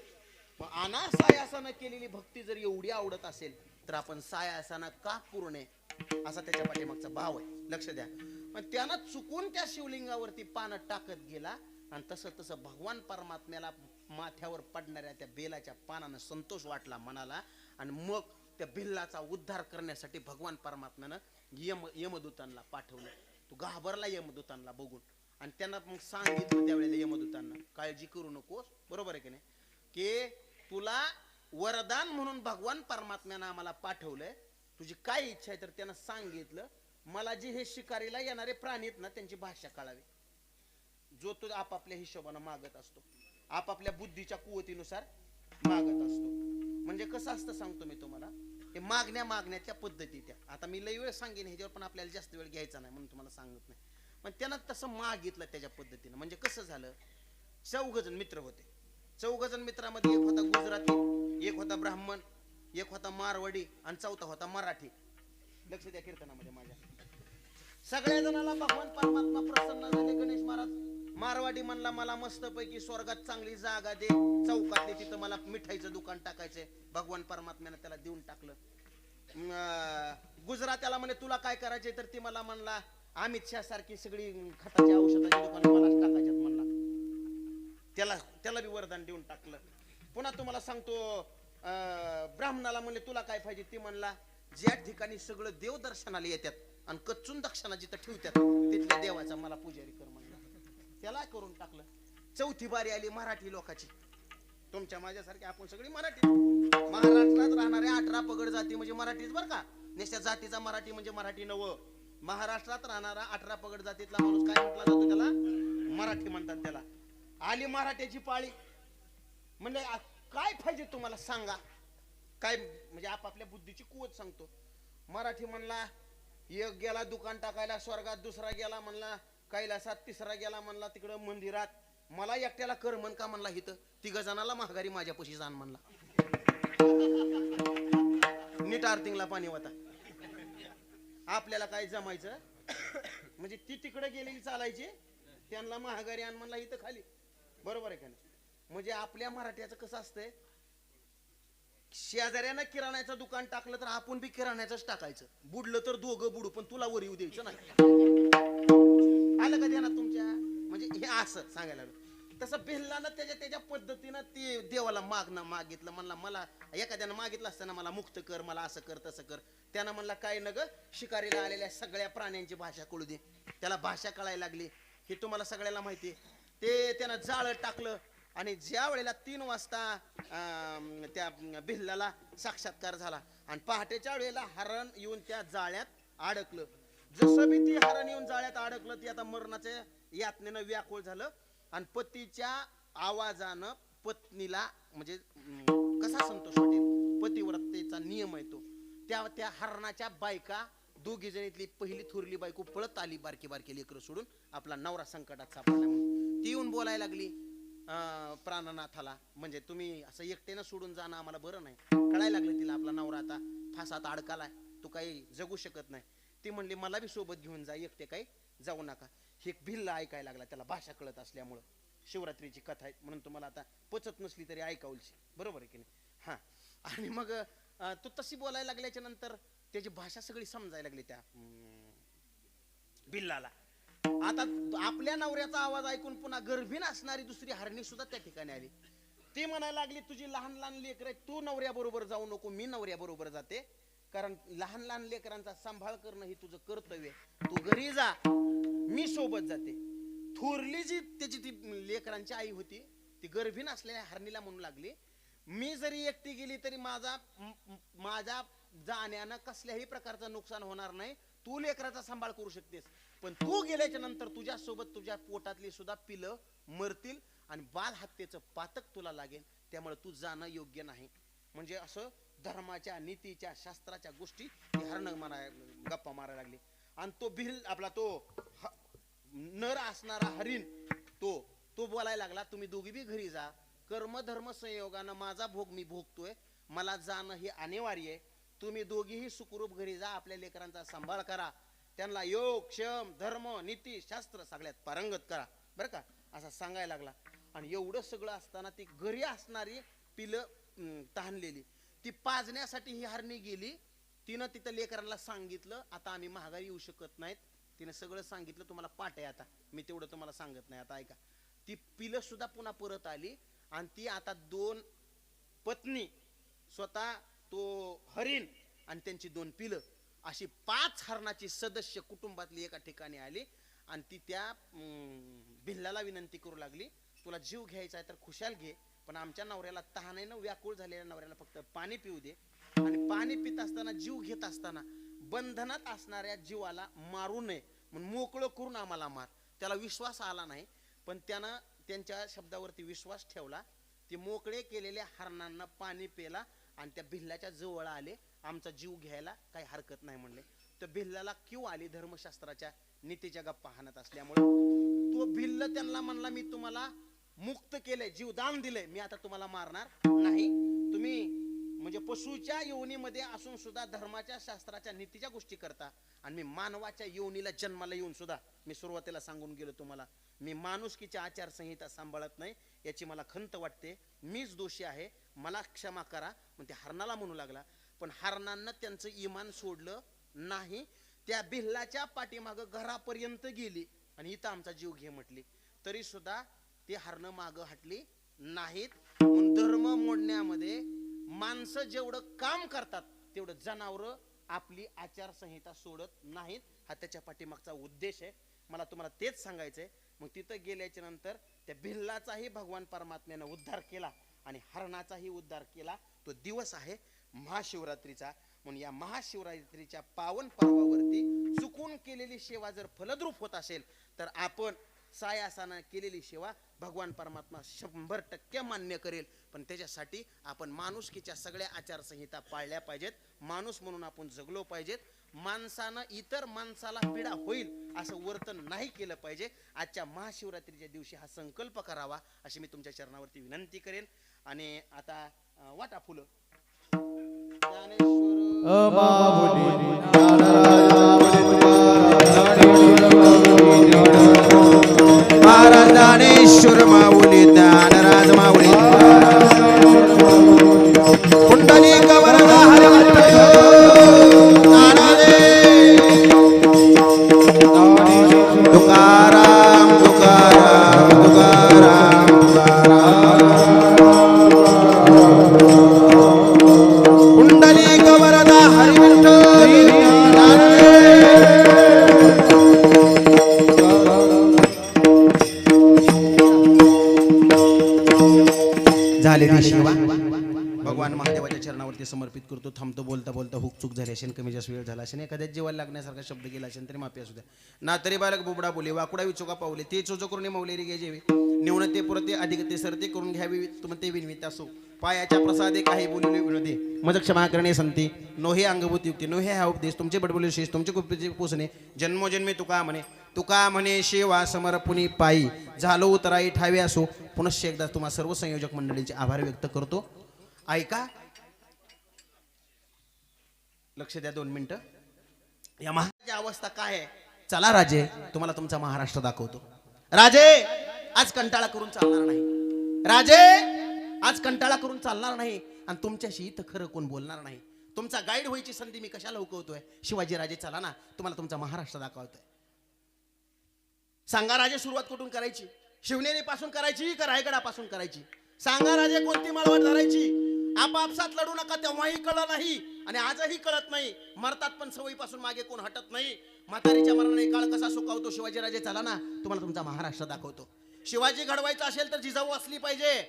पण अनासायासानं केलेली भक्ती जर एवढी आवडत असेल तर आपण सायासानं का पूर्ण असा त्याच्या पाठीमागचा भाव आहे. लक्ष द्या. पण त्यानं चुकून त्या शिवलिंगावरती पानं टाकत गेला. आणि तसं तसं भगवान परमात्म्याला माथ्यावर पडणाऱ्या त्या बेलाच्या पानानं संतोष वाटला मनाला. आणि मग त्या भिल्लाचा उद्धार करण्यासाठी भगवान परमात्म्यानं यमदूतांना पाठवलं. तो घाबरला यमदूतांना बघून. आणि त्यांना मग सांगितलं त्यावेळेला यमदूतांना, काळजी करू नकोस, बरोबर आहे की नाही, की तुला वरदान म्हणून भगवान परमात्म्यानं आम्हाला पाठवलंय. तुझी काय इच्छा आहे तर त्यानं सांगितलं, मला जे हे शिकारीला येणारे प्राणी आहेत ना त्यांची भाषा कळावी. जो तो आपापल्या हिशोबानं मागत असतो, आपापल्या बुद्धीच्या कुवतीनुसार मागत असतो. म्हणजे कसं असतं सांगतो मी तुम्हाला, हे मागण्याच्या पद्धती त्या. आता मी लई वेळ सांगेन ह्याच्यावर, पण आपल्याला जास्त वेळ घ्यायचा नाही म्हणून तुम्हाला सांगत नाही. पण त्यानं तसं मागितलं त्याच्या पद्धतीनं. म्हणजे कसं झालं, 4 जण मित्र होते. 4 जण मित्रामध्ये एक होता गुजराती, एक होता ब्राह्मण, एक होता मारवाडी आणि 4था होता मराठी. लक्ष द्या कीर्तनामध्ये माझ्या. सगळ्या जणाला भगवान परमात्मा प्रसन्न झाले. गणेश महाराज मारवाडी म्हणला, मला मस्तपैकी स्वर्गात चांगली जागा दे, चौकातली, तिथं मला मिठाईचं दुकान टाकायचंय. भगवान परमात्म्यानं त्याला देऊन टाकलं. गुजरात्याला म्हणे तुला काय करायचंय तर ती मला म्हणला अमित शाह सारखी सगळी खताची औषधाची दुकान मलाच टाकायच्यात म्हणला. त्याला बी वरदान देऊन टाकलं. पुन्हा तुम्हाला सांगतो ब्राह्मणाला म्हणले तुला काय पाहिजे, ती म्हणला ज्या ठिकाणी सगळं देव दर्शनाला येतात आणि कच्चून दक्षिणा जिथं ठेवतात तिथल्या देवाचा मला पुजारी कर म्हणला. त्याला करून टाकलं. चौथी बारी आली मराठी लोकांची. तुमच्या माझ्यासारखे आपण सगळी मराठी. महाराष्ट्रात राहणाऱ्या 18 पगड जाती म्हणजे मराठीच बरं का. नेसत्या जातीचा मराठी म्हणजे मराठी नव. महाराष्ट्रात राहणारा 18 पगड जातीतला माणूस काय म्हटला जातो त्याला? मराठी म्हणतात त्याला. आली मराठ्याची पाळी. म्हणजे काय पाहिजे तुम्हाला सांगा. काय म्हणजे आपापल्या बुद्धीची कुवत सांगतो. मराठी म्हणला एक गेला दुकान टाकायला स्वर्गात, दुसरा गेला म्हणला कैलासात, तिसरा गेला म्हणला तिकडं मंदिरात. मला एकट्याला कर म्हण का म्हणला इथं. 3 जणाला महागारी माझ्यापाशी जाण म्हणला. नीट आर्थिंगला पाणी होता. आपल्याला काय जमायचं म्हणजे ती तिकडे गेलेली चालायची, त्यांना महागारी आण म्हणला इथं खाली. बरोबर आहे का नाही? म्हणजे आपल्या मराठ्याचं कसं असतंय, शेजाऱ्यानं किराण्याचं दुकान टाकलं तर आपण बी किराण्याचंच टाकायचं. बुडलं तर दोघं बुडू पण तुला वर येऊ द्यायचं नाही. आलं का ध्यानात तुमच्या? म्हणजे हे असं सांगायला लागलं. तसं भिल्लानं त्याच्या पद्धतीनं ते देवाला मागितलं. म्हणला मला एखाद्यानं मागितलं असताना मला मुक्त कर, मला असं कर तसं कर. त्यानं म्हणला काय न ग, शिकारीला आलेल्या सगळ्या प्राण्यांची भाषा कळू दे. त्याला भाषा कळायला लागली. हे तुम्हाला सगळ्याला माहिती. ते त्यानं जाळं टाकलं आणि ज्या वेळेला 3 वाजता त्या भिल्लाला साक्षात्कार झाला आणि पहाटेच्या वेळेला हरण येऊन त्या जाळ्यात अडकलं. जसं बी ती हरण येऊन जाळ्यात अडकलं, ती आता मरणाच्या यातनेनं व्याकुळ झालं आणि पतीच्या आवाजानं पत्नीला म्हणजे कसा संतोष वाटेल, पतिव्रतेचा नियम आहे तो. त्या हरणाच्या बायका दोघी जणीतली पहिली थोरली बायको पळत आली, बारकी बारकी लेकरं सोडून. आपला नवरा संकटात सापडला म्हणून ती येऊन बोलायला लागली प्राणनाथाला, म्हणजे तुम्ही असं एकट्यानं सोडून जाणं आम्हाला बरं नाही. कळायला लागलं तिला आपला नवरा आता फासात अडकालाय, तू काही जगू शकत नाही. ती म्हणली मला बी सोबत घेऊन जा, एकटे काही जाऊ नका. हे भिल्ला ऐकायला लागला, त्याला भाषा कळत असल्यामुळं. शिवरात्रीची कथा आहे म्हणून तुम्हाला आता पचत नसली तरी ऐकावलची. बरोबर आहे की नाही? हा. आणि मग तो तशी बोलायला लागल्याच्या नंतर त्याची भाषा सगळी समजायला लागली त्या भिल्लाला. आता आपल्या नवऱ्याचा आवाज ऐकून पुन्हा गर्भीण असणारी दुसरी हरणी सुद्धा त्या ठिकाणी आली. ती म्हणायला लागली तुझी लहान लहान लेकर तू नवऱ्या बरोबर जाऊ नको, मी नवऱ्या बरोबर जाते. कारण लहान लहान लेकरांचा सांभाळ करणं ही तुझं कर्तव्य. तू घरी जा, मी सोबत जाते. थोरली जी त्याची ती लेकरांची आई होती ती गर्भीण असलेल्या हरणीला म्हणू लागली मी जरी एकटी गेली तरी माझ्या जाण्यानं कसल्याही प्रकारचं नुकसान होणार नाही. तू लेकराचा सांभाळ करू शकतेस, पण तू गेल्याच्या नंतर तुझ्यासोबत तुझ्या पोटातली सुद्धा पिलं मरतील आणि बाल हत्येचं पातक तुला लागेल. त्यामुळे तू जाणं योग्य नाही. म्हणजे असं धर्माच्या नीतीच्या शास्त्राच्या गोष्टी हरण गप्पा मारायला लागली. आणि तो भिल आपला तो नर असणारा हरिण तो बोलायला लागला तुम्ही दोघी बी घरी जा, कर्म धर्म संयोगानं माझा भोग मी भोगतोय, मला जाणं हे अनिवार्य आहे. तुम्ही दोघीही सुखरूप घरी जा, आपल्या लेकरांचा सांभाळ करा, त्यांना योग क्षम धर्म नीती शास्त्र सगळ्यात पारंगत करा बरं का, असा सांगायला लागला. आणि एवढं सगळं असताना ती घरी असणारी पिलं तहानलेली ती पाजण्यासाठी ही हरणी गेली. तिनं तिथं लेकरांना सांगितलं आता आम्ही महागारी येऊ शकत नाहीत. तिनं सगळं सांगितलं. तुम्हाला पाठ आहे आता, मी तेवढं तुम्हाला सांगत नाही. आता ऐका, ती पिलं सुद्धा पुन्हा परत आली आणि ती आता 2 पत्नी स्वतः तो हरिण आणि त्यांची 2 पिलं अशी 5 हरणाची सदस्य कुटुंबातली एका ठिकाणी आली. आणि ती त्या भिल्लाला विनंती करू लागली तुला जीव घ्यायचा आहे तर खुशाल घे, पण आमच्या नवऱ्याला तहानेनं व्याकुळ झालेल्या नवऱ्याला फक्त पाणी पिऊ दे. आणि पाणी पित असताना जीव घेत असताना बंधनात असणाऱ्या जीवाला मारू नये म्हणून मोकळं करून आम्हाला मार. त्याला विश्वास आला नाही, पण त्यानं त्यांच्या शब्दावरती विश्वास ठेवला. ते मोकळे केलेल्या हरणांना पाणी पेला आणि त्या भिल्लाच्या जवळ आले. आमचा जीव घ्यायला काही हरकत नाही म्हणले. तर भिल्लाला क्यू आली धर्मशास्त्राच्या नीतीच्या गप्पा हाणत असल्यामुळे. तो भिल्ल त्यांना म्हणला मी तुम्हाला मुक्त केलंय, जीवदान दिलंय, मी आता तुम्हाला मारणार नाही. तुम्ही म्हणजे पशुच्या योनीमध्ये असून सुद्धा धर्माच्या शास्त्राच्या नीतीच्या गोष्टी करता आणि मी मानवाच्या योनीला जन्माला येऊन सुद्धा मी सुरुवातीला सांगून गेलो तुम्हाला मी माणुसकीच्या आचारसंहिता सांभाळत नाही, याची मला खंत वाटते. मीच दोषी आहे, मला क्षमा करा. मग ते हरणाला म्हणू लागला. पण हरणांना त्यांचं इमान सोडलं नाही. त्या बिल्लाच्या पाठीमाग घरापर्यंत गेली आणि इथं आमचा जीव घे म्हटली, तरी सुद्धा ते हरणं मागं हटली नाहीत. म्हणून धर्म मोडण्यामध्ये माणसं जेवढं काम करतात तेवढं जनावरं आपली आचारसंहिता सोडत नाहीत. हा त्याच्या पाठीमागचा उद्देश आहे. मला तुम्हाला तेच सांगायचंय. मग तिथं गेल्याच्या नंतर त्या भिल्लाचाही भगवान परमात्म्यानं उद्धार केला आणि हरणाचाही उद्धार केला. तो दिवस आहे महाशिवरात्रीचा. म्हणून या महाशिवरात्रीच्या पावन पर्वावरती चुकून केलेली सेवा जर फलद्रूप होत असेल तर आपण सायासानं केलेली सेवा भगवान परमात्मा 100% मान्य करेल. पण त्याच्यासाठी आपण माणुसकीच्या सगळ्या आचारसंहिता पाळल्या पाहिजेत. माणूस म्हणून आपण जगलो पाहिजेत. माणसानं इतर माणसाला पीडा होईल असं वर्तन नाही केलं पाहिजे. आजच्या महाशिवरात्रीच्या दिवशी हा संकल्प करावा अशी मी तुमच्या चरणावरती विनंती करेन. आणि आता वाटा फुलं. महाराज ज्ञानेश्वर माऊली ज्ञानराज माऊली कुंडली कवरदा हरिवंत तुकाराम तुकाराम तुकाराम कुंडली कवरदा हरिवंत झालेली सेवा भगवान महादेवाच्या चरणावरती समर्पित करतो. थांबतो. बोलता बोलता हुक चूक झाली असेल, कमी जास्त वेळ झाला असेल, एखाद्या जीवाला लागण्यासारखा शब्द गेला असेल तरी माफी असू द्या. ना तरी बालक बुबडा बोले वाकुडा विचोका पावले ते चोचो करून मौलेरी घे जेवे निवणते पुरते अधिक ते सरते करून घ्यावी तुम ते विनवित असो पायाच्या प्रसादे काही बोलले विनोदे मज क्षमा करणे संती नोहे अंगभूत युक्ती नोहे हा उपदेश तुमचे बडबोले शेष तुमचे कुपचे पोसणे जन्मोजन्मे तुका म्हणे शेवा समर्पुनी पायी झालो उतराई ठावे असो. पुनश्च एकदा तुम्हा सर्व संयोजक मंडळींचे आभार व्यक्त करतो. ऐका, लक्ष द्या 2 मिनिटं. या महाराजाची अवस्था काय आहे? चला राजे, तुम्हाला तुमचा महाराष्ट्र दाखवतो. राजे आज कंटाळा करून चालणार नाही. राजे आज कंटाळा करून चालणार नाही. आणि तुमच्याशी इथं खरं कोण बोलणार नाही. तुमचा गाईड व्हायची संधी मी कशाला हुकवतोय? शिवाजी राजे चला ना, तुम्हाला तुमचा महाराष्ट्र दाखवतोय. सांगा राजे, सुरुवात कुठून करायची? शिवनेरी पासून करायची का रायगडापासून करायची? सांगा राजे, कोणती माळवट धरायची? आपापसात लढू नका तेव्हाही कळलं नाही आणि आजही कळत नाही. मरतात पण सवयीपासून मागे कोण हटत नाही. म्हातारीच्या मरणाने काळ कसा सुकावतो? शिवाजी राजे चला ना, तुम्हाला तुमचा महाराष्ट्र दाखवतो. शिवाजी घडवायचा असेल तर जिजाऊ असली पाहिजे.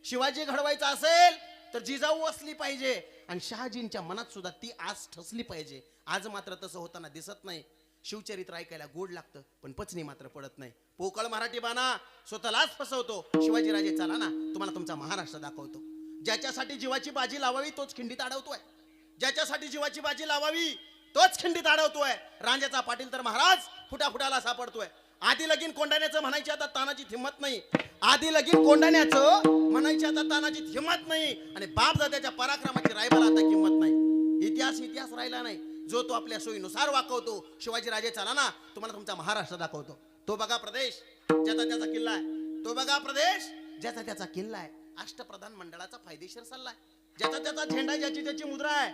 शिवाजी घडवायचा असेल तर जिजाऊ असली पाहिजे. आणि शहाजींच्या मनात सुद्धा ती आस ठसली पाहिजे. आज मात्र तसं होताना दिसत नाही. शिवचरित्र ऐकायला गोड लागतं पण पचनी मात्र पडत नाही. पोकळ मराठी बाणा स्वतःलाच फसवतो. शिवाजी राजे चला ना, तुम्हाला तुमचा महाराष्ट्र दाखवतो. ज्याच्यासाठी जीवाची बाजी लावावी तोच खिंडीत अडवतोय. ज्याच्यासाठी जीवाची बाजी लावावी तोच खिंडीत अडवतोय. रांजेचा पाटील तर महाराज फुटाफुटाला सापडतोय. आधी लगीन कोंडाण्याचं म्हणायची आता तानाची हिंमत नाही. आधी लगीन कोंडाण्याचं म्हणायची आता तानाची हिंमत नाही. आणि बाप दादाच्या पराक्रमाची रायबाला आता किंमत नाही. इतिहास राहिला नाही. जो तो आपल्या सोयीनुसार वाकवतो. शिवाजी राजे चला ना, तुम्हाला तुमचा महाराष्ट्र दाखवतो. तो बघा प्रदेश ज्याचा त्याचा किल्ला आहे. तो बघा प्रदेश ज्याचा त्याचा किल्ला आहे. अष्टप्रधान मंडळाचा फायदेशीर सल्ला आहे. ज्याचा त्याचा झेंडा आहे, ज्याची त्याची मुद्रा आहे.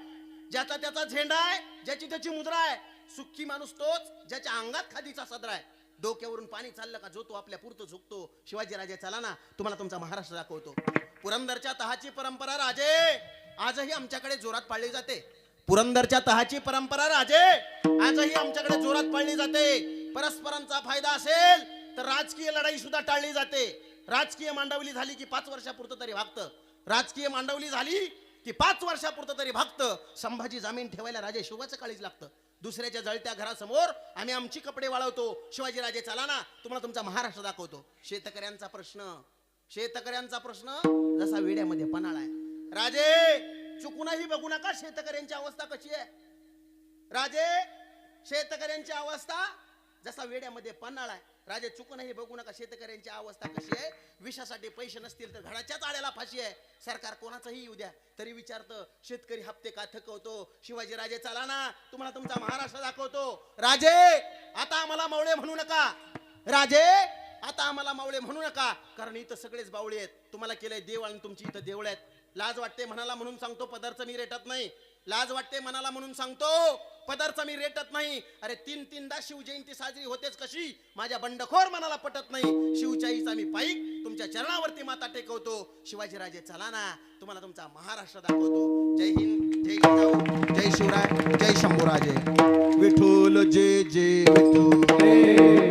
ज्याचा त्याचा झेंडा आहे, ज्याची त्याची मुद्रा आहे. सुखी माणूस तोच ज्याच्या अंगात खादीचा सदरा आहे. डोक्यावरून पाणी चाललं का जो तो आपल्या पुरतं झुकतो. शिवाजी राजे चला ना, तुम्हाला तुमचा महाराष्ट्र दाखवतो. पुरंदरच्या तहाची परंपरा राजे आजही आमच्याकडे जोरात पाळली जाते. पुरंदरच्या तहाची परंपरा राजे आजही आमच्याकडे जोरात पाळली जाते. परस्परांचा फायदा असेल तर राजकीय लढाई सुद्धा टाळली जाते. राजकीय मांडवली झाली की 5 वर्षापुरतं तरी भागतं. राजकीय मांडवली झाली की 5 वर्षापुरतं तरी भागतं. संभाजी जामीन ठेवायला राजे शिवाचं काळीच लागतं. दुसऱ्याच्या जळत्या घरासमोर आम्ही आमची कपडे वाळवतो. शिवाजी राजे चला ना, तुम्हाला तुमचा महाराष्ट्र दाखवतो. शेतकऱ्यांचा प्रश्न जसा वेड्यामध्ये पन्हाळा आहे. राजे चुकूनही बघू नका शेतकऱ्यांची अवस्था कशी आहे. राजे शेतकऱ्यांची अवस्था जसा वेड्यामध्ये पन्हाळा आहे. राजे चुकूनही बघू नका शेतकऱ्यांची अवस्था कशी आहे. विषासाठी पैसे नसतील तर घराच्या ताळ्याला फाशी आहे. सरकार कोणाचंही येऊ द्या तरी विचारतं शेतकरी हप्ते का थकवतो. शिवाजी राजे चला ना, तुम्हाला तुमचा महाराष्ट्र दाखवतो. राजे आता आम्हाला मावळे म्हणू नका. राजे आता आम्हाला मावळे म्हणू नका, कारण इथं सगळेच बावळे आहेत. तुम्हाला केलंय देव आणि तुमची इथं देवळ आहेत. लाज वाटते मनाला म्हणून सांगतो, पदार्थ मी रेटत नाही. लाज वाटते मनाला म्हणून सांगतो, पदरचा मी रेटत नाही. अरे तीनदा शिवजयंती साजरी होतेच कशी, माझ्या बंडखोर मनाला पटत नाही. शिवचाईचा मी पाईक तुमच्या चरणावरती माता टेकवतो. शिवाजीराजे चला ना, तुम्हाला तुमचा महाराष्ट्र दाखवतो. जय हिंद, जय जिजाऊ, जय शिवराय, जय शंभूराजे. विठ्ठल जय जय विठ्ठल.